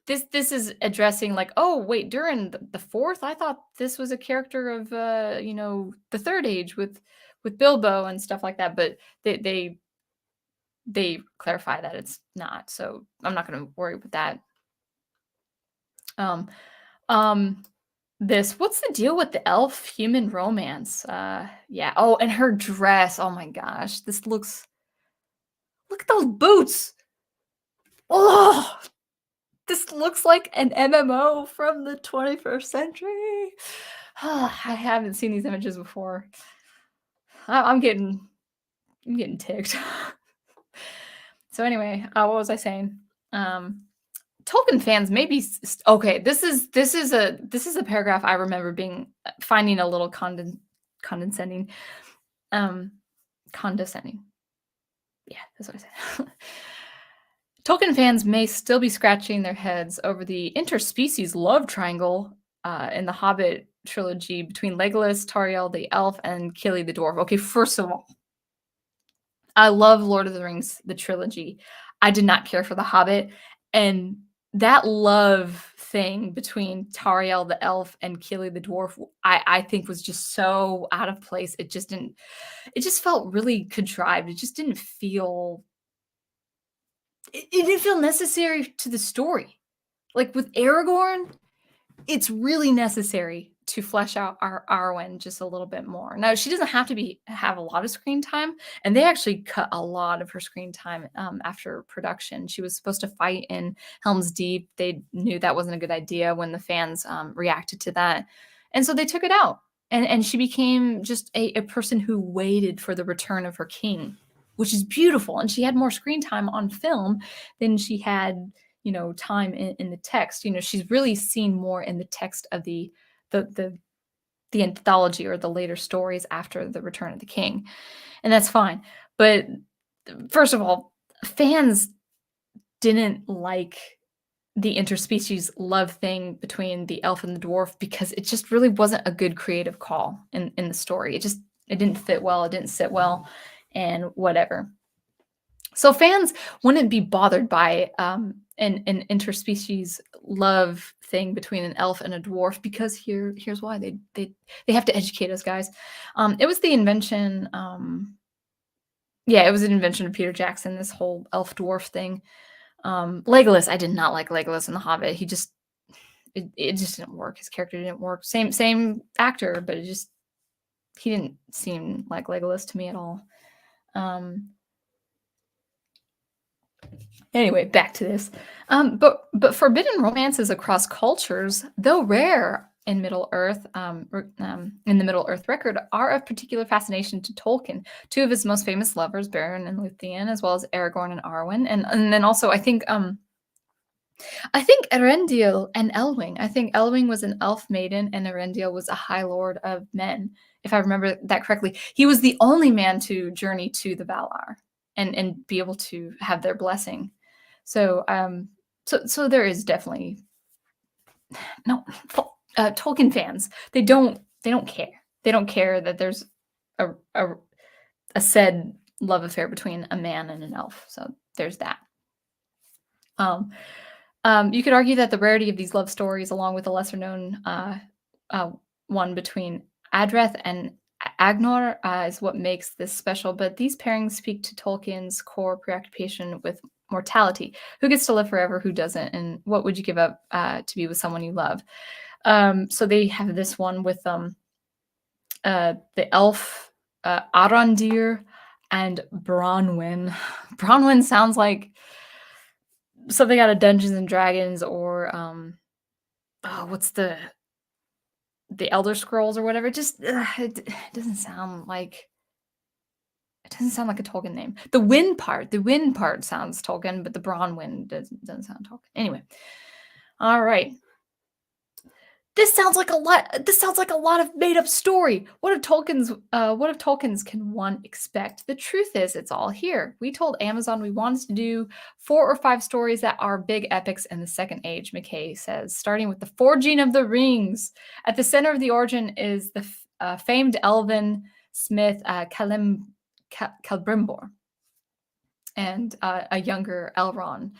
This is addressing like, oh wait, during the fourth, I thought this was a character of the third age with Bilbo and stuff like that, but they clarify that it's not. So I'm not going to worry with that. What's the deal with the elf human romance? Yeah. Oh, and her dress. Oh my gosh, look at those boots. Oh, this looks like an MMO from the 21st century. I haven't seen these images before. I'm getting ticked. So anyway, what was I saying? Tolkien fans maybe okay. This is a paragraph I remember finding a little condescending. Condescending. Yeah, that's what I said. Tolkien fans may still be scratching their heads over the interspecies love triangle in the Hobbit trilogy between Legolas, Tauriel the elf, and Kili the dwarf. Okay, first of all, I love Lord of the Rings, the trilogy. I did not care for The Hobbit, and that love thing between Tauriel the elf and Kili the dwarf, I think was just so out of place. It just felt really contrived. It just didn't feel it didn't feel necessary to the story. Like with Aragorn, it's really necessary to flesh out our Arwen just a little bit more. Now, she doesn't have to have a lot of screen time, and they actually cut a lot of her screen time after production. She was supposed to fight in Helm's Deep. They knew that wasn't a good idea when the fans reacted to that, and so they took it out. And she became just a person who waited for the return of her king, which is beautiful. And she had more screen time on film than she had time in the text. She's really seen more in the text of the anthology or the later stories after the return of the king, and that's fine. But first of all, fans didn't like the interspecies love thing between the elf and the dwarf because it just really wasn't a good creative call in the story. It didn't fit well. It didn't sit well, and whatever. So fans wouldn't be bothered by an interspecies love thing between an elf and a dwarf because here's why they have to educate us, guys. It was the invention. It was an invention of Peter Jackson. This whole elf dwarf thing. Legolas, I did not like Legolas in The Hobbit. It just didn't work. His character didn't work. Same actor, but he didn't seem like Legolas to me at all. Anyway, back to this. But forbidden romances across cultures, though rare in Middle Earth, in the Middle Earth record, are of particular fascination to Tolkien. Two of his most famous lovers, Beren and Luthien, as well as Aragorn and Arwen, and then also I think Erendil and Elwing. I think Elwing was an elf maiden, and Erendil was a high lord of men, if I remember that correctly. He was the only man to journey to the Valar and be able to have their blessing. So so there is definitely no Tolkien fans. They don't care. they don't care that there's a, a a said love affair between a man and an elf. So there's that. Um, you could argue that the rarity of these love stories, along with the lesser known uh, one between Adreth and Agnor, is what makes this special. But these pairings speak to Tolkien's core preoccupation with mortality. Who gets to live forever? Who doesn't? And what would you give up to be with someone you love? So they have this one with the elf Arondir and Bronwyn. Bronwyn sounds like something out of Dungeons and Dragons or oh, what's the Elder Scrolls or whatever. It doesn't sound like a Tolkien name. The wind part sounds Tolkien, but the Bronwyn doesn't sound Tolkien. Anyway, all right. This sounds like a lot of made up story. What of Tolkien's can one expect? The truth is it's all here. We told Amazon we wanted to do 4 or 5 stories that are big epics in the Second Age, McKay says, starting with the Forging of the Rings. At the center of the origin is the famed elven smith Celebrimbor and a younger Elrond.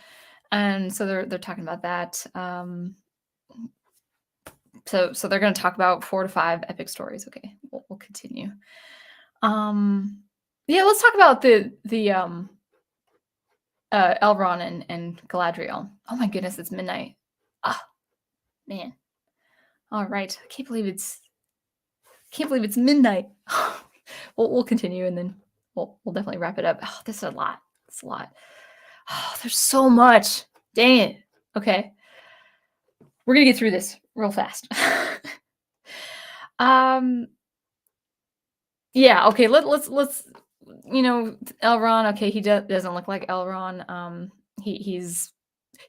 And so they're talking about that. So they're going to talk about 4 to 5 epic stories. Okay, we'll continue. Yeah, let's talk about the Elrond and Galadriel. Oh my goodness, it's midnight. Ah, man. All right, I can't believe it's midnight. We'll continue and then we'll definitely wrap it up. Oh, this is a lot. It's a lot. Oh, there's so much. Dang it. Okay. We're gonna get through this real fast. Yeah, okay, let's Elrond, okay, he doesn't look like Elrond. He's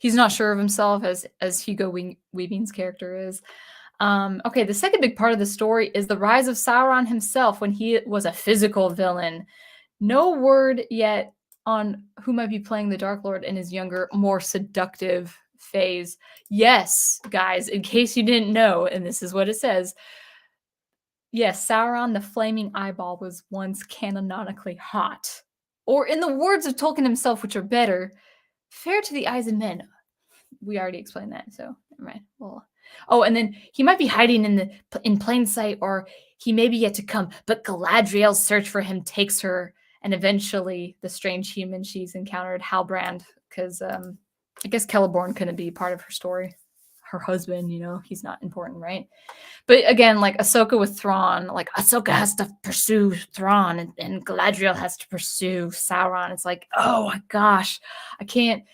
not sure of himself as Hugo Weaving's character is. Okay, the second big part of the story is the rise of Sauron himself when he was a physical villain. No word yet on who might be playing the Dark Lord in his younger, more seductive phase. Yes, guys, in case you didn't know, and this is what it says. Yes, Sauron the Flaming Eyeball was once canonically hot. Or in the words of Tolkien himself, which are better, fair to the eyes of men. We already explained that, so never mind. Well, oh, and then he might be hiding in plain sight, or he may be yet to come, but Galadriel's search for him takes her, and eventually the strange human she's encountered, Halbrand, because I guess Celeborn couldn't be part of her story. Her husband, he's not important, right? But again, like Ahsoka with Thrawn, like Ahsoka has to pursue Thrawn and Galadriel has to pursue Sauron. It's like, oh my gosh, I can't.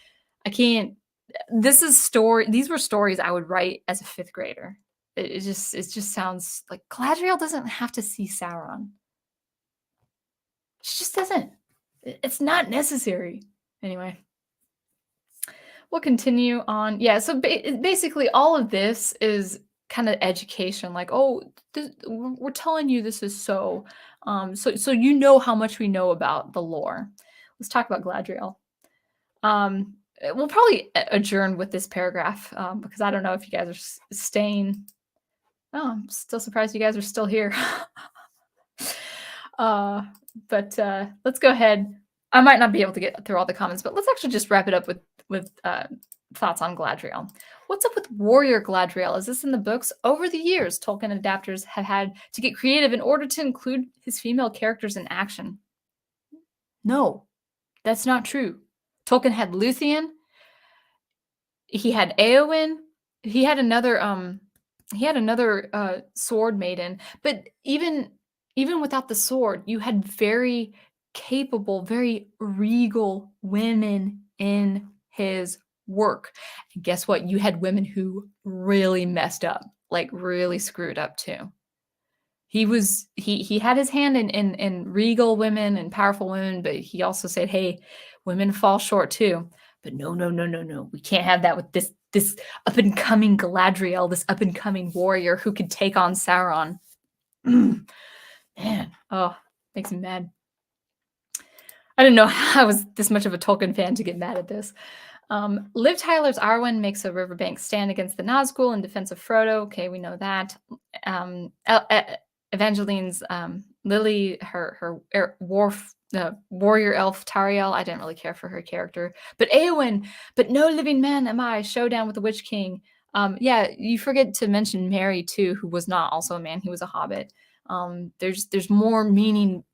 These were stories I would write as a 5th grader. It just sounds like Galadriel doesn't have to see Sauron. She just doesn't. It's not necessary. Anyway. We'll continue on. Yeah, so basically all of this is kind of education. Like, oh, we're telling you this is so you know how much we know about the lore. Let's talk about Galadriel. We'll probably adjourn with this paragraph because I don't know if you guys are staying. Oh, I'm still surprised you guys are still here. But let's go ahead. I might not be able to get through all the comments, but let's actually just wrap it up with thoughts on Galadriel. What's up with warrior Galadriel? Is this in the books? Over the years, Tolkien adapters have had to get creative in order to include his female characters in action. No, that's not true. Tolkien had Luthien. He had Éowyn. He had another sword maiden. But even without the sword, you had very capable, very regal women in his work. And guess what? You had women who really messed up, like really screwed up too. He had his hand in regal women and powerful women, but he also said, hey, women fall short too. But no. We can't have that with this up-and-coming Galadriel, this up-and-coming warrior who could take on Sauron. Man, oh, makes me mad. I didn't know I was this much of a Tolkien fan to get mad at this. Liv Tyler's Arwen makes a riverbank stand against the Nazgul in defense of Frodo. Okay, we know that. Evangeline's Lily, her warrior elf Tariel. I didn't really care for her character. But Eowyn, but no living man am I. Showdown with the Witch King. Yeah, you forget to mention Mary too, who was not also a man. He was a hobbit. There's more meaning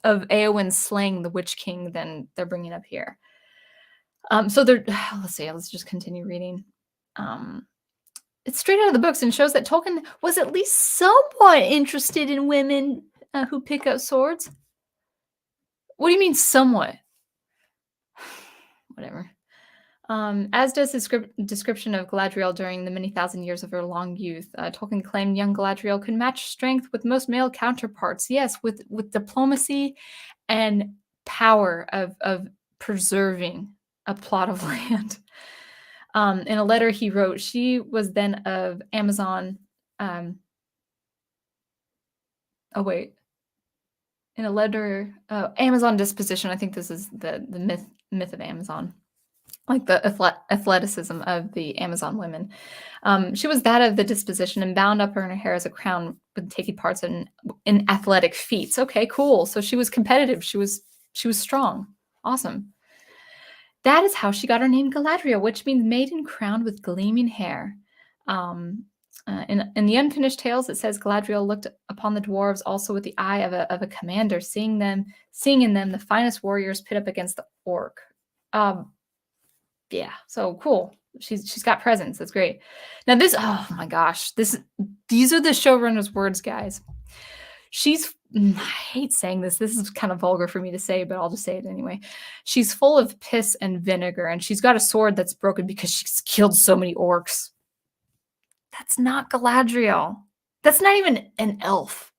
of Eowyn slaying the Witch King than they're bringing up here. So they're let's see. Let's just continue reading. It's straight out of the books and shows that Tolkien was at least somewhat interested in women who pick up swords. What do you mean somewhat? Whatever. As does his description of Galadriel during the many thousand years of her long youth. Tolkien claimed young Galadriel could match strength with most male counterparts. Yes, with diplomacy and power of preserving a plot of land. In a letter he wrote, she was then of Amazon. In a letter, Amazon disposition. I think this is the myth of Amazon, like the athleticism of the Amazon women. She was that of the disposition and bound up in her hair as a crown with taking parts in athletic feats. Okay, cool. So she was competitive. She was strong. Awesome. That is how she got her name Galadriel, which means maiden crowned with gleaming hair. In the Unfinished Tales, it says Galadriel looked upon the dwarves also with the eye of a commander, seeing in them the finest warriors pit up against the orc. Yeah, so cool. She's got presence. That's great. Now this, oh my gosh, these are the showrunner's words, guys. I hate saying this. This is kind of vulgar for me to say, but I'll just say it anyway. She's full of piss and vinegar, and she's got a sword that's broken because she's killed so many orcs. That's not Galadriel. That's not even an elf.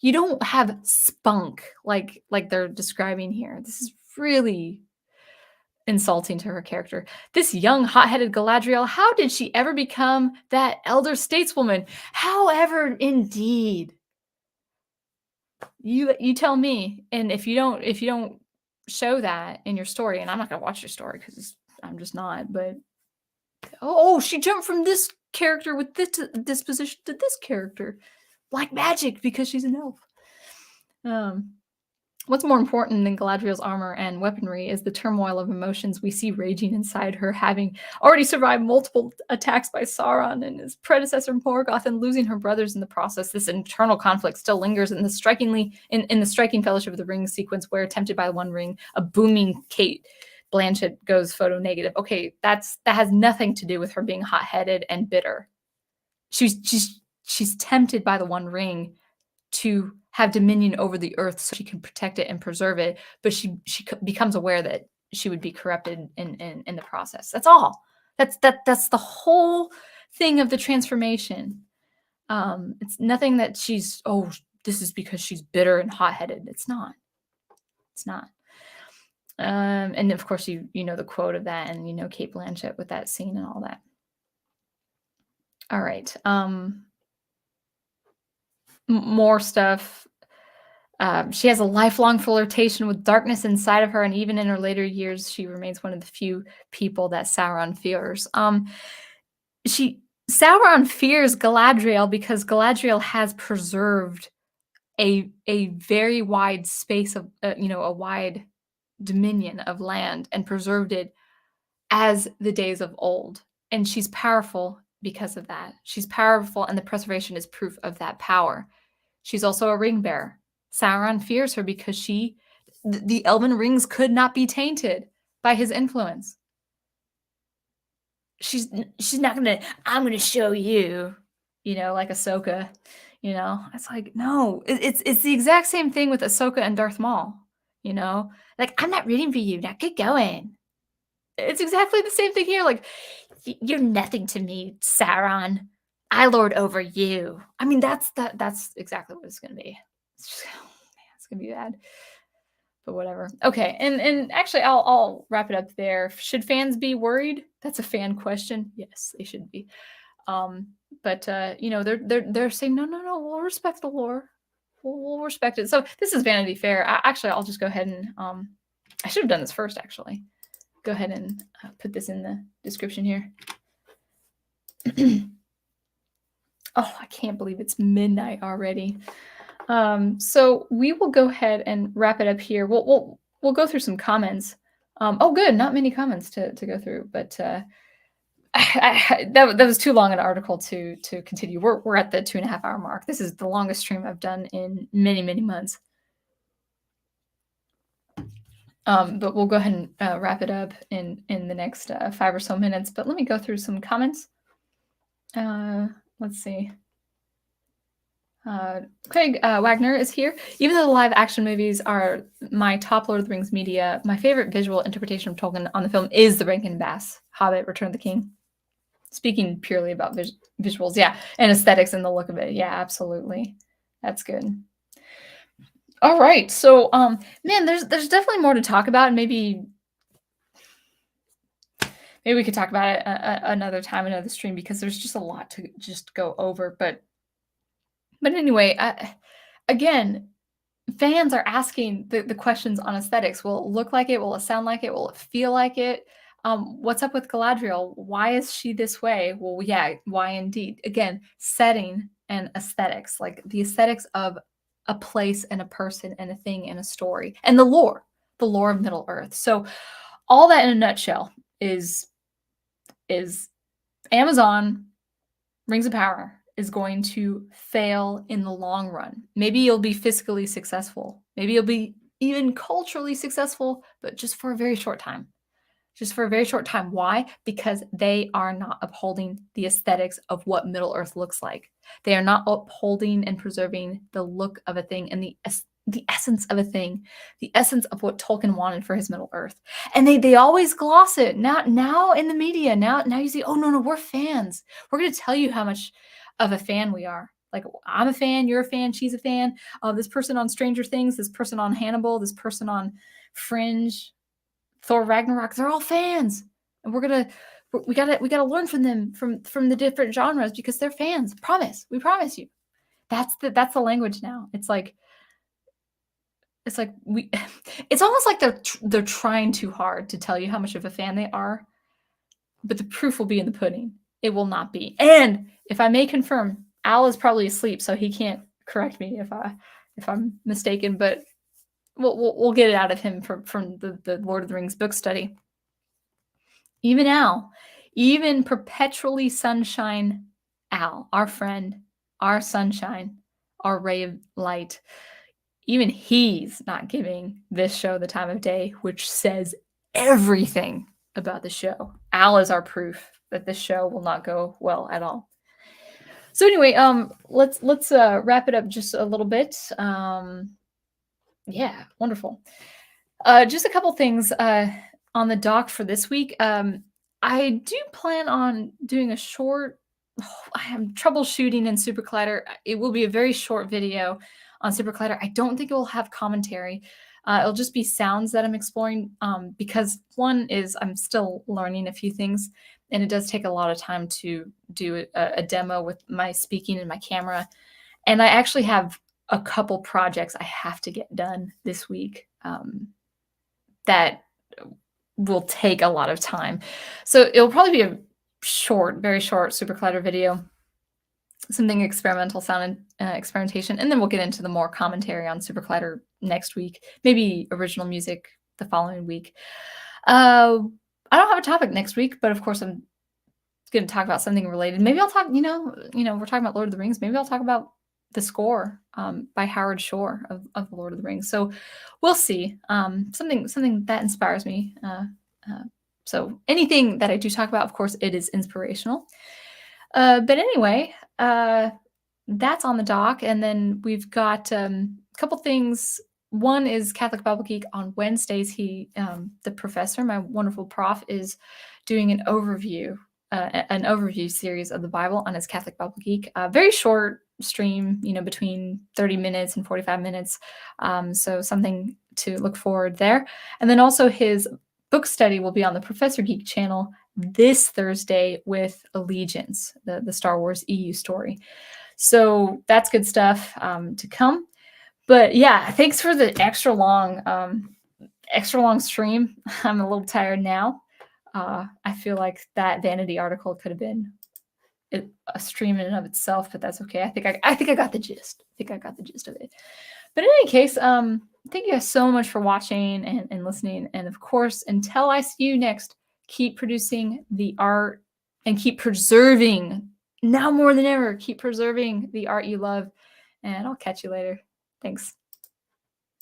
You don't have spunk like they're describing here. This is really insulting to her character. This young, hot-headed Galadriel, how did she ever become that elder stateswoman? However, indeed. You tell me. And if you don't show that in your story, and I'm not gonna watch your story because I'm just not, but she jumped from this character with this disposition to this character like magic because she's an elf. What's more important than Galadriel's armor and weaponry is the turmoil of emotions we see raging inside her, having already survived multiple attacks by Sauron and his predecessor Morgoth, and losing her brothers in the process. This internal conflict still lingers in the striking Fellowship of the Ring sequence, where, tempted by one ring, a booming Kate Blanchett goes photo negative. Okay, that has nothing to do with her being hot-headed and bitter. She's tempted by the One Ring to have dominion over the earth so she can protect it and preserve it, but she becomes aware that she would be corrupted in the process. That's all. That's the whole thing of the transformation. It's nothing that she's, this is because she's bitter and hot-headed. It's not. And of course you know the quote of that, and you know Kate Blanchett with that scene and all that. All right. More stuff. She has a lifelong flirtation with darkness inside of her, and even in her later years, she remains one of the few people that Sauron fears. Sauron fears Galadriel because Galadriel has preserved a very wide space of a wide dominion of land, and preserved it as the days of old. And she's powerful because of that. She's powerful, and the preservation is proof of that power. She's also a ring bearer. Sauron fears her because the elven rings could not be tainted by his influence. She's not gonna, I'm gonna show you, like Ahsoka, It's like, no, it's the exact same thing with Ahsoka and Darth Maul, like, I'm not rooting for you, now get going. It's exactly the same thing here. Like, you're nothing to me, Sauron. I lord over you. I mean, that's exactly what it's gonna be. It's just, oh man, it's gonna be bad. But whatever. Okay, and actually, I'll wrap it up there. Should fans be worried? That's a fan question. Yes, they should be. But they're saying no, we'll respect the lore. We'll respect it. So this is Vanity Fair. Actually, I'll just go ahead and I should have done this first. Actually, go ahead and put this in the description here. Oh, I can't believe it's midnight already. So we will go ahead and wrap it up here. We'll go through some comments. Oh, good, not many comments to go through, but that was too long an article to continue. We're at the 2.5 hour mark. This is the longest stream I've done in many months. But we'll go ahead and wrap it up in the next 5 or so minutes. But let me go through some comments. Let's see. Craig Wagner is here. Even though the live action movies are my top Lord of the Rings media, my favorite visual interpretation of Tolkien on the film is the Rankin Bass Hobbit: Return of the King. Speaking purely about visuals, yeah, and aesthetics and the look of it, yeah, absolutely, that's good. All right, so man, there's definitely more to talk about, and maybe we could talk about it another time, another stream, because there's just a lot to just go over. But anyway, again, fans are asking the questions on aesthetics. Will it look like it? Will it sound like it? Will it feel like it? What's up with Galadriel? Why is she this way? Well, yeah, why indeed? Again, setting and aesthetics, like the aesthetics of a place and a person and a thing and a story and the lore of Middle Earth. So all that in a nutshell is Amazon Rings of Power is going to fail in the long run. Maybe you'll be fiscally successful. Maybe you'll be even culturally successful, but just for a very short time. Just for a very short time. Why? Because they are not upholding the aesthetics of what Middle Earth looks like. They are not upholding and preserving the look of a thing and the essence of a thing, the essence of what Tolkien wanted for his Middle Earth. And they always gloss it. Now in the media, now you see, oh no, we're fans. We're going to tell you how much of a fan we are. Like, I'm a fan, you're a fan, she's a fan. This person on Stranger Things, this person on Hannibal, this person on Fringe, Thor Ragnarok, they're all fans. And we gotta learn from them, from the different genres, because they're fans. We promise you. That's the language now. It's like it's almost like they're trying too hard to tell you how much of a fan they are, but the proof will be in the pudding. It will not be. And if I may confirm, Al is probably asleep, so he can't correct me if I'm mistaken, but we'll get it out of him from the Lord of the Rings book study. Even Al, even perpetually sunshine Al, our friend, our sunshine, our ray of light, even he's not giving this show the time of day, which says everything about the show. Al is our proof that this show will not go well at all. So anyway, let's wrap it up just a little bit. Yeah, wonderful. Just a couple things on the dock for this week. I do plan on doing a short. I am troubleshooting in SuperCollider. It will be a very short video on SuperCollider. I don't think it will have commentary. It'll just be sounds that I'm exploring, because one is I'm still learning a few things, and it does take a lot of time to do a demo with my speaking and my camera. And I actually have a couple projects I have to get done this week that will take a lot of time. So it'll probably be a short, very short SuperCollider video, something experimental sound experimentation, and then we'll get into the more commentary on SuperCollider next week, maybe original music the following week. I don't have a topic next week, but of course I'm going to talk about something related. Maybe I'll talk, we're talking about Lord of the Rings. Maybe I'll talk about the score by Howard Shore of the Lord of the Rings. So we'll see. Something that inspires me. So anything that I do talk about, of course, it is inspirational. But anyway, that's on the dock. And then we've got a couple things. One is Catholic Bible Geek on Wednesdays. The professor, my wonderful prof, is doing an overview series of the Bible on his Catholic Bible Geek. Very short stream, between 30 minutes and 45 minutes. So something to look forward there. And then also his book study will be on the Professor Geek channel this Thursday with Allegiance, the Star Wars EU story. So that's good stuff to come. But yeah, thanks for the extra long stream. I'm a little tired now. I feel like that vanity article could have been a stream in and of itself, but that's okay. I think I got the gist. I think I got the gist of it. But in any case, thank you guys so much for watching and listening. And of course, until I see you next, keep producing the art and keep preserving, now more than ever, keep preserving the art you love. And I'll catch you later. Thanks.